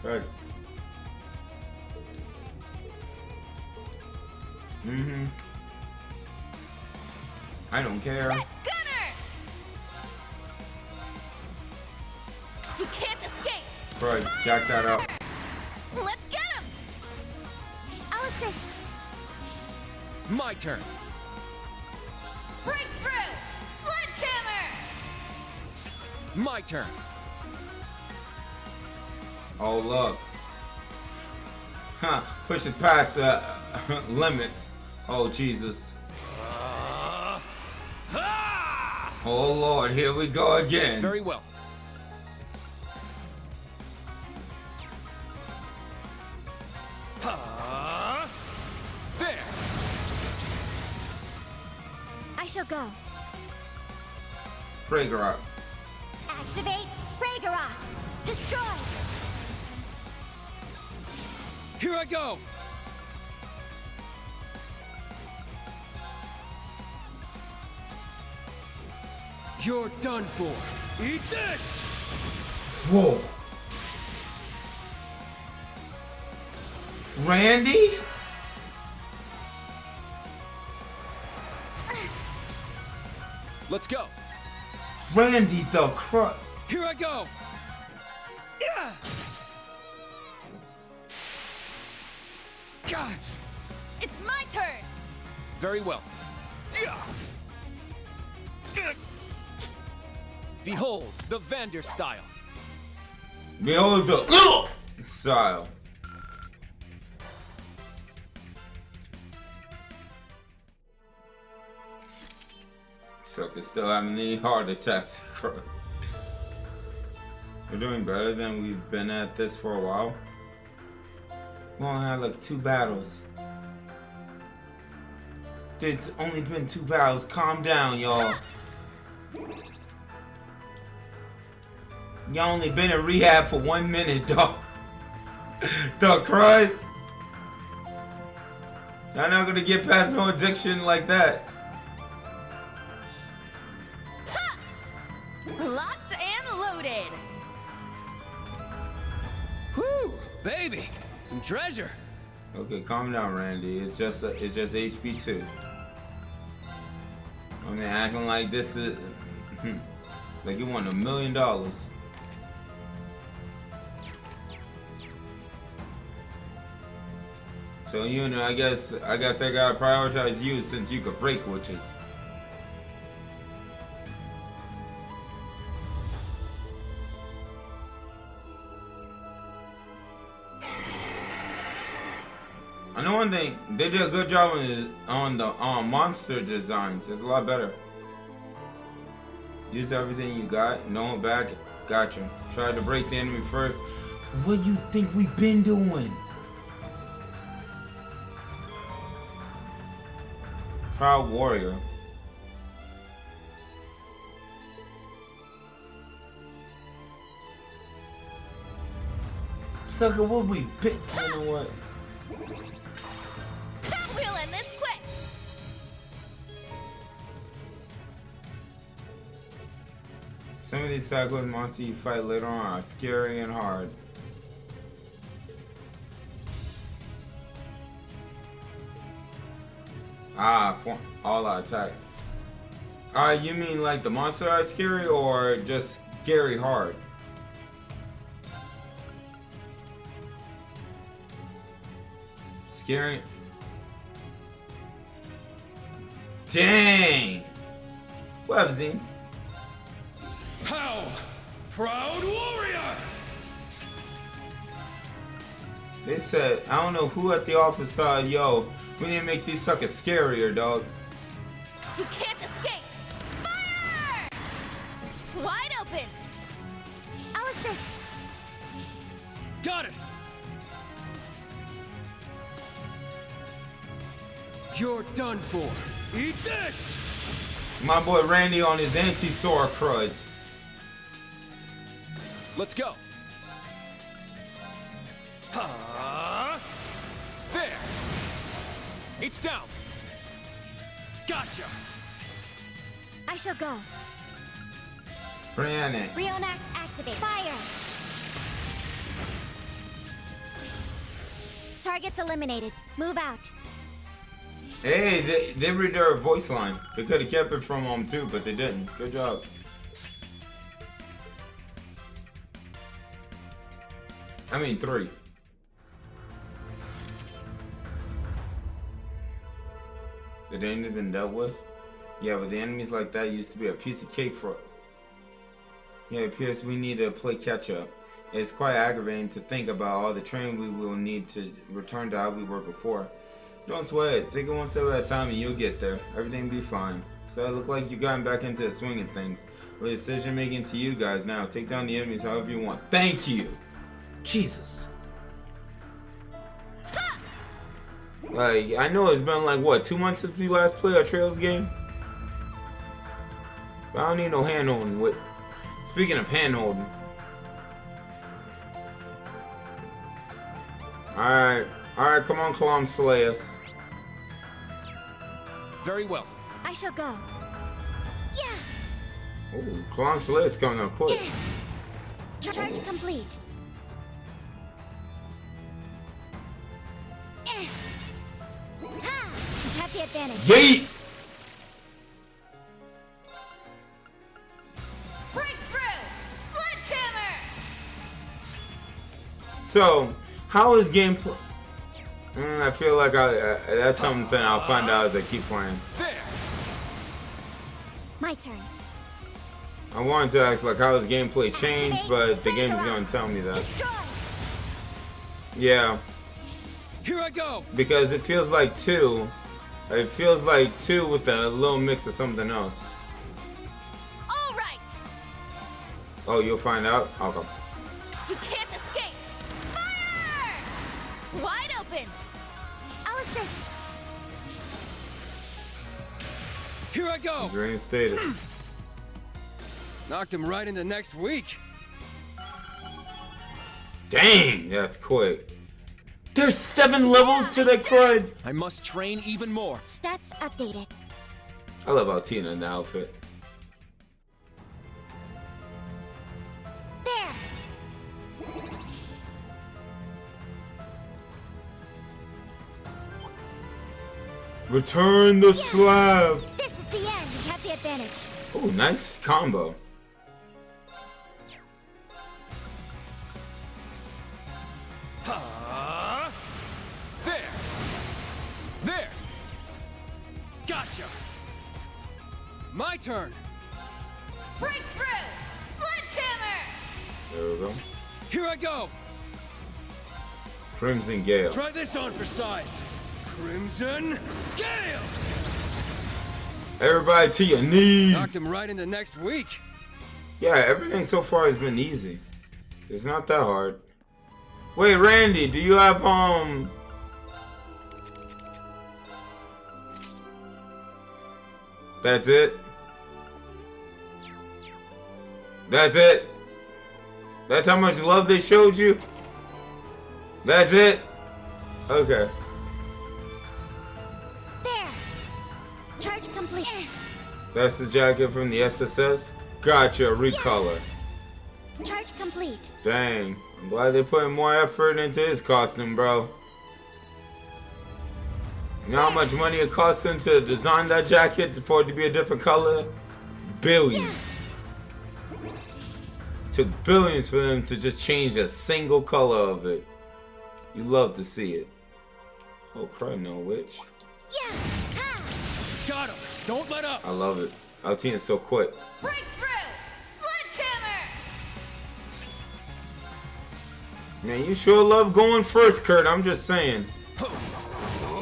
Right. I don't care. You can't escape! Right, jack that up. Let's get him! I'll assist. My turn. Breakthrough! Sledgehammer! My turn. Oh, look. Huh, pushing past limits. Oh, Jesus. Oh, Lord, here we go again. Very well. There. I shall go. Fragorot. Activate Fragorot! Destroy! Here I go! You're done for. Eat this! Whoa. Randy? Let's go. Randy the Crud. Here I go! Yeah! God! It's my turn! Very well. Behold the Vander style. Behold the style. Sucker's still having any heart attacks. We're doing better than we've been at this for a while. We only had like 2 battles. There's only been 2 battles. Calm down, y'all. Y'all only been in rehab for 1 minute, dog. The crud. Y'all not gonna get past no addiction like that. Locked and loaded! Whew, baby, some treasure. Okay, calm down, Randy. It's just HP 2. I mean, acting like this is like you want $1 million. So you know, I guess I gotta prioritize you since you could break witches. I know one thing, they did a good job on the monster designs. It's a lot better. Use everything you got, no back, gotcha. Try to break the enemy first. What do you think we've been doing? Proud warrior. Sucker, what we been? You know what? We'll end this quick! Some of these cyclist monsters you fight later on are scary and hard. For all our attacks. You mean like the monster are scary or just scary hard? Scary. Dang! What up, Zine? How? Proud warrior! They said, I don't know who at the office thought, yo, we need to make these suckers scarier, dog. You can't escape! Fire! Wide open! I'll assist. Got it! You're done for. Eat this! My boy Randy on his anti-Sora crud. Let's go. There. It's down. Gotcha. I shall go. Brianna. Rionac, activate. Fire. Targets eliminated. Move out. Hey, they read their voice line. They could have kept it from too, but they didn't. Good job. I mean 3. Did they ain't been dealt with? Yeah, but the enemies like that used to be a piece of cake for. Yeah, it appears we need to play catch up. It's quite aggravating to think about all the training we will need to return to how we were before. Don't sweat it. Take it one step at a time and you'll get there. Everything will be fine. So it look like you gotten back into the swing of things. The decision making to you guys now. Take down the enemies however you want. Thank you. Jesus. Like, I know it's been like, what, 2 months since we last played a Trails game? But I don't need no hand holding with. Speaking of hand holding. Alright, come on, Clom, slay us. Very well. I shall go. Yeah. Ooh, Clom slay us coming up quick. Charge complete. Ha! You have the advantage. Yeet! Breakthrough! Sledgehammer! So, how is gameplay? I feel like that's something I'll find out as I keep playing. My turn. I wanted to ask like how has gameplay changed, but the game is gonna tell me that. Destroy. Yeah. Here I go. Because it feels like 2. It feels like 2 with a little mix of something else. All right. Oh, you'll find out? Okay. You can't escape. Fire! Wide open. I'll assist. Here I go. Reinstated. Knocked him right into next week. Dang, that's quick. There's 7 levels to that crud. I must train even more. Stats updated. I love Altina in the outfit. There. Return the slab. This is the end. You have the advantage. Oh, nice combo. There. Gotcha. My turn. Breakthrough! Sledgehammer! There we go. Here I go. Crimson Gale. Try this on for size. Crimson Gale. Everybody to your knees. Knocked him right into next week. Yeah, everything so far has been easy. It's not that hard. Wait, Randy, do you have That's it? That's it? That's how much love they showed you? That's it? Okay. There. Charge complete. That's the jacket from the SSS? Gotcha, recolor. Charge complete. Dang. I'm glad they're putting more effort into his costume, bro. You know how much money it cost them to design that jacket for it to be a different color? Billions. It took billions for them to just change a single color of it. You love to see it. Oh crap, no witch. Yeah. Ha. Got him. Don't let up. I love it. Altina's so quick. Breakthrough! Sledgehammer! Man, you sure love going first, Kurt. I'm just saying. Here I go!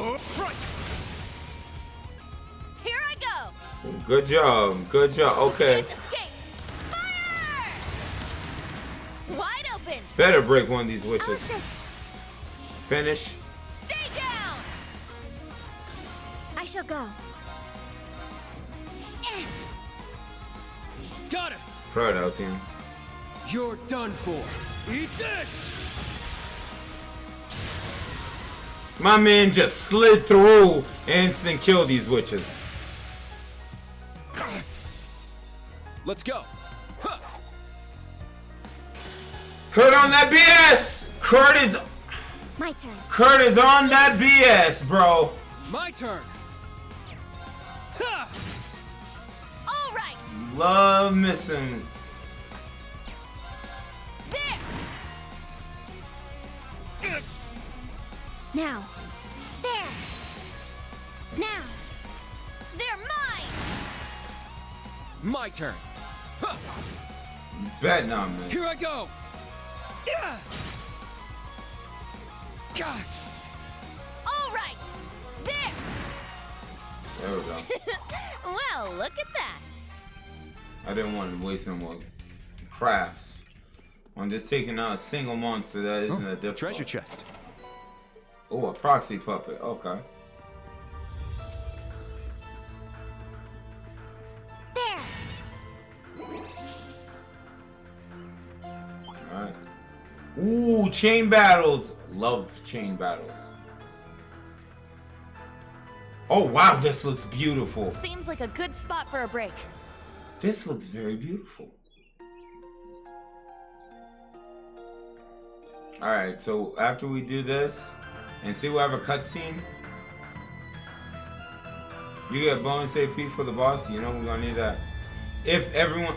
Ooh, good job. Okay. You can't escape. Fire! Wide open. I'll assist. Here I go. Charge complete. Good job. Good job. Okay. Yeah. Ha. Got him. Wide open. Better break one of these I'll witches. assist. Finish. Stay down. I shall go. Got it! Crowd out, team. You're done for. Eat this! My man just slid through and instant kill these witches. Let's go. Huh. Kurt on that BS! My turn. Kurt is on that BS, bro. My turn. Ha! All right. Love missing. There. Now. There. Now. They're mine. My turn. Huh. Bet not, man. Here I go. Yeah. God. All right. There. There we go. Well, look at that. I didn't want to waste no more crafts. I'm just taking out a single monster that isn't a difficult. Treasure chest. Oh, a proxy puppet. Okay. There. Alright. Ooh, chain battles. Love chain battles. Oh wow, this looks beautiful. Seems like a good spot for a break. This looks very beautiful. Alright, so after we do this, and see we have a cutscene, you get bonus AP for the boss. You know we're gonna need that. If everyone...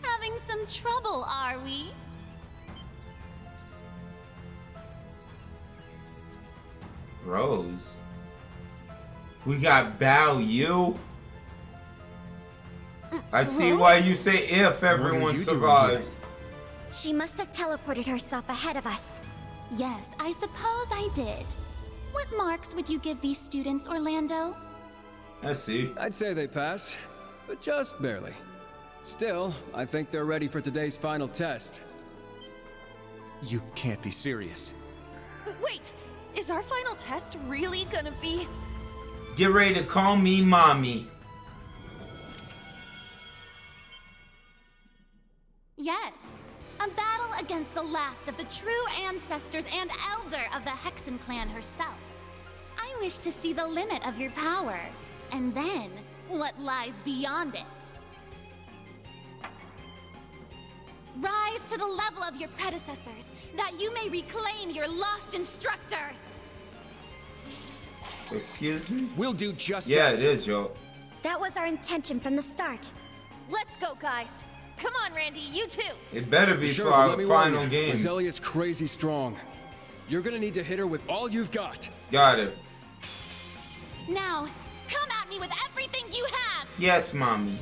Having some trouble, are we? Rose? We got Bao Yu? I see why you say if everyone survives. She must have teleported herself ahead of us. Yes, I suppose I did. What marks would you give these students, Orlando? Let's see. I'd say they pass, but just barely. Still, I think they're ready for today's final test. You can't be serious. Wait, is our final test really gonna be? Get ready to call me mommy. Yes. A battle against the last of the true ancestors and elder of the Hexen clan herself. I wish to see the limit of your power, and then what lies beyond it. Rise to the level of your predecessors, that you may reclaim your lost instructor. Excuse me? We'll do just Yeah, that. it is, yo. That was our intention from the start. Let's go, guys. Come on, Randy, you too. It better be Sure, for but our let me warn final you, game. Roselia's crazy strong. You're gonna need to hit her with all you've got. Got it. Now, come at me with everything you have! Yes, mommy.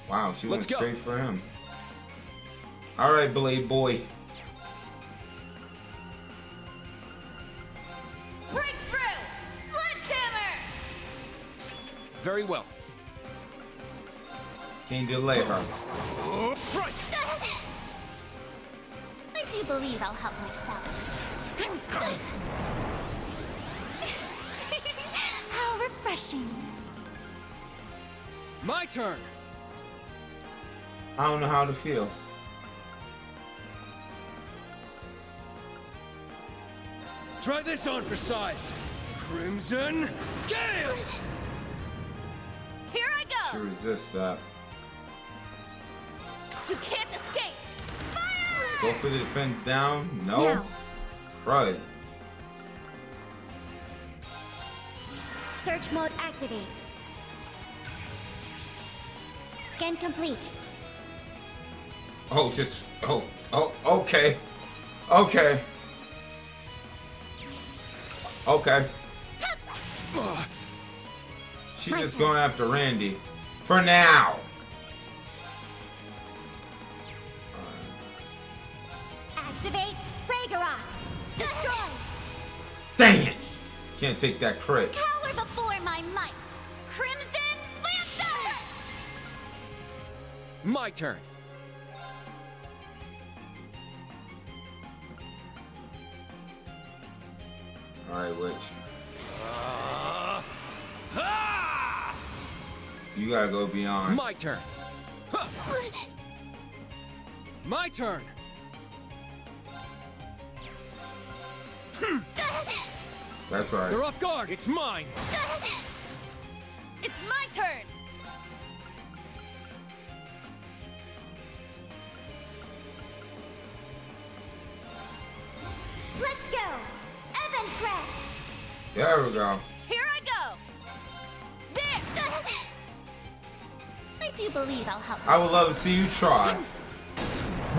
Wow, she went Let's go. straight for him. Alright, Blade Boy. Breakthrough! Sledgehammer! Very well. Can't delay her. Strike! I do believe I'll help myself. How refreshing. My turn. I don't know how to feel. Try this on for size. Crimson Gale! Here I To go! resist that. You can't escape! Go for the defense down? No. Now. Crud. Search mode activate. Scan complete. Oh, just... Oh, okay. Okay. Okay. She's just going after Randy. For now. Activate Ragnarok. Destroy. Dang it. Can't take that crit. Cower before my might. Crimson Lancer! My turn. Alright, Witch. You gotta go beyond. My turn. My turn. That's right. They're off guard. It's mine. It's my turn! Let's go! Evan Crest! There we go. Here I go! There! I do believe I'll help. I would love to see you try.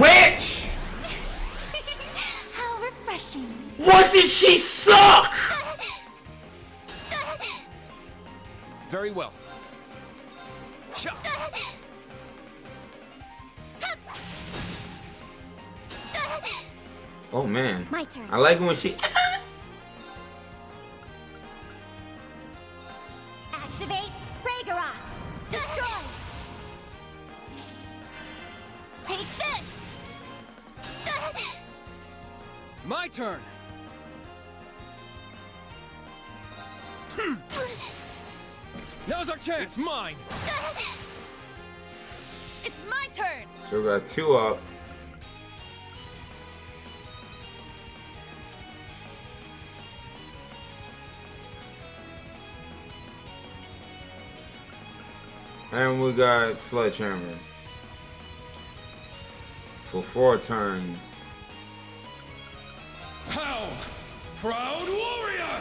Witch! How refreshing. What did she suck? Very well. Shot. Oh man. My turn. I like when she. Activate Ragnarok. Destroy. Take this. My turn. Now's our chance. It's mine. It's my turn! So we got 2 up. And we got Sledgehammer. For 4 turns. How? Proud warrior!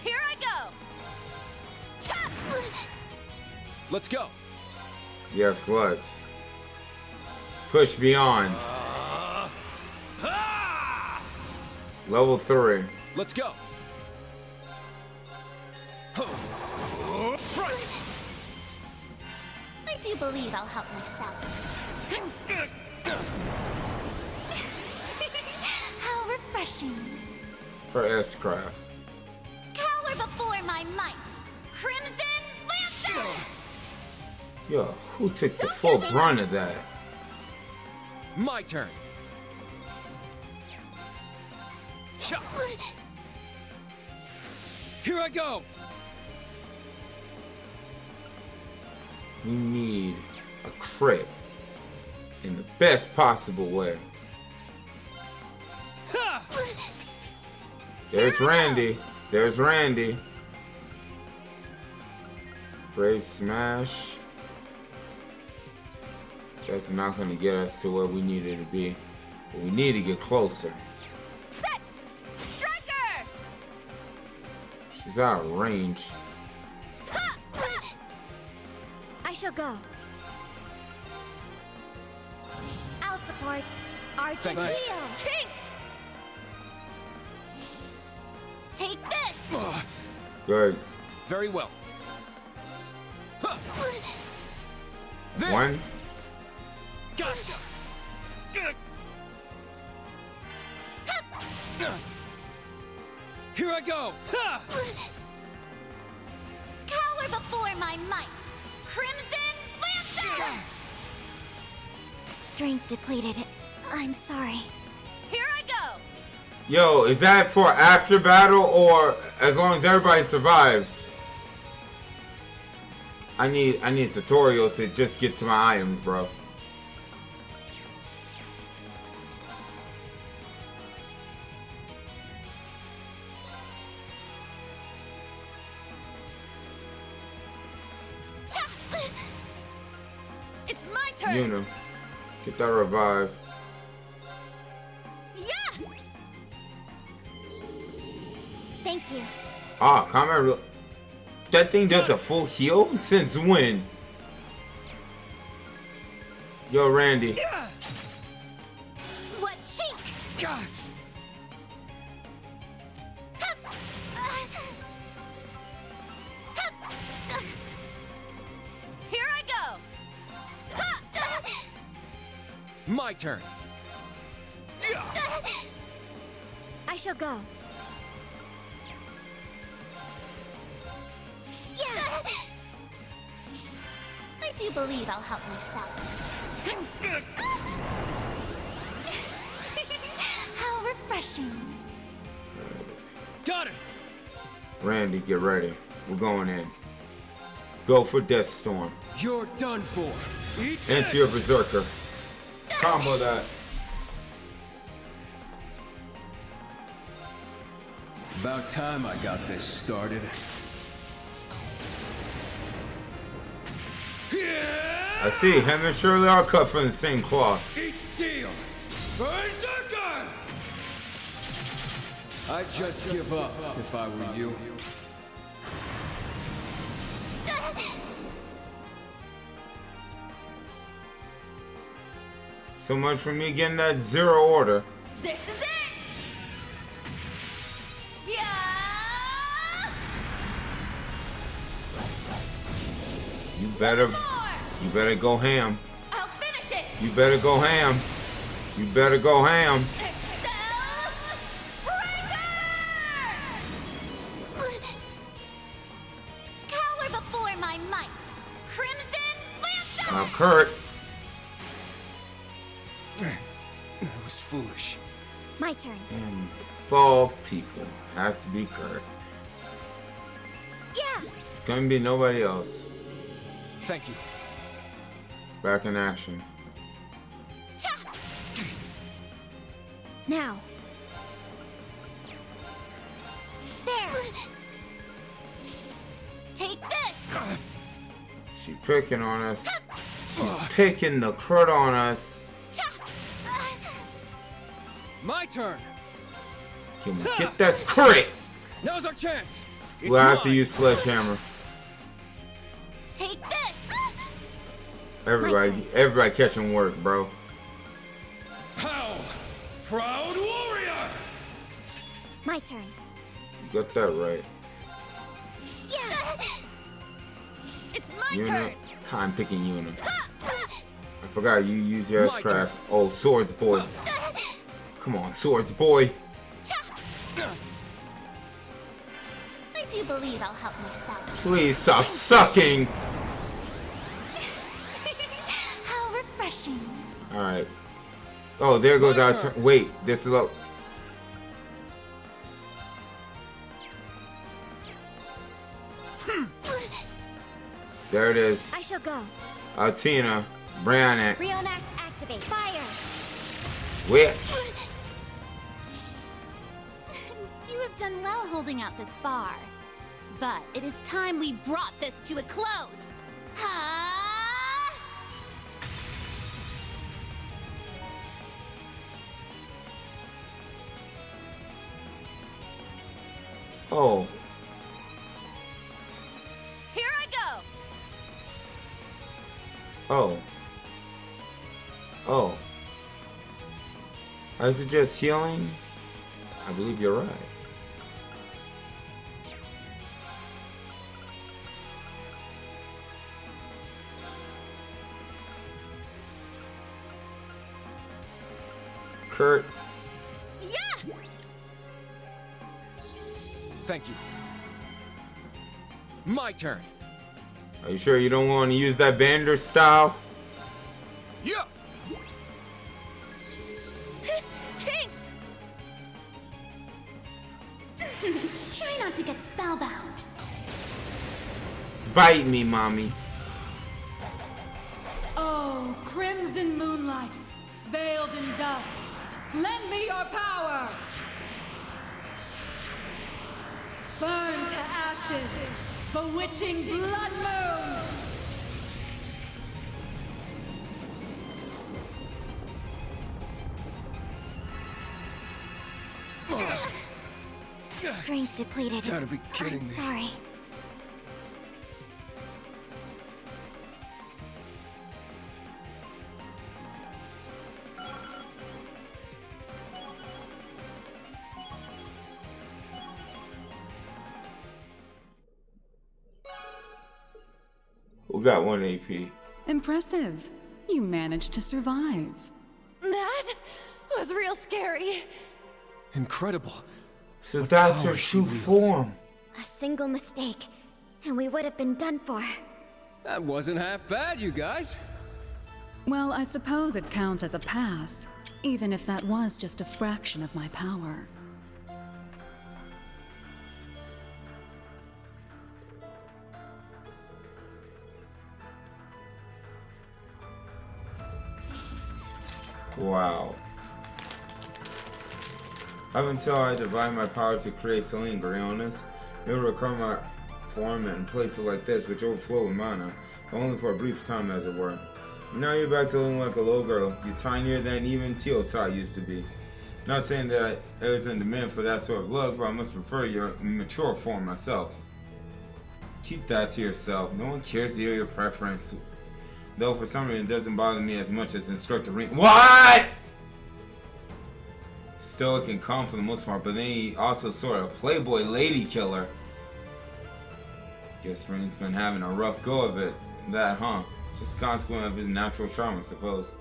Here I go! Chop! Let's go. Yes, let's. Push beyond. Level 3. Let's go. I do believe I'll help myself. How refreshing. For S-Craft. Cower before my might. Crimson Lancer! Yo, who took the full brunt of that? My turn. Shot. Here I go. We need a crit in the best possible way. There's Randy. There's Randy. Brave Smash. That's not going to get us to where we needed to be. But we need to get closer. Set! Striker! She's out of range. I shall go. I'll support Archer Thanks. Heal. Thanks! Take this! Good. Very well. There. 1. Gotcha. Here I go. Cower before my might. Crimson Lancer! Strength depleted. I'm sorry. Here I go! Yo, is that for after battle or as long as everybody survives? I need a tutorial to just get to my items, bro. It's my turn! Yuna, get that revive. Yeah! Thank you. Ah, combat. That thing does a full heal? Since when? Yo, Randy. What cheek! Here I go! My turn. I shall go. do believe I'll help myself. How refreshing. Got it! Randy, get ready. We're going in. Go for Death Storm. You're done for. Eat Into your Berserker. Combo that. About time I got this started. I see. Him and Shirley are cut from the same cloth. Eat steel! Berserker! I'd just give up if I were you. So much for me getting that 0 order. This is it! Yeah! You better go ham. I'll finish it! You better go ham. You better go ham. Cower before my might. Crimson Lance! Now, Kurt. That was foolish. My turn. And fall people have to be Kurt. Yeah. It's gonna be nobody else. Thank you. Back in action. Now. There. Take this! She picking on us. She's picking the Kurt on us. My turn. Can we get that crit? Now's our chance. It's We'll have to mine. use Sledgehammer. Take this! Everybody catching work, bro. How? Proud warrior! My turn. You got that right. Yeah. It's my Yuna. turn! I'm picking Yuna. I forgot you use your My S-Craft. Oh, Swords Boy. Come on, Swords Boy. I do believe I'll help myself. Please stop sucking. How refreshing. Alright. Oh, there goes My our turn. turn. Wait, this is up. There it is. I shall go. Altina, Brianna, Rionac, activate. Fire. Witch. You have done well holding out this far. But it is time we brought this to a close. Ha! Oh, Here I go! oh. Oh. I suggest healing? I believe you're right. Kurt, Yeah! Thank you. My turn. are you sure you don't want to use that Bender style? Yeah. Thanks! Try not to get spellbound. Bite me, mommy. Oh, crimson moonlight, veiled in dust, lend me your power! Burn to ashes, bewitching blood moon! Strength depleted. Gotta be kidding I'm me. sorry. Who got 1 AP? Impressive. You managed to survive. That was real scary. Incredible. So What that's power her she true wields. form. A single mistake, and we would have been done for. That wasn't half bad, you guys. Well, I suppose it counts as a pass, even if that was just a fraction of my power. Wow. Up until I divide my power to create Selene Briones, it will recover my form and place it like this, which overflow with mana, but only for a brief time as it were. Now you're back to looking like a little girl. You're tinier than even Teota used to be. Not saying that I was in demand for that sort of look, but I must prefer your mature form myself. Keep that to yourself. No one cares to hear your preference. Though for some reason it doesn't bother me as much as Instructor Ring. What? Stoic and calm for the most part, but then he also sort of a playboy lady killer. Guess Ring's been having a rough go of it. That, huh? Just a consequence of his natural charm, I suppose.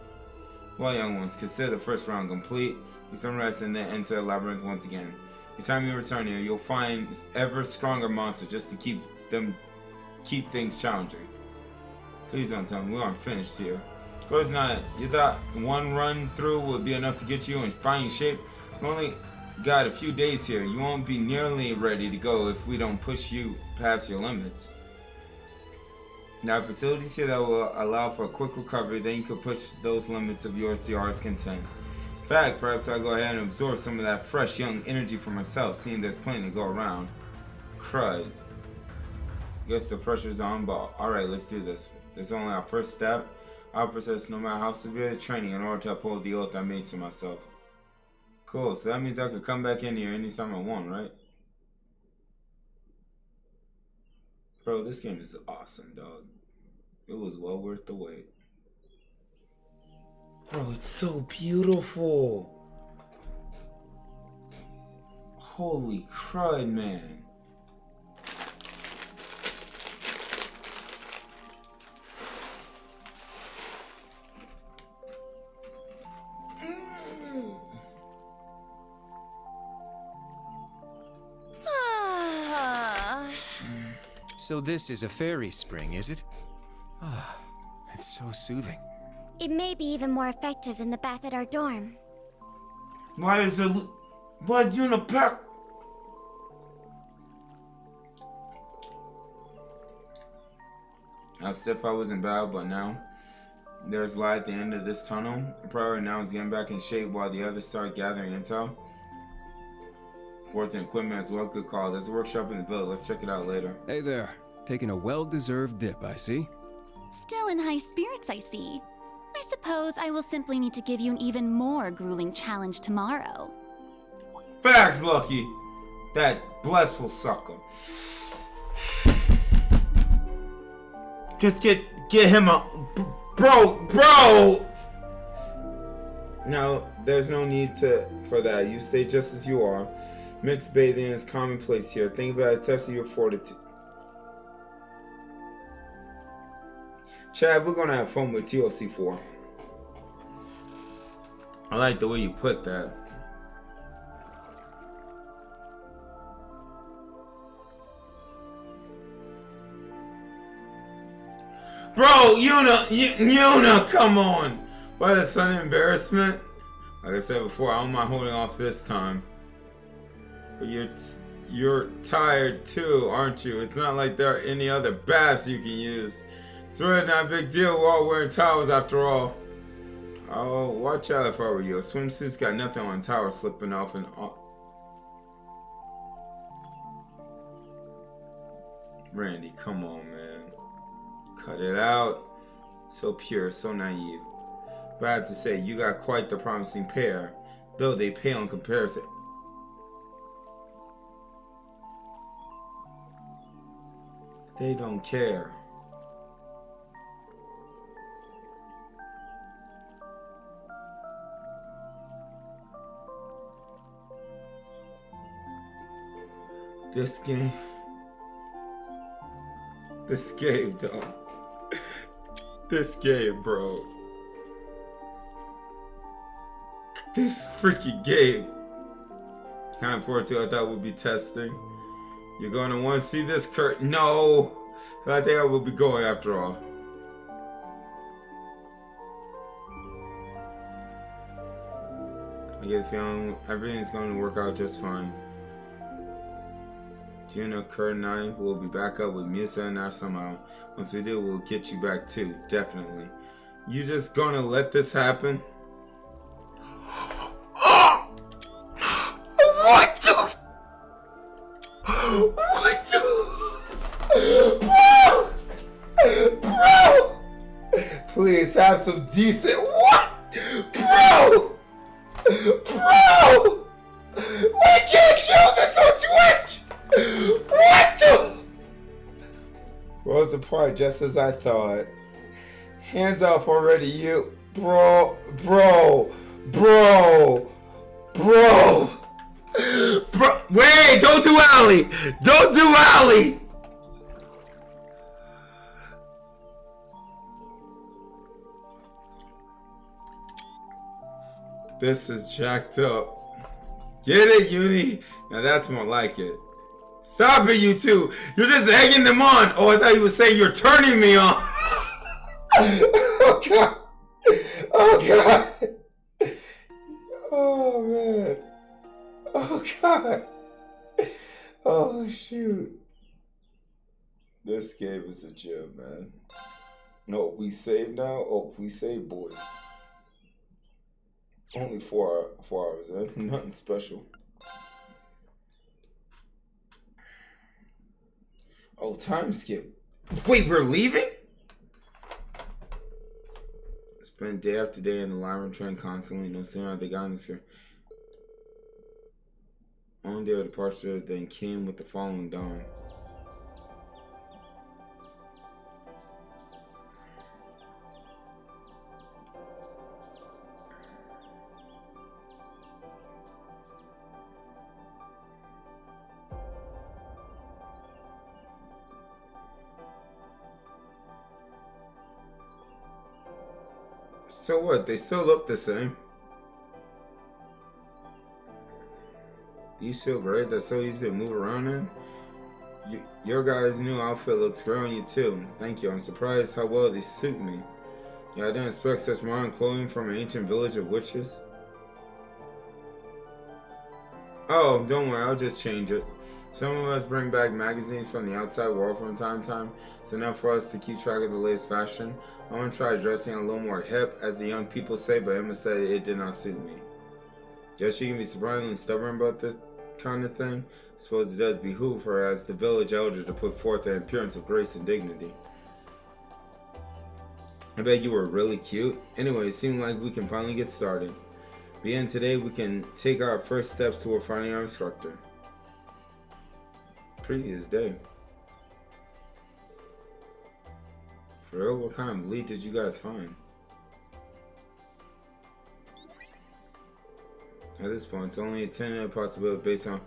Well, young ones, consider the first round complete. Get some rest and then enter the labyrinth once again. Every time you return here, you'll find ever stronger monsters just to keep things challenging. Please don't tell me we aren't finished here. Of course not. You thought one run through would be enough to get you in fine shape? We only got a few days here. You won't be nearly ready to go if we don't push you past your limits. Now, facilities here that will allow for a quick recovery, then you can push those limits of yours to your heart's content. In fact, perhaps I'll go ahead and absorb some of that fresh young energy for myself, seeing there's plenty to go around. Crud. Guess the pressure's on ball. Alright, let's do this. This is only our first step. I'll possess no matter how severe the training in order to uphold the oath I made to myself. Cool, so that means I could come back in here anytime I want, right? Bro, this game is awesome, dog. It was well worth the wait. Bro, it's so beautiful. Holy crud, man. So this is a fairy spring, is it? Ah, it's so soothing. It may be even more effective than the bath at our dorm. Why is it? Why's you in a pack? As if I wasn't bad, but now there's light at the end of this tunnel. The priority now is getting back in shape while the others start gathering intel. Important equipment as well. Good call. There's a workshop in the village. Let's check it out later. Hey there. Taking a well-deserved dip, I see. Still in high spirits, I see. I suppose I will simply need to give you an even more grueling challenge tomorrow. Facts, Lucky. That blissful sucker. Just get him a... Bro! No, there's no need for that. You stay just as you are. Mixed bathing is commonplace here. Think about it, testing your fortitude. Chad, we're gonna have fun with TLC 4. I like the way you put that. Bro, Yuna, come on! Why the sudden embarrassment? Like I said before, I don't mind holding off this time. But you're tired too, aren't you? It's not like there are any other baths you can use. It's really not a big deal. We're all wearing towels after all. Oh, watch out if I were you. A swimsuit's got nothing on, towel slipping off and all. Randy, come on, man. Cut it out. So pure, so naive. But I have to say, you got quite the promising pair, though they pale in comparison. They don't care. This game, dog. This game, bro. This freaking game. Kind of forward to I thought we'd be testing. You're going to want to see this, Kurt. No, I think I will be going after all. I get the feeling everything's going to work out just fine. Juno, Kurt, and I will be back up with Musa and Ash somehow. Once we do, we'll get you back too, definitely. You just gonna let this happen? What the? What the? Bro! Please have some decent. What? Bro! Bro! Why can't show this on Twitch? What the? Worlds apart, just as I thought. Hands off already, you. Bro. Wait, don't do Allie. Don't do Allie. This is jacked up. Get it, Uni? Now that's more like it. Stop it, you two. You're just egging them on. Oh, I thought you were saying you're turning me on. Oh, God. Oh, God. Oh, man. Oh, God. Oh, shoot. This game is a gem, man. No, we save now? Oh, we save, boys. Only 4 hours, eh? Nothing special. Oh, time skip. Wait, we're leaving? Spent day after day in the Lyran train constantly. No sooner had they gotten this here. On their departure, then came with the following dawn. So what? They still look the same. These feel great. That's so easy to move around in. Your guy's new outfit looks great on you too. Thank you. I'm surprised how well they suit me. Yeah, I didn't expect such modern clothing from an ancient village of witches. Oh, don't worry. I'll just change it. Some of us bring back magazines from the outside world from time to time. It's enough for us to keep track of the latest fashion. I want to try dressing a little more hip, as the young people say, but Emma said it did not suit me. Guess she can be surprisingly stubborn about this kind of thing. I suppose it does behoove her as the village elder to put forth an appearance of grace and dignity. I bet you were really cute. Anyway, it seemed like we can finally get started. Beginning today, we can take our first steps toward finding our instructor. Previous day. For real, what kind of lead did you guys find? At this point, it's only a tentative possibility based on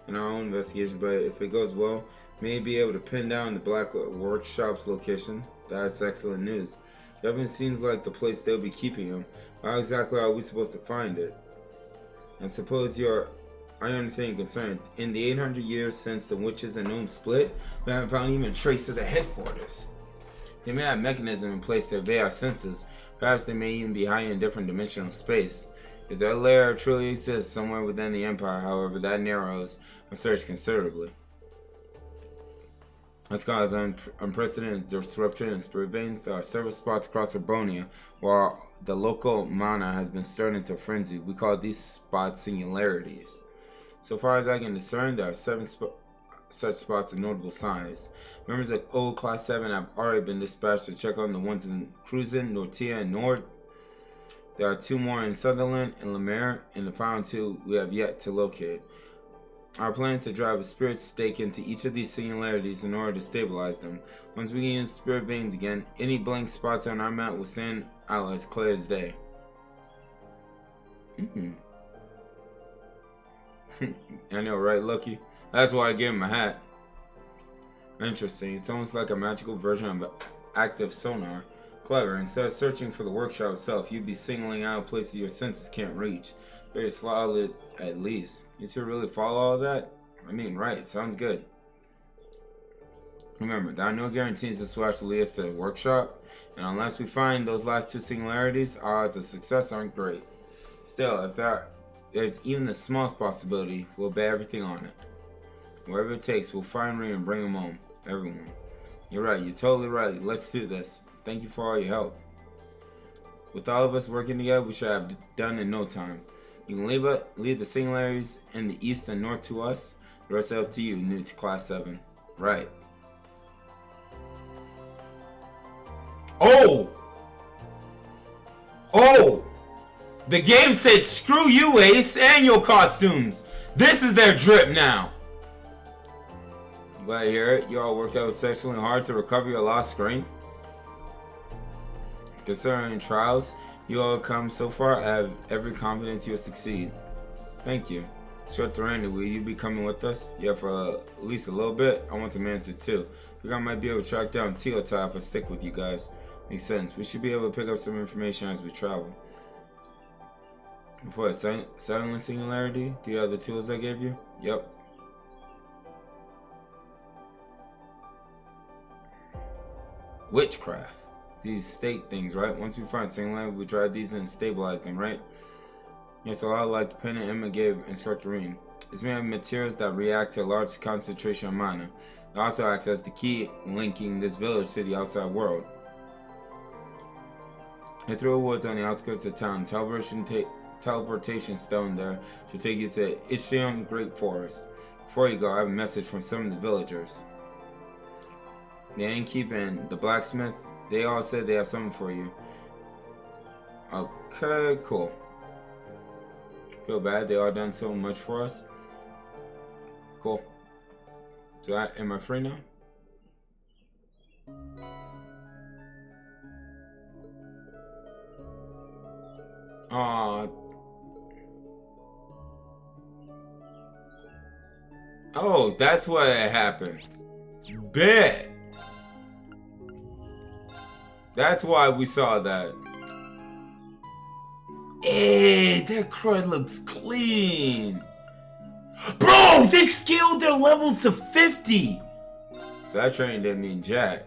our own investigation, but if it goes well, may be able to pin down the Black Workshop's location. That's excellent news. Definitely seems like the place they'll be keeping him. How exactly are we supposed to find it? I suppose I understand your concern. In the 800 years since the witches and gnomes split, we haven't found even a trace of the headquarters. They may have a mechanism in place to evade our senses. Perhaps they may even be hiding in different dimensional space. If their lair truly exists somewhere within the Empire, however, that narrows our search considerably. That's caused unprecedented disruption in spirit veins. There are several spots across Urbonia where the local mana has been stirred into frenzy. We call these spots singularities. So far as I can discern, there are 7 such spots of notable size. Members of old Class 7 have already been dispatched to check on the ones in Cruzen, Nortia, and Nord. There are 2 more in Sutherland and Lemaire, and the final 2 we have yet to locate. Our plan is to drive a spirit stake into each of these singularities in order to stabilize them. Once we can use spirit veins again, any blank spots on our map will stand out as clear as day. I know, right, Lucky? That's why I gave him a hat. Interesting. It's almost like a magical version of active sonar. Clever. Instead of searching for the workshop itself, you'd be singling out places your senses can't reach. Very solid, at least. You two really follow all that? I mean, right. Sounds good. Remember, there are no guarantees this will actually lead us to the workshop, and unless we find those last two singularities, our odds of success aren't great. Still, if there's even the smallest possibility, we'll bet everything on it. Whatever it takes, we'll find Ray and bring him home. Everyone. You're right, you're totally right. Let's do this. Thank you for all your help. With all of us working together, we should have done in no time. You can leave the singularities in the east and north to us. The rest is up to you, new to Class 7. Right. Oh! Oh! The game said screw you, Ace, and your costumes. This is their drip now. Glad to hear it. You all worked out exceptionally hard to recover your lost strength. Considering trials you all have come so far, I have every confidence you'll succeed. Thank you. Short Randy, will you be coming with us? Yeah, for at least a little bit. I want some answers too. I think I might be able to track down Teotai if I stick with you guys. Makes sense. We should be able to pick up some information as we travel. Before a silent singularity, do you have the tools I gave you? Yep. Witchcraft. These state things, right? Once we find singularity, we drive these and stabilize them, right? Yes, a lot like the pendant Emma gave Instructor Reen. It's made of materials that react to a large concentration of mana. It also acts as the key linking this village to the outside world. I threw woods on the outskirts of town. Teleportation stone there should take you to Ishion Great Forest. Before you go, I have a message from some of the villagers. The innkeep and the blacksmith, they all said they have something for you. Okay, cool. Feel bad, they all done so much for us. Cool. So am I free now? Aww. Oh, that's what happened. Bet. That's why we saw that. Hey, that crud looks clean. Bro, they scaled their levels to 50. So that training didn't mean jack.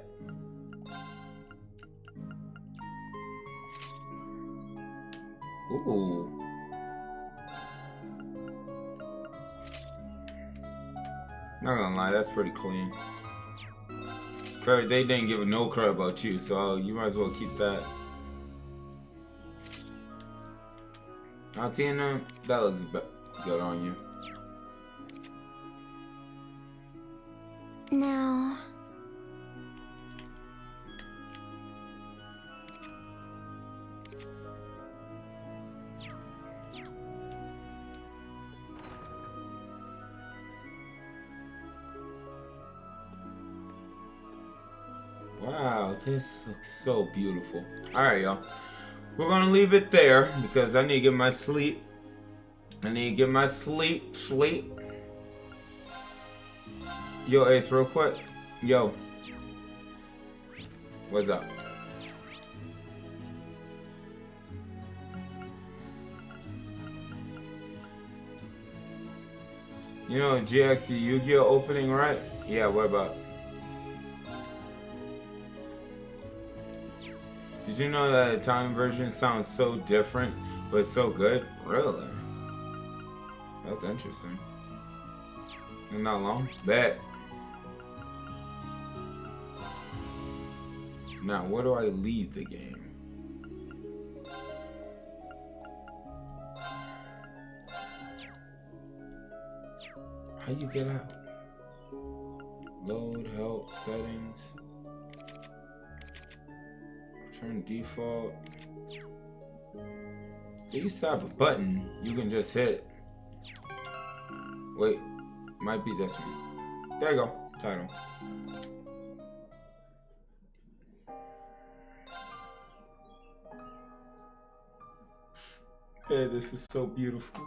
Ooh. Not gonna lie, that's pretty clean. They didn't give a no crud about you, so you might as well keep that. Tina, that looks good on you. Now... Wow, this looks so beautiful. Alright, y'all. We're gonna leave it there because I need to get my sleep. Sleep. Yo, Ace, real quick. Yo. What's up? You know GX Yu-Gi-Oh opening, right? Yeah, what about? Did you know that the Italian version sounds so different, but it's so good? Really? That's interesting. And not long? Bet. Now, where do I leave the game? How you get out? Load, help, settings. Turn default. They used to have a button you can just hit. Wait, might be this one. There you go. Title. Hey, this is so beautiful.